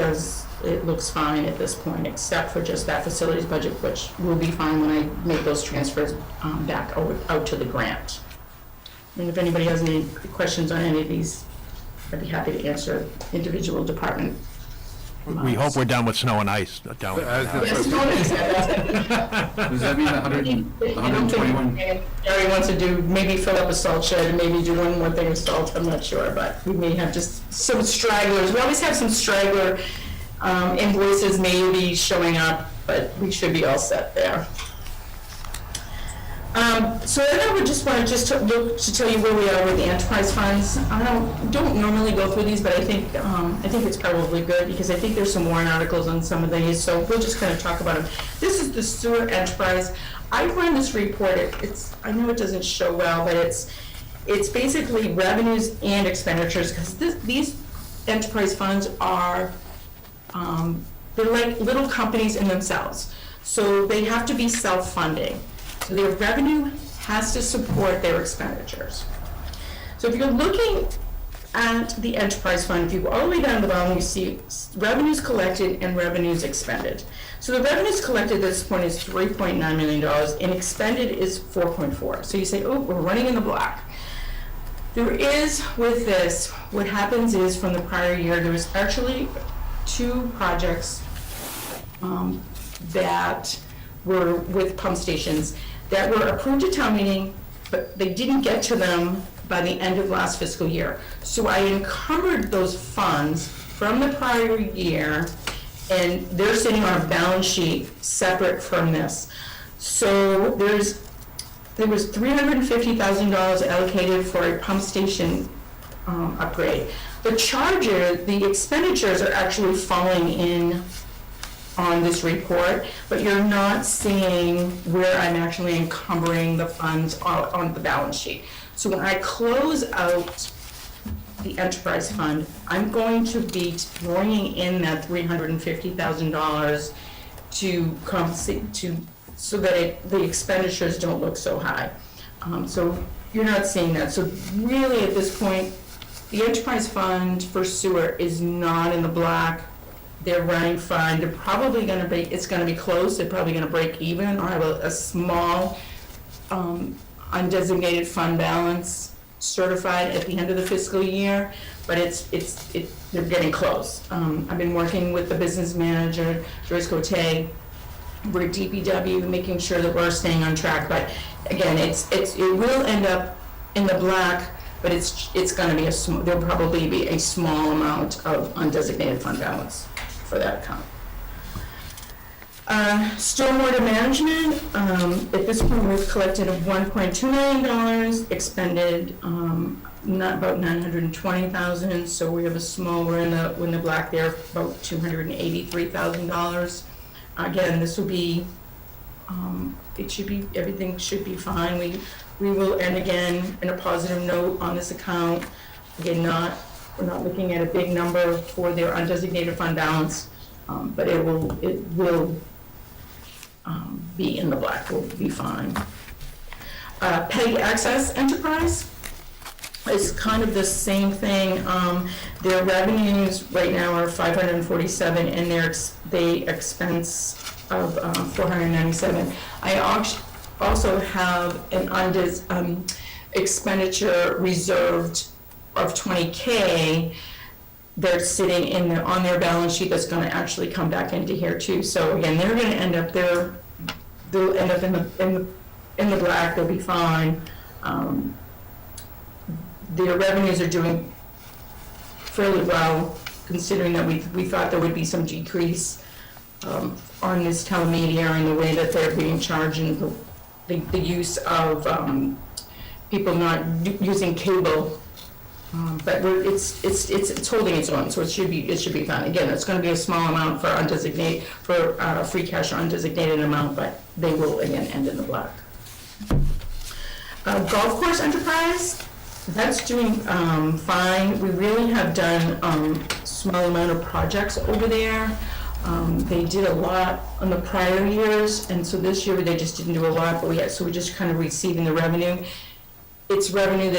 it looks fine at this point, except for just that facilities budget, which will be fine when I make those transfers back out to the grant. And if anybody has any questions on any of these, I'd be happy to answer individual department. We hope we're done with snow and ice. Does that mean 121? Gary wants to maybe fill up a salt shed and maybe do one more thing of salt, I'm not sure, but we may have just some stragglers. We always have some straggler invoices maybe showing up, but we should be all set there. So then I would just want to tell you where we are with the enterprise funds. I don't normally go through these, but I think it's probably good because I think there's some warrant articles on some of these, so we'll just kind of talk about them. This is the sewer enterprise. I run this report. I know it doesn't show well, but it's basically revenues and expenditures because these enterprise funds are they're like little companies in themselves, so they have to be self-funding. So their revenue has to support their expenditures. So if you're looking at the enterprise fund, if you go all the way down to the bottom, you see revenues collected and revenues expended. So the revenues collected at this point is $3.9 million and expended is 4.4. So you say, oh, we're running in the black. There is, with this, what happens is from the prior year, there was actually 2 projects that were with pump stations that were approved at town meeting, but they didn't get to them by the end of last fiscal year. So I encumbered those funds from the prior year, and they're sitting on a balance sheet separate from this. So there was $350,000 allocated for a pump station upgrade. The expenditures are actually falling in on this report, but you're not seeing where I'm actually encumbering the funds on the balance sheet. So when I close out the enterprise fund, I'm going to be bringing in that $350,000 to compensate, so that the expenditures don't look so high. So you're not seeing that. So really at this point, the enterprise fund for sewer is not in the black. They're running fine. They're probably gonna be, it's gonna be close. They're probably gonna break even or have a small undesignated fund balance certified at the end of the fiscal year, but they're getting close. I've been working with the business manager, Joyce Cote, we're DPW, making sure that we're staying on track, but again, it will end up in the black, but it's gonna be there'll probably be a small amount of undesignated fund balance for that account. Stormwater management, at this point, we've collected $1.2 million, expended about $920,000, so we have a small, we're in the black there, about $283,000. Again, this will be, everything should be fine. We will end again in a positive note on this account. Again, we're not looking at a big number for their undesignated fund balance, but it will be in the black, will be fine. PEG Access Enterprise is kind of the same thing. Their revenues right now are $547, and they expense of $497. I also have an expenditure reserved of $20K that's sitting on their balance sheet that's going to actually come back into here too. So again, they're going to end up they'll end up in the black. They'll be fine. Their revenues are doing fairly well, considering that we thought there would be some decrease on this telemedia and the way that they're being charged, and the use of people not using cable. But it's holding its own, so it should be fine. Again, it's going to be a small amount for free cash or undesignated amount, but they will again end in the black. Golf course enterprise, that's doing fine. We really have done small amount of projects over there. They did a lot on the prior years, and so this year they just didn't do a lot, but we're just kind of receiving the revenue. It's revenue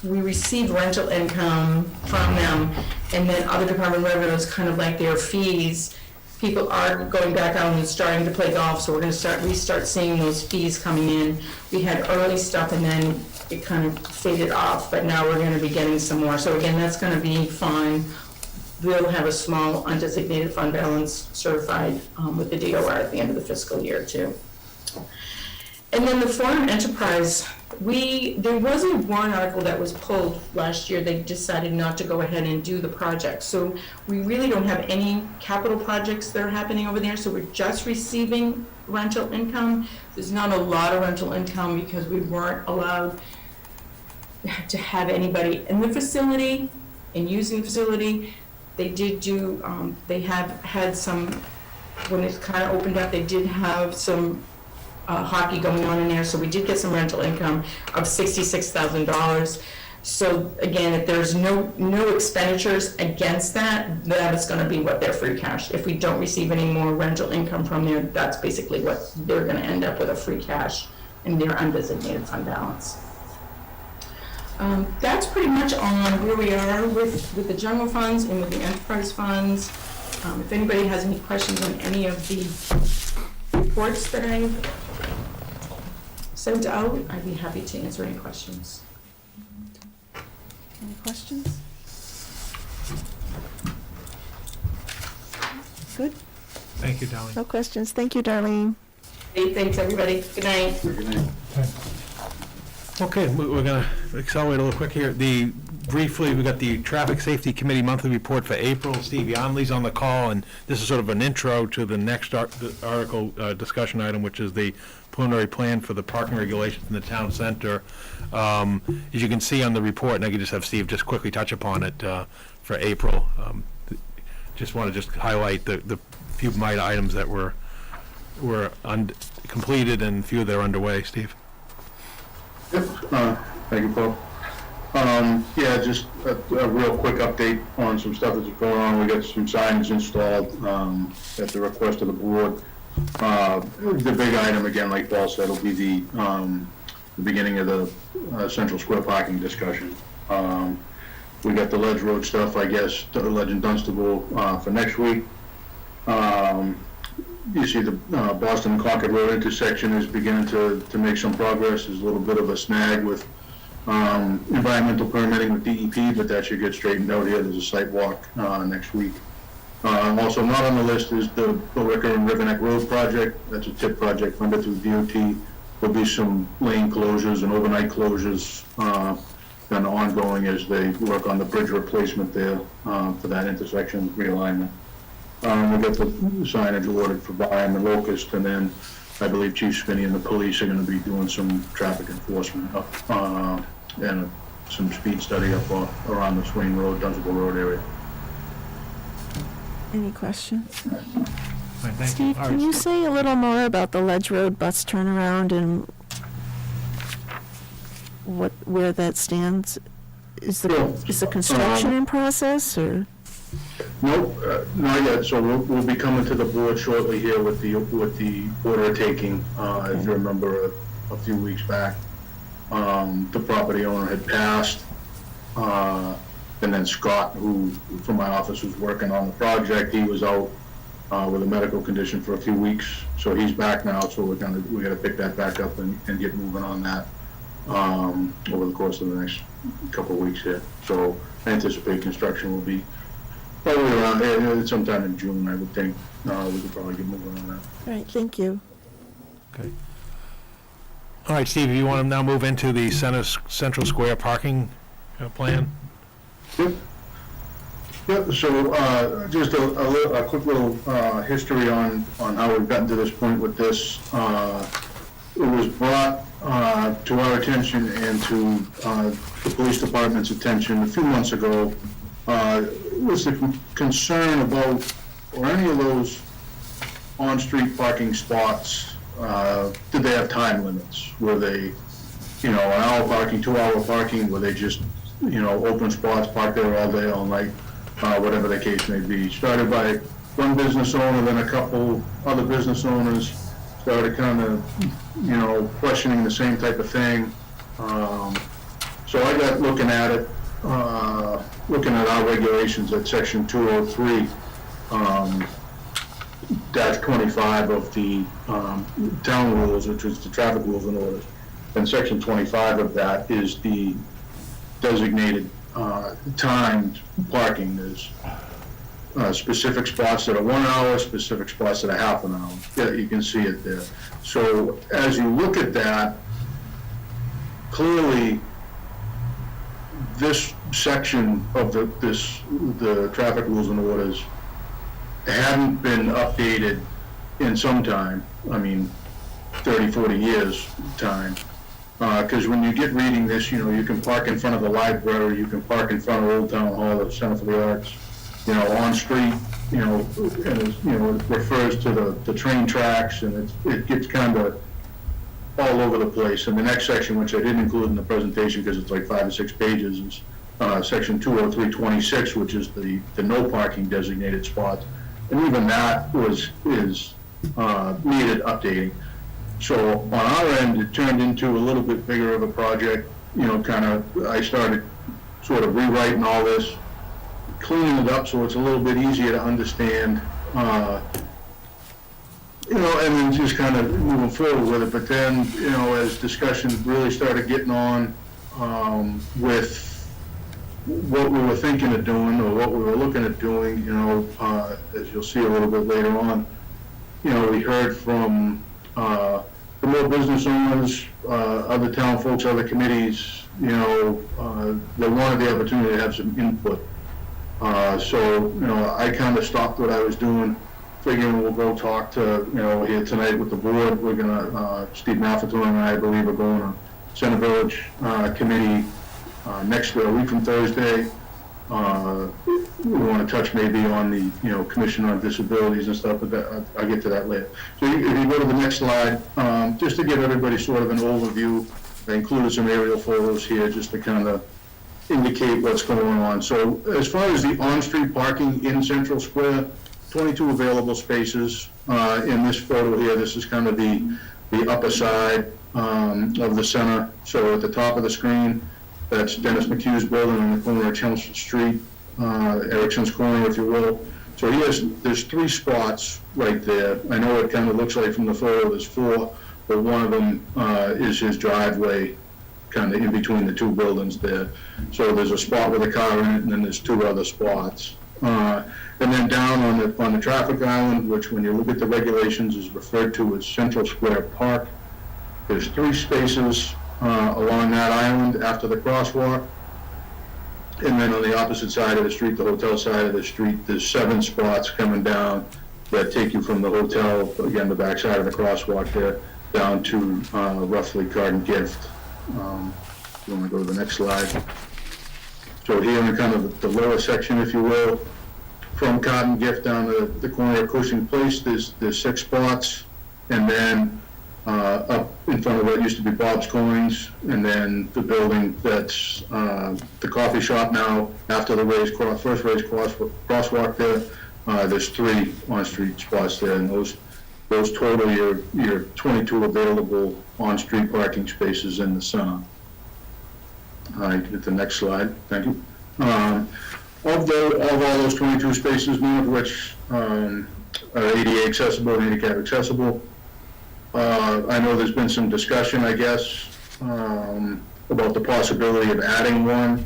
we receive rental income from them, and then other department revenues, kind of like their fees. People are going back out and starting to play golf, so we're going to restart seeing those fees coming in. We had early stuff and then it kind of faded off, but now we're going to be getting some more. So again, that's going to be fine. We'll have a small undesignated fund balance certified with the DOR at the end of the fiscal year too. And then the foreign enterprise, there was a warrant article that was pulled last year. They decided not to go ahead and do the project. So we really don't have any capital projects that are happening over there. So we're just receiving rental income. There's not a lot of rental income because we weren't allowed to have anybody in the facility and using the facility. They did do, they have had some, when it kind of opened up, they did have some hockey going on in there, so we did get some rental income of $66,000. So again, if there's no expenditures against that, that is going to be what their free cash. If we don't receive any more rental income from there, that's basically what they're going to end up with, a free cash in their undesignated fund balance. That's pretty much on where we are with the general funds and with the enterprise funds. If anybody has any questions on any of the reports that I've sent out, I'd be happy to answer any questions. Any questions? Good. Thank you, Darlene. No questions. Thank you, Darlene. Hey, thanks, everybody. Good night. Okay, we're gonna accelerate a little quick here. Briefly, we got the Traffic Safety Committee monthly report for April. Steve Yonley's on the call, and this is sort of an intro to the next the article discussion item, which is the preliminary plan for the parking regulations in the town center. As you can see on the report, and I can just have Steve just quickly touch upon it for April. Just want to highlight the few minor items that were completed and few that are underway. Steve? Yep, thank you, Paul. Yeah, just a real quick update on some stuff that's going on. We got some signs installed at the request of the board. The big item, again, like Paul said, will be the beginning of the Central Square parking discussion. We got the Ledge Road stuff, I guess, the Ledge and Dunstable for next week. You see the Boston and Concord Road intersection is beginning to make some progress. There's a little bit of a snag with environmental permitting with DEP, but that should get straightened out here. There's a site walk next week. Also not on the list is the Wicker and Riverneck Road project. That's a TIP project funded through DOT. There'll be some lane closures and overnight closures done ongoing as they work on the bridge replacement there for that intersection realignment. We got the signage ordered for Byam and Locust, and then I believe Chief Spinney and the police are going to be doing some traffic enforcement up and some speed study up around the Swain Road, Dunstable Road area. Any questions? Fine, thank Steve, All can right. you say a little more about the Ledge Road bus turnaround and where that stands? Is the construction in process, or? Nope, not yet. So we'll be coming to the board shortly here with the order of taking. If you remember a few weeks back, the property owner had passed, and then Scott, who from my office was working on the project, he was out with a medical condition for a few weeks. So he's back now. So we got to pick that back up and get moving on that over the course of the next couple of weeks here. So I anticipate construction will be probably around sometime in June, I would think. We could probably get moving on that. All right, thank you. Okay. All right, Steve, you want to now move into the Central Square parking plan? Yep, so just a quick little history on how we've gotten to this point with this. It was brought to our attention and to the police department's attention a few months ago. Was the concern about, or any of those on-street parking spots, did they have time limits? Were they, an hour parking, 2-hour parking? Were they just, open spots, park there all day, all night, whatever the case may be? Started by one business owner, then a couple other business owners started kind of, questioning the same type of thing. So I got looking at it, looking at our regulations at section 203, dash 25 of the town rules, which is the traffic rules and orders. And section 25 of that is the designated timed parking. There's specific spots that are 1 hour, specific spots that are half an hour. Yeah, you can see it there. So as you look at that, clearly this section of the traffic rules and orders hadn't been updated in some time, 30, 40 years time. Because when you get reading this, you can park in front of the library, you can park in front of Old Town Hall, the Center for the Arts, on street, and it refers to the train tracks, and it gets kind of all over the place. And the next section, which I didn't include in the presentation because it's like 5 or 6 pages, is section 203.26, which is the no parking designated spots. And even that is needed updating. So on our end, it turned into a little bit bigger of a project, I started sort of rewriting all this, cleaning it up so it's a little bit easier to understand, and then just kind of moving forward with it. But then, as discussion really started getting on with what we were thinking of doing or what we were looking at doing, as you'll see a little bit later on, we heard from the more business owners, other town folks, other committees, they wanted the opportunity to have some input. So, I kind of stopped what I was doing, figuring we'll go talk to, here tonight with the board. We're gonna, Steve Maffetone and I believe are going to Center Village Committee next week from Thursday. We want to touch maybe on the, Commission on Disabilities and stuff, but I'll get to that later. So if you go to the next slide, just to give everybody sort of an overview, I included some aerial photos here just to kind of indicate what's going on. So as far as the on-street parking in Central Square, 22 available spaces. In this photo here, this is kind of the upper side of the center. So at the top of the screen, that's Dennis McHugh's building on the corner of Chelmsford Street, Erickson's Corner, if you will. So there's 3 spots right there. I know it kind of looks like from the photo there's 4, but one of them is his driveway, kind of in between the 2 buildings there. So there's a spot with a car in it, and then there's 2 other spots. And then down on the traffic island, which when you look at the regulations is referred to as Central Square Park, there's 3 spaces along that island after the crosswalk. And then on the opposite side of the street, the hotel side of the street, there's 7 spots coming down that take you from the hotel, again, the back side of the crosswalk there, down to roughly Garden Gift. You want to go to the next slide? So here in kind of the lower section, if you will, from Cotton Gift down to the corner of Cushing Place, there's 6 spots, and then up in front of what used to be Bob's Coins, and then the building that's the coffee shop now, after the first raised crosswalk there, there's 3 on-street spots there, and those total your 22 available on-street parking spaces in the center. All right, get the next slide, thank you. Of all those 22 spaces, none of which are ADA accessible, handicap accessible. I know there's been some discussion, I guess, about the possibility of adding one.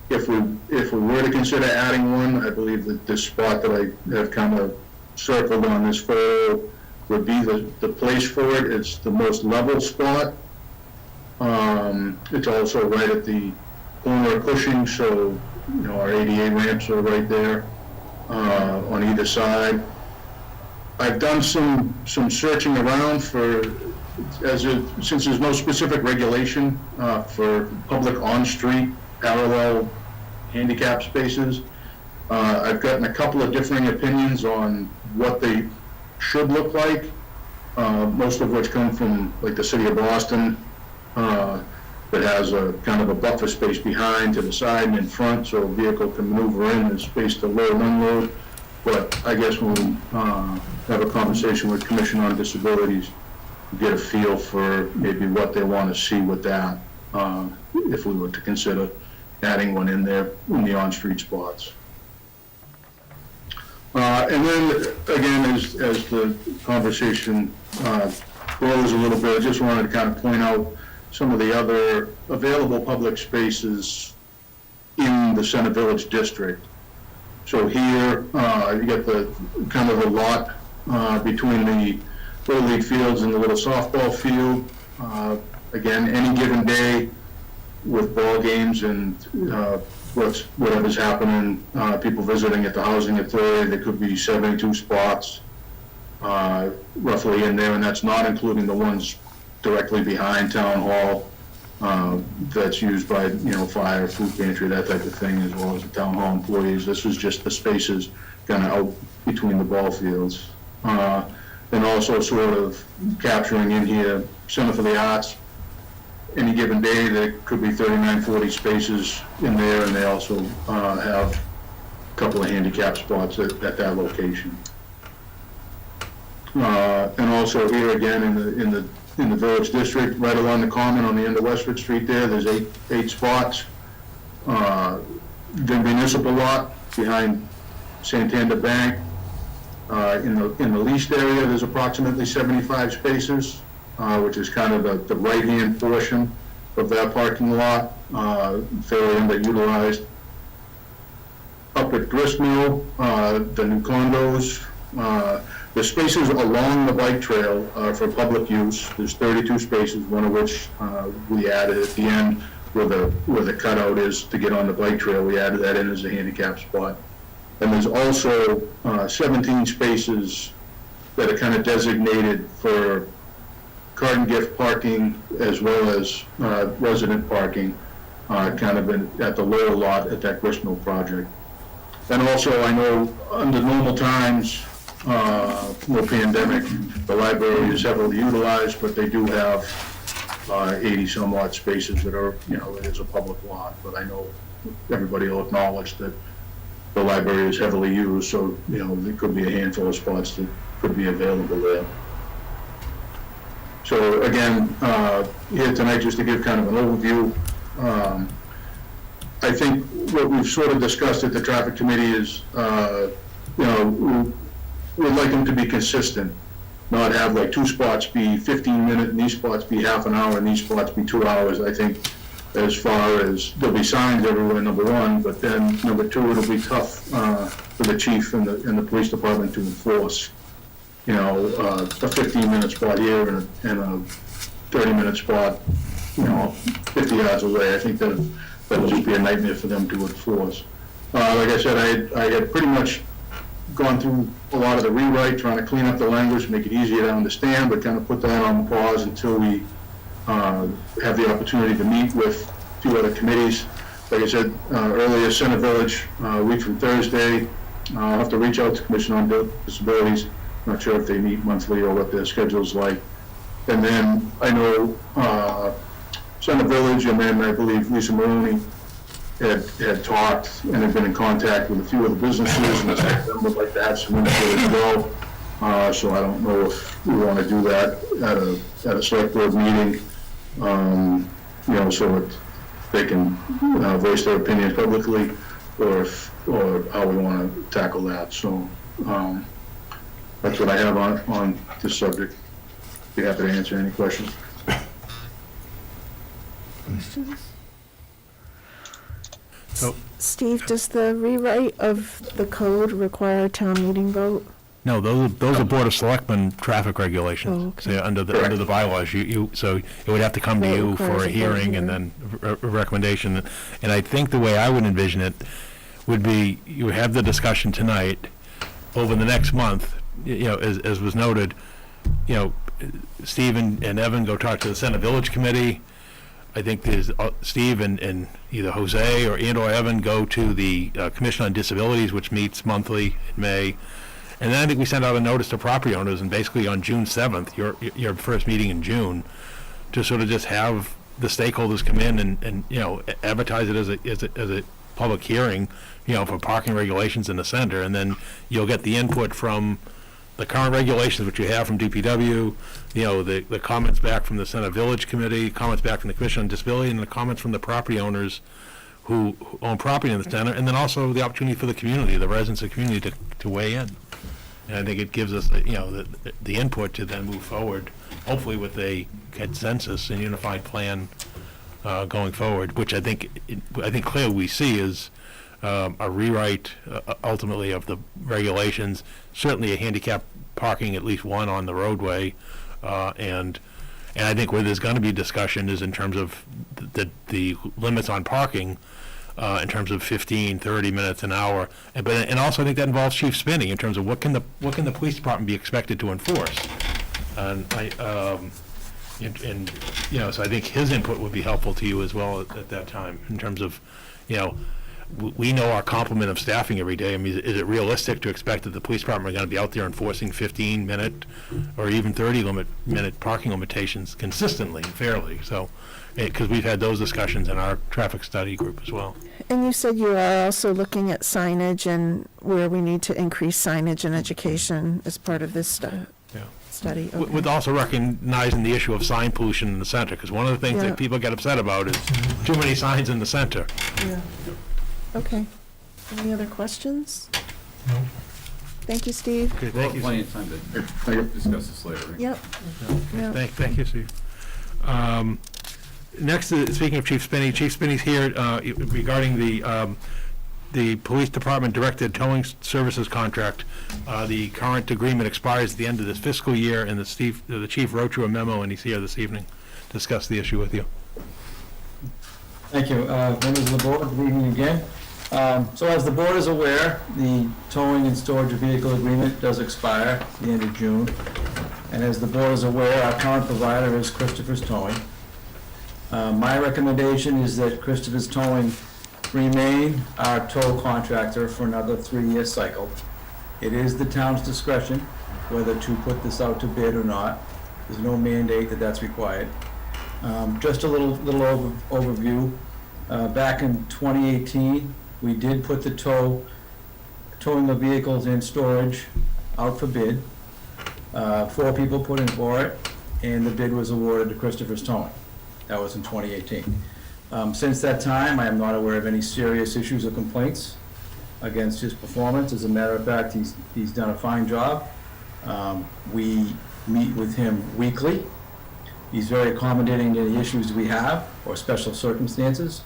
If we were to consider adding one, I believe that this spot that I have kind of circled on this photo would be the place for it. It's the most level spot. It's also right at the corner of Cushing, so our ADA ramps are right there on either side. I've done some searching around since there's no specific regulation for public on-street parallel handicap spaces. I've gotten a couple of differing opinions on what they should look like, most of which come from like the city of Boston, that has a kind of a buffer space behind, to the side and in front, so a vehicle can maneuver in. There's space to load and unload. But I guess when we have a conversation with Commission on Disabilities, get a feel for maybe what they want to see with that, if we were to consider adding one in there in the on-street spots. And then, again, as the conversation grows a little bit, I just wanted to kind of point out some of the other available public spaces in the Center Village District. So here, you get the kind of a lot between the Little League fields and the little softball field. Again, any given day with ball games and whatever's happening, people visiting at the Housing Authority, there could be 72 spots roughly in there, and that's not including the ones directly behind Town Hall that's used by, fire, food pantry, that type of thing, as well as the Town Hall employees. This is just the spaces kind of out between the ball fields. And also sort of capturing in here Center for the Arts. Any given day, there could be 39, 40 spaces in there, and they also have a couple of handicap spots at that location. And also here again in the Village District, right along the Common on the end of Westford Street there's 8 spots. The municipal lot behind Santander Bank. In the leased area, there's approximately 75 spaces, which is kind of the right-hand portion of that parking lot, fairly underutilized. Up at Gristmill, the new condos, The spaces along the bike trail are for public use. There's 32 spaces, one of which we added at the end where the cutout is to get on the bike trail. We added that in as a handicap spot. And there's also 17 spaces that are kind of designated for card and gift parking as well as resident parking, kind of at the lower lot at that gristmill project. And also, I know under normal times, no pandemic, the library is heavily utilized, but they do have 80 some odd spaces that are, it is a public lot. But I know everybody will acknowledge that the library is heavily used, so, there could be a handful of spots that could be available there. So again, here tonight, just to give kind of an overview, I think what we've sort of discussed at the traffic committee is, we'd like them to be consistent, not have like 2 spots be 15 minutes, and these spots be half an hour, and these spots be 2 hours. I think as far as, there'll be signs everywhere, number one, but then number two, it'll be tough for the chief and the police department to enforce, a 15-minute spot here and a 30-minute spot, 50 yards away. I think that would just be a nightmare for them to enforce. Like I said, I had pretty much gone through a lot of the rewrite, trying to clean up the language, make it easier to understand, but kind of put that on pause until we have the opportunity to meet with a few other committees. Like I said earlier, Center Village, a week from Thursday. I'll have to reach out to Commission on Disabilities. Not sure if they meet monthly or what their schedule's like. And then I know Center Village, and then I believe Lisa Maroney had talked and had been in contact with a few of the businesses, and some of them would like to have some input as well. So I don't know if we want to do that at a select board meeting, so that they can voice their opinions publicly, or how we want to tackle that. So that's what I have on this subject. Be happy to answer any questions. So, Steve, does the rewrite of the code require a town meeting vote? no, those are Board of Selectmen traffic regulations. Oh, okay. So under the bylaws, so it would have to come to That you for requires a a hearing vote, and then a recommendation. And I think the way I would envision it would be, you have the discussion tonight, over the next month, as was noted, Steve and Evan go talk to the Center Village Committee. I think there's Steve and either Jose or Evan go to the Commission on Disabilities, which meets monthly in May. And then I think we send out a notice to property owners, and basically on June 7th, your first meeting in June, to sort of just have the stakeholders come in and advertise it as a public hearing, for parking regulations in the center, and then you'll get the input from the current regulations, which you have from DPW, the comments back from the Center Village Committee, comments back from the Commission on Disability, and the comments from the property owners who own property in the center, and then also the opportunity for the community, the residents of the community to weigh in. And I think it gives us, the input to then move forward, hopefully with a consensus and unified plan going forward, which I think clearly we see is a rewrite ultimately of the regulations, certainly a handicap parking, at least one on the roadway, and I think where there's going to be discussion is in terms of the limits on parking, in terms of 15, 30 minutes, an hour, and also I think that involves Chief Spinney in terms of what can the police department be expected to enforce, and so I think his input would be helpful to you as well at that time in terms of, we know our complement of staffing every day. I mean, is it realistic to expect that the police department are going to be out there enforcing 15-minute or even 30-minute parking limitations consistently and fairly? So, because we've had those discussions in our traffic study group as well. And you said you are also looking at signage and where we need to increase signage and education as part of this study. Okay. With also recognizing the issue of sign pollution in the center, because one of the things that people get upset about is too many signs in the center. Yeah. Okay. Any other questions? No. Thank you, Steve. Okay, We'll thank have you. plenty of time to discuss this later. Right? Yep. Yep. Thank you, Steve. Next, speaking of Chief Spinney's here regarding the the police department directed towing services contract. The current agreement expires at the end of this fiscal year, and the chief wrote you a memo, and he's here this evening to discuss the issue with you. Thank you. Members of the board, good evening again. So as the board is aware, the towing and storage of vehicle agreement does expire at the end of June. And as the board is aware, our current provider is Christopher's Towing. My recommendation is that Christopher's Towing remain our tow contractor for another 3-year cycle. It is the town's discretion whether to put this out to bid or not. There's no mandate that that's required. Just a little overview. Back in 2018, we did put the towing of vehicles in storage out for bid. 4 people put in for it, and the bid was awarded to Christopher's Towing. That was in 2018. Since that time, I am not aware of any serious issues or complaints against his performance. As a matter of fact, he's done a fine job. We meet with him weekly. He's very accommodating to the issues we have or special circumstances.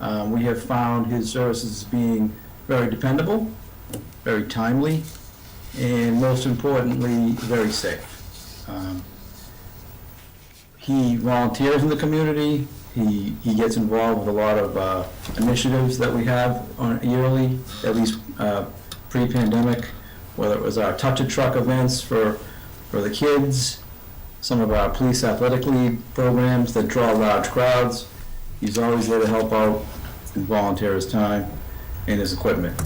We have found his services as being very dependable, very timely, and most importantly, very safe. He volunteers in the community. He gets involved with a lot of initiatives that we have yearly, at least pre-pandemic, whether it was our Touch-a-Truck events for the kids, some of our police athletic league programs that draw large crowds. He's always there to help out and volunteer his time and his equipment.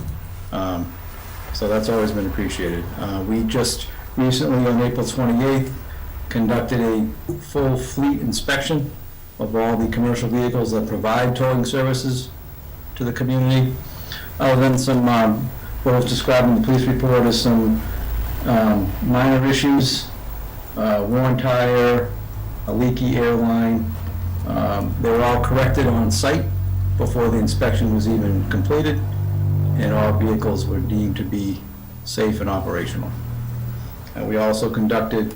So that's always been appreciated. We just recently, on April 28th, conducted a full fleet inspection of all the commercial vehicles that provide towing services to the community. Other than some, what was described in the police report as some minor issues, worn tire, a leaky air line. They were all corrected on site before the inspection was even completed, and all vehicles were deemed to be safe and operational. And we also conducted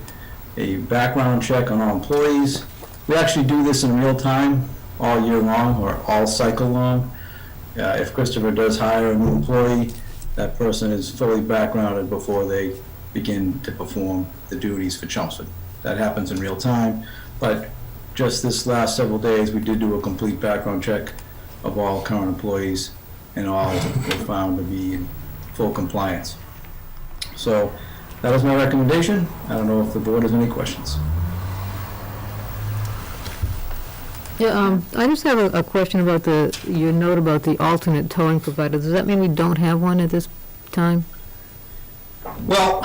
a background check on all employees. We actually do this in real time all year long or all cycle long. If Christopher does hire a new employee, that person is fully backgrounded before they begin to perform the duties for Chelmsford. That happens in real time, but just this last several days, we did do a complete background check of all current employees, and all were found to be in full compliance. So that is my recommendation. I don't know if the board has any questions. Yeah, I just have a question about your note about the alternate towing provider. Does that mean we don't have one at this time? Well,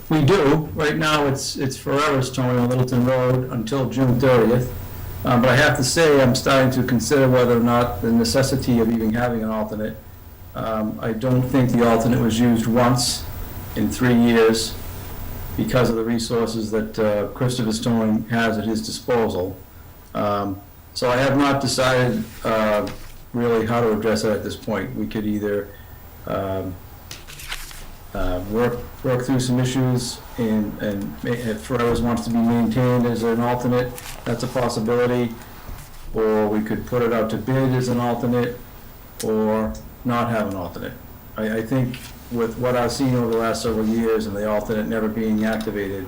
we do. Right now, it's Forever's Towing on Littleton Road until June 30th. But I have to say, I'm starting to consider whether or not the necessity of even having an alternate. I don't think the alternate was used once in 3 years because of the resources that Christopher's Towing has at his disposal. So I have not decided really how to address it at this point. We could either work through some issues, and if Forever's wants to be maintained as an alternate, that's a possibility. Or we could put it out to bid as an alternate, or not have an alternate. I think with what I've seen over the last several years and the alternate never being activated,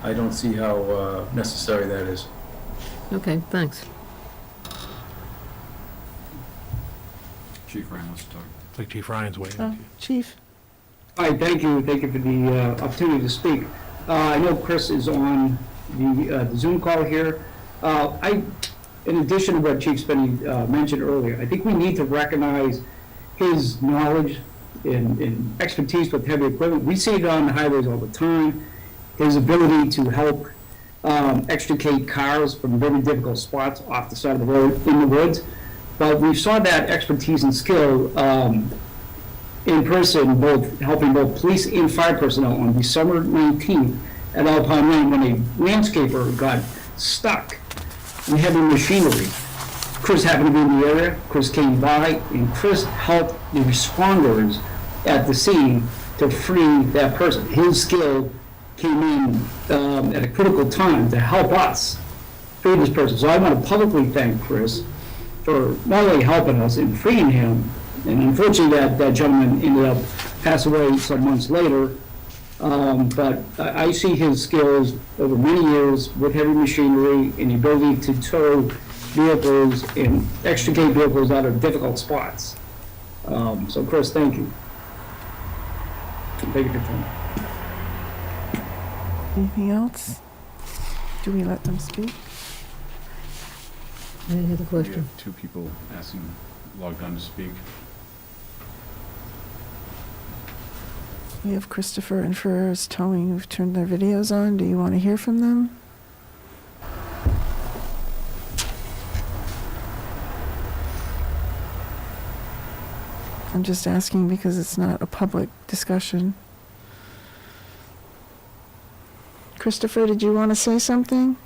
I don't see how necessary that is. Okay, thanks. Chief Ryan wants to talk. It's like Chief Ryan's waiting. Chief? Hi, thank you for the opportunity to speak. I know Chris is on the Zoom call here. In addition to what Chief Spenny mentioned earlier, I think we need to recognize his knowledge and expertise with heavy equipment. We see it on the highways all the time. His ability to help extricate cars from very difficult spots off the side of the road in the woods. But we saw that expertise and skill in person, helping both police and fire personnel on December 19th at Alpine Lane when a landscaper got stuck in heavy machinery. Chris happened to be in the area. Chris came by, and Chris helped the responders at the scene to free that person. His skill came in at a critical time to help us free this person. So I want to publicly thank Chris for not only helping us in freeing him, And unfortunately, that gentleman ended up passing away some months later. But I see his skills over many years with heavy machinery and the ability to tow vehicles and extricate vehicles out of difficult spots. So Chris, thank you. Thank you for your time. Anything else? Do we let them speak? I didn't hear the We question. have two people logged on to speak. We have Christopher and Ferrer's Towing who've turned their videos on. Do you want to hear from them? I'm just asking because it's not a public discussion. Christopher, did you want to say something?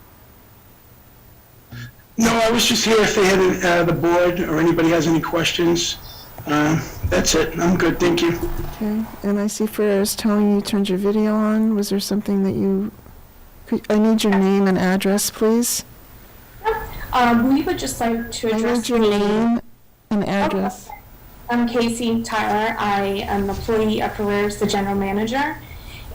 No, I was just here if they had, the board or anybody has any questions. That's it. I'm good, thank you. Okay, and I see Ferrer's Towing, you turned your video on. Was there something that you, I need your name and address, please. We would just like to I address need your name and address. I'm Casey Tyler. I am an employee of Ferrer's, the general manager,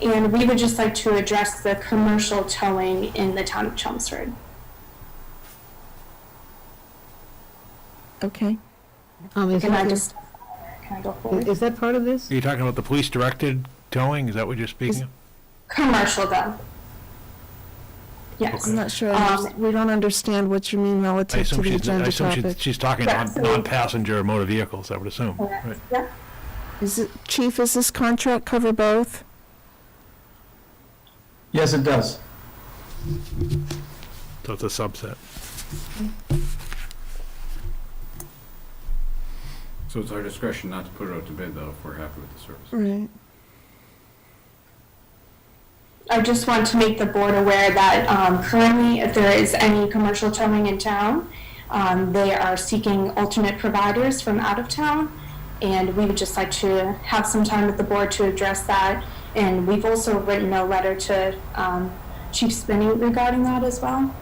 and we would just like to address the commercial towing in the town of Chelmsford. Okay. Is Can I that- just, can I go forward? Is that part of this? Are you talking about the police-directed towing? Is that what you're speaking of? Commercial though. Yes. I'm not sure, we don't understand what you mean I relative to assume the I agenda assume topic. she's talking Yes. non-passenger motor vehicles, I would assume. Correct. Right. Yeah. Is it, Chief, is this contract cover both? Yes, it does. So it's a subset. So it's our discretion not to put it out to bid, though, if we're happy with the service. Right. I just want to make the board aware that currently, if there is any commercial towing in town, they are seeking alternate providers from out of town, and we would just like to have some time with the board to address that. And we've also written a letter to Chief Spinney regarding that as well.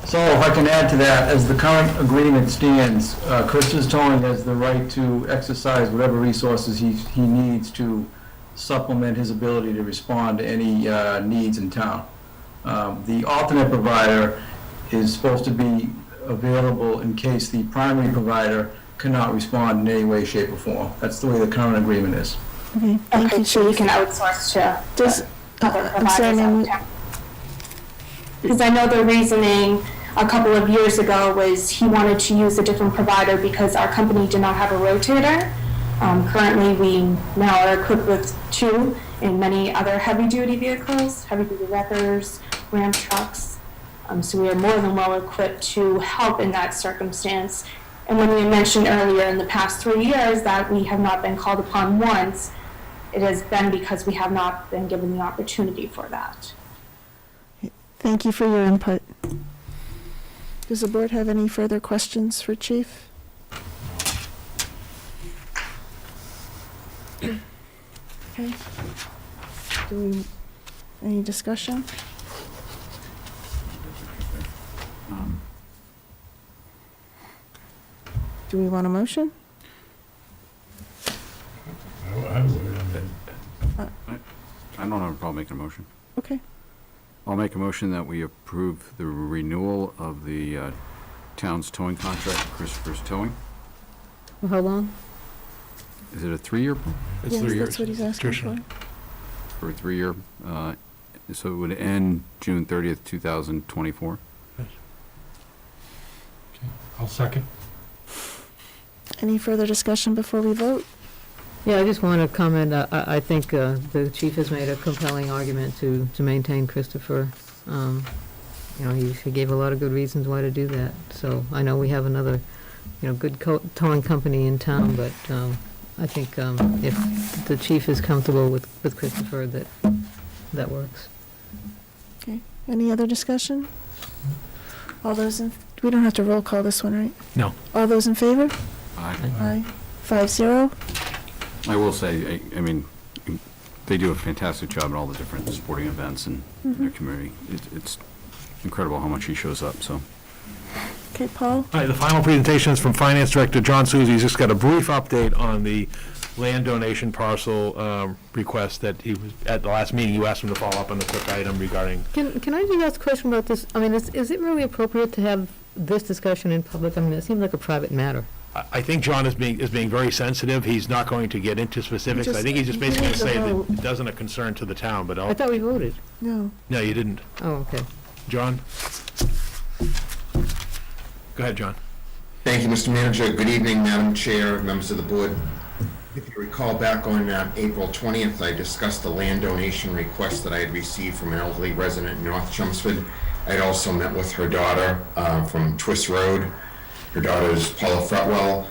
So if I can add to that, as the current agreement stands, Chris's Towing has the right to exercise whatever resources he needs to supplement his ability to respond to any needs in town. The alternate provider is supposed to be available in case the primary provider cannot respond in any way, shape, or form. That's the way the current agreement is. Okay, thank Okay, you, so you Chief. can outsource to Does, other I'm sorry, providers out ma'am. of town. Because I know the reasoning a couple of years ago was he wanted to use a different provider because our company did not have a rotator. Currently, we now are equipped with 2 in many other heavy-duty vehicles, heavy-duty wreckers, Ram trucks. So we are more than well equipped to help in that circumstance. And when we mentioned earlier in the past 3 years that we have not been called upon once, it has been because we have not been given the opportunity for that. Thank you for your input. Does the board have any further questions for Chief? Okay. Any discussion? Do we want a motion? I don't have a problem making a motion. Okay. I'll make a motion that we approve the renewal of the town's towing contract with Christopher's Towing. For how long? Is it a 3-year? It's Yes, 3 years. that's what he's asking for. Traditionally. For a 3-year, so it would end June 30th, 2024. I'll second. Any further discussion before we vote? Yeah, I just want to comment, I think the chief has made a compelling argument to maintain Christopher. You know, he gave a lot of good reasons why to do that. So I know we have another, you know, good towing company in town, but I think if the chief is comfortable with Christopher, that works. Okay. Any other discussion? All those in, we don't have to roll call this one, right? No. All those in favor? Aye. Aye. 5-0. I will say, I mean, they do a fantastic job at all the different sporting events in their community. It's incredible how much he shows up, so. Okay, Paul? All right, the final presentation is from Finance Director John Suzie. He's just got a brief update on the land donation parcel request that he was, at the last meeting, you asked him to follow up on the quick item regarding. Can I just ask a question about this? I mean, is it really appropriate to have this discussion in public? I mean, it seems like a private matter. I think John is being very sensitive. He's not going to get into specifics. I think he's just basically going to say that it doesn't a concern to the town, but I thought we voted. No. No, you didn't. Oh, okay. John? Go ahead, John. Thank you, Mr. Manager. Good evening, Madam Chair, members of the board. If you recall, back on April 20th, I discussed the land donation request that I had received from an elderly resident in North Chelmsford. I had also met with her daughter from Twist Road. Her daughter is Paula Fretwell.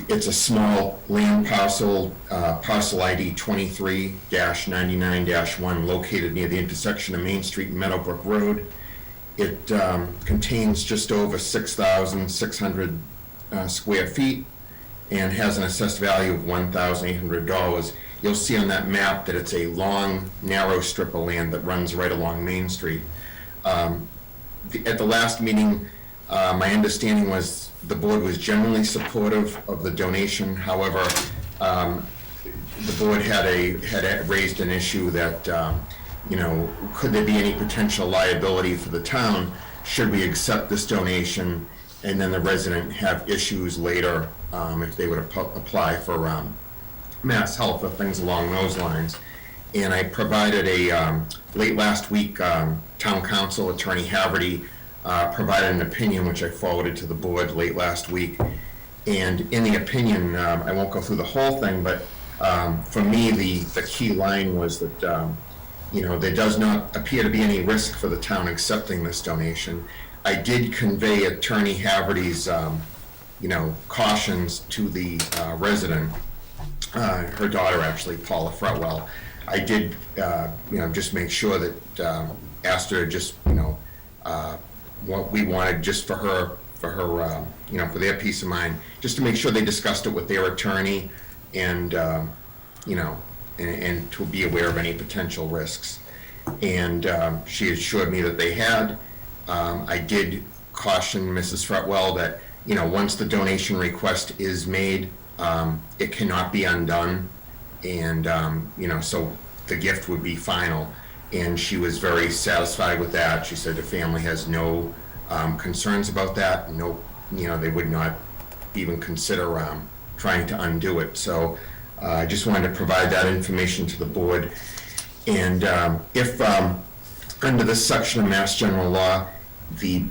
It's a small land parcel, parcel ID 23-99-1, located near the intersection of Main Street and Meadowbrook Road. It contains just over 6,600 square feet and has an assessed value of $1,800. You'll see on that map that it's a long, narrow strip of land that runs right along Main Street. At the last meeting, my understanding was the board was generally supportive of the donation. However, the board had raised an issue that, could there be any potential liability for the town should we accept this donation and then the resident have issues later if they would apply for mass health or things along those lines. And I provided late last week, town council attorney Haverty provided an opinion which I forwarded to the board late last week. And in the opinion, I won't go through the whole thing, but for me, the key line was that there does not appear to be any risk for the town accepting this donation. I did convey Attorney Haverty's, cautions to the resident, her daughter actually, Paula Fretwell. I did, just make sure that, asked her just, what we wanted just for her, for their peace of mind, just to make sure they discussed it with their attorney and, and to be aware of any potential risks. And she assured me that they had. I did caution Mrs. Fretwell that, once the donation request is made, it cannot be undone. And, so the gift would be final. And she was very satisfied with that. She said the family has no concerns about that. No, they would not even consider trying to undo it. So I just wanted to provide that information to the board. And if under this section of Mass General Law, the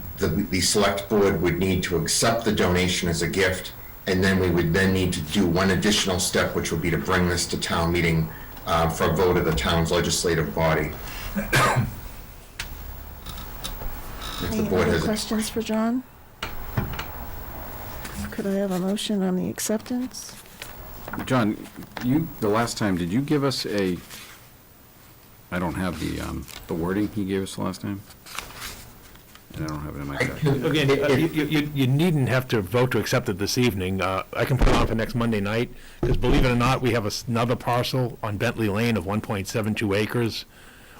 select board would need to accept the donation as a gift, and then we would then need to do one additional step, which would be to bring this to town meeting for a vote of the town's legislative body. If the Any board other has questions for John? Could I have a motion on the acceptance? John, the last time, did you give us I don't have the wording he gave us last time? And I don't have it in my packet. Again, you needn't have to vote to accept it this evening. I can put it on for next Monday night, because believe it or not, we have another parcel on Bentley Lane of 1.72 acres,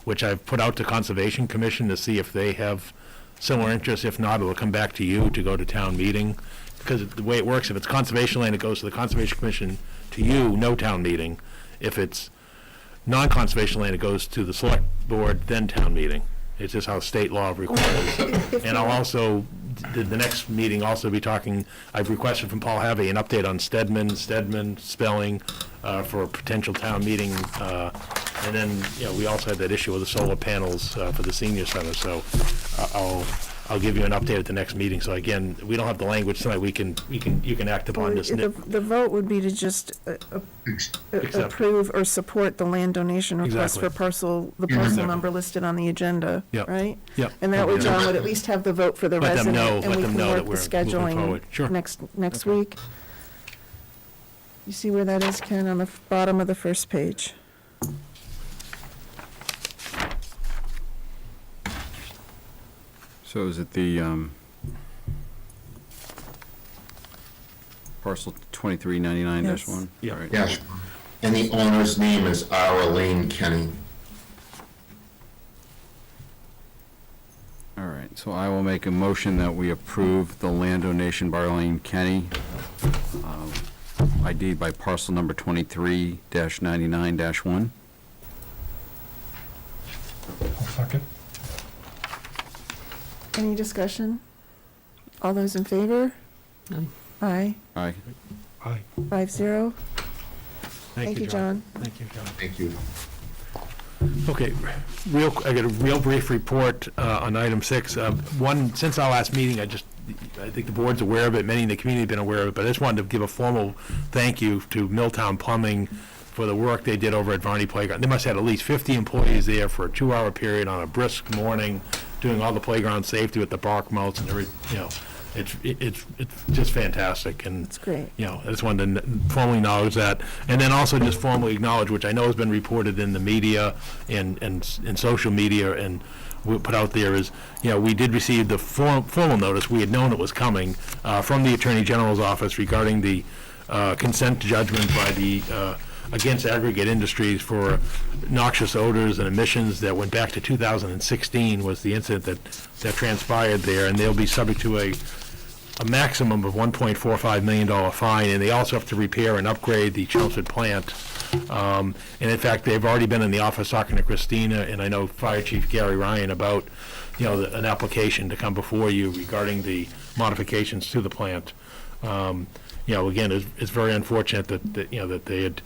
which I've put out to Conservation Commission to see if they have similar interests. If not, it'll come back to you to go to town meeting. Because the way it works, if it's conservation land, it goes to the Conservation Commission, to you, no town meeting. If it's non-conservation land, it goes to the select board, then town meeting. It's just how state law requires. And I'll also, the next meeting also be talking, I've requested from Paul Havey an update on Stedman spelling for a potential town meeting. And then, we also had that issue with the solar panels for the senior center. So I'll give you an update at the next meeting. So again, we don't have the language tonight. You can act upon this. The vote would be to just approve or support the land donation request Exactly. for the parcel number listed on the agenda, Yep. right? Yep. And that way John would at least have the vote for the Let them resident, know- and let we them can know that work the we're moving scheduling forward. Sure. next week. You see where that is, Ken, on the bottom of the first page? So is it the parcel 2399-1? Yeah. All right. Yes, and the owner's name is R. Elaine Kenny. All right, So I will make a motion that we approve the land donation by Arlene Kenny, ID by parcel number 23-99-1. I'll second. Any discussion? All those in favor? Aye. Aye. Aye. Aye. 5-0. Thank you, John. Thank you, John. Thank you. Okay, I got a real brief report on item 6. One, since our last meeting, I think the board's aware of it, many in the community have been aware of it, but I just wanted to give a formal thank you to Milltown Plumbing for the work they did over at Varney Playground. They must have had at least 50 employees there for a 2-hour period on a brisk morning, doing all the playground safety with the bark mounts and it's just fantastic, and That's great. I just wanted to formally acknowledge that, and then also just formally acknowledge, which I know has been reported in the media and social media, and we put out there is, we did receive the formal notice. We had known it was coming from the Attorney General's office regarding the consent judgment by the against aggregate industries for noxious odors and emissions that went back to 2016 was the incident that transpired there, and they'll be subject to a maximum of $1.45 million fine, and they also have to repair and upgrade the Chelmsford plant. And in fact, they've already been in the office talking to Christina, and I know Fire Chief Gary Ryan about, an application to come before you regarding the modifications to the plant. Again, it's very unfortunate that they had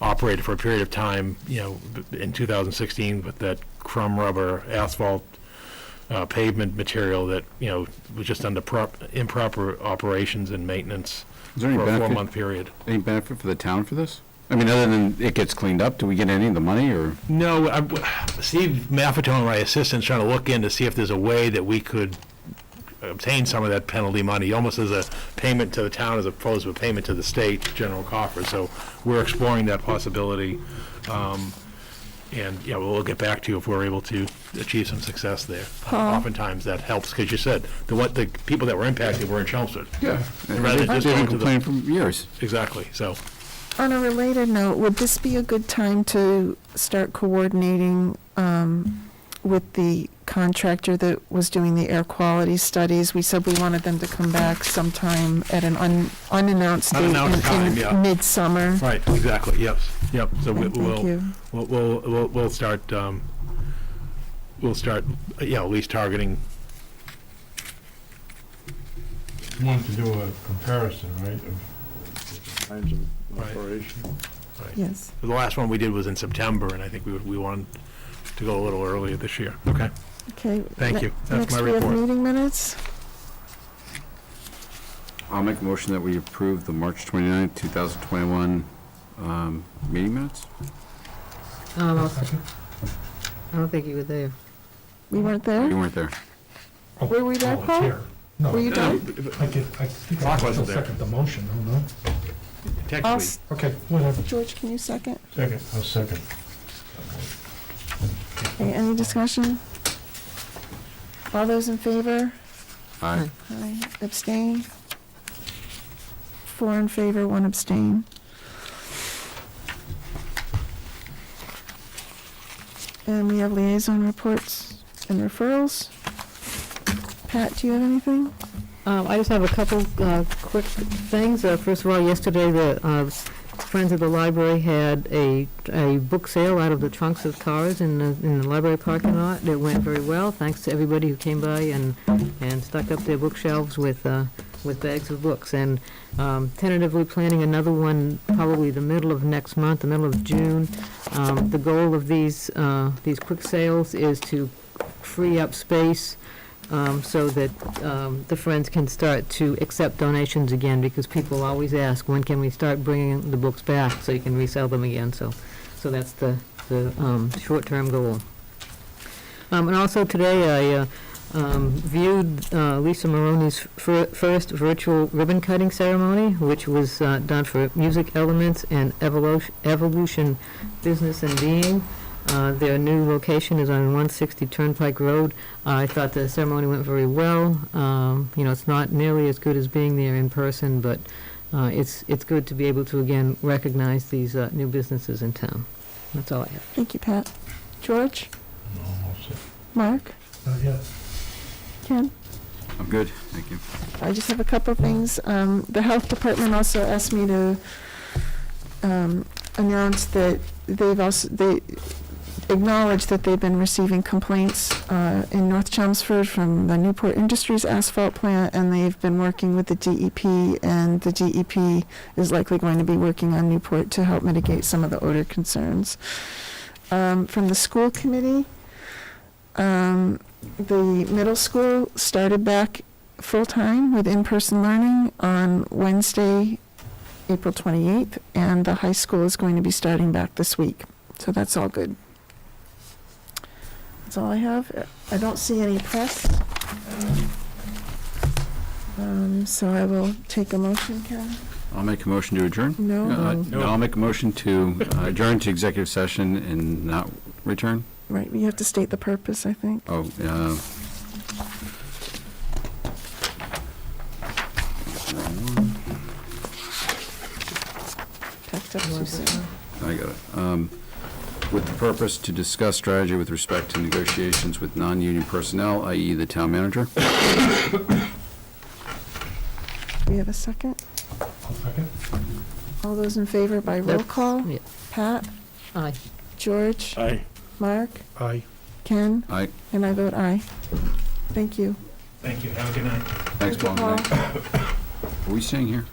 operated for a period of time, in 2016 with that crumb rubber asphalt pavement material that, was just under improper operations and maintenance Is there any for a benefit? 4-month period. Any benefit for the town for this? I mean, other than it gets cleaned up, do we get any of the money, or? No, Steve Maffatone, my assistant's trying to look in to see if there's a way that we could obtain some of that penalty money, almost as a payment to the town as opposed to a payment to the state general coffers. So we're exploring that possibility. And, we'll get back to you if we're able to achieve some success there. Paul? Oftentimes that helps, because you said, the people that were impacted were in Chelmsford. Yeah. Rather than They've just been going to the. complaining for years. Exactly, so. On a related note, would this be a good time to start coordinating with the contractor that was doing the air quality studies? We said we wanted them to come back sometime at an unannounced date Unannounced time, in yeah. midsummer. Right, exactly, yep. So Thank you. we'll start, at least targeting. You wanted to do a comparison, right, of different kinds of Right. operation? Yes. The last one we did was in September, and I think we wanted to go a little earlier this year. Okay, Okay. Thank you. That's my Next, we report. have meeting minutes. I'll make a motion that we approve the March 29th, 2021 meeting minutes. I don't think you were there. We weren't You there? weren't there. Were we there, Oh, it's Paul? here. No. Were you done? I think Mark I can wasn't there. second the motion, no? technically, Okay, whatever. George, can you second? Second, I'll second. Okay, any discussion? All those in favor? Aye. Aye. Abstain? 4 in favor, 1 abstain. And we have liaison reports and referrals. Pat, do you have anything? I just have a couple quick things. First of all, yesterday, the Friends of the Library had a book sale out of the trunks of cars in the library parking lot. It went very well, thanks to everybody who came by and stocked up their bookshelves with bags of books. And tentatively planning another one probably the middle of next month, the middle of June. The goal of these quick sales is to free up space so that the Friends can start to accept donations again, because people always ask, when can we start bringing the books back so you can resell them again? So that's the short-term goal. And also today I viewed Lisa Maroney's first virtual ribbon-cutting ceremony, which was done for Music Elements and Evolution Business and Being. Their new location is on 160 Turnpike Road. I thought the ceremony went very well. It's not nearly as good as being there in person, but it's good to be able to again recognize these new businesses in town. That's all I have. Thank you, Pat. George? No, I'll say. Mark? Not yet. Ken? I'm good, thank you. I just have a couple of things. The health department also asked me to announce that they acknowledge that they've been receiving complaints in North Chelmsford from the Newport Industries asphalt plant, and they've been working with the DEP, and the DEP is likely going to be working on Newport to help mitigate some of the odor concerns. From the school committee, the middle school started back full-time with in-person learning on Wednesday, April 28th, and the high school is going to be starting back this week. So that's all good. That's all I have. I don't see any press. So I will take a motion, Karen. I'll make a motion to adjourn? No. No, I'll make a motion to adjourn to executive session and not return? Right, you have to state the purpose, I think. Oh, Packed up too soon. I got it. With the purpose to discuss strategy with respect to negotiations with non-union personnel, i.e. the town manager. We have a second? Second. All those in favor by roll call? Yeah. Pat? Aye. George? Aye. Mark? Aye. Ken? Aye. And I vote aye. Thank you. Thank you, have a good night. Thanks, Paul. Paul. Are we staying here?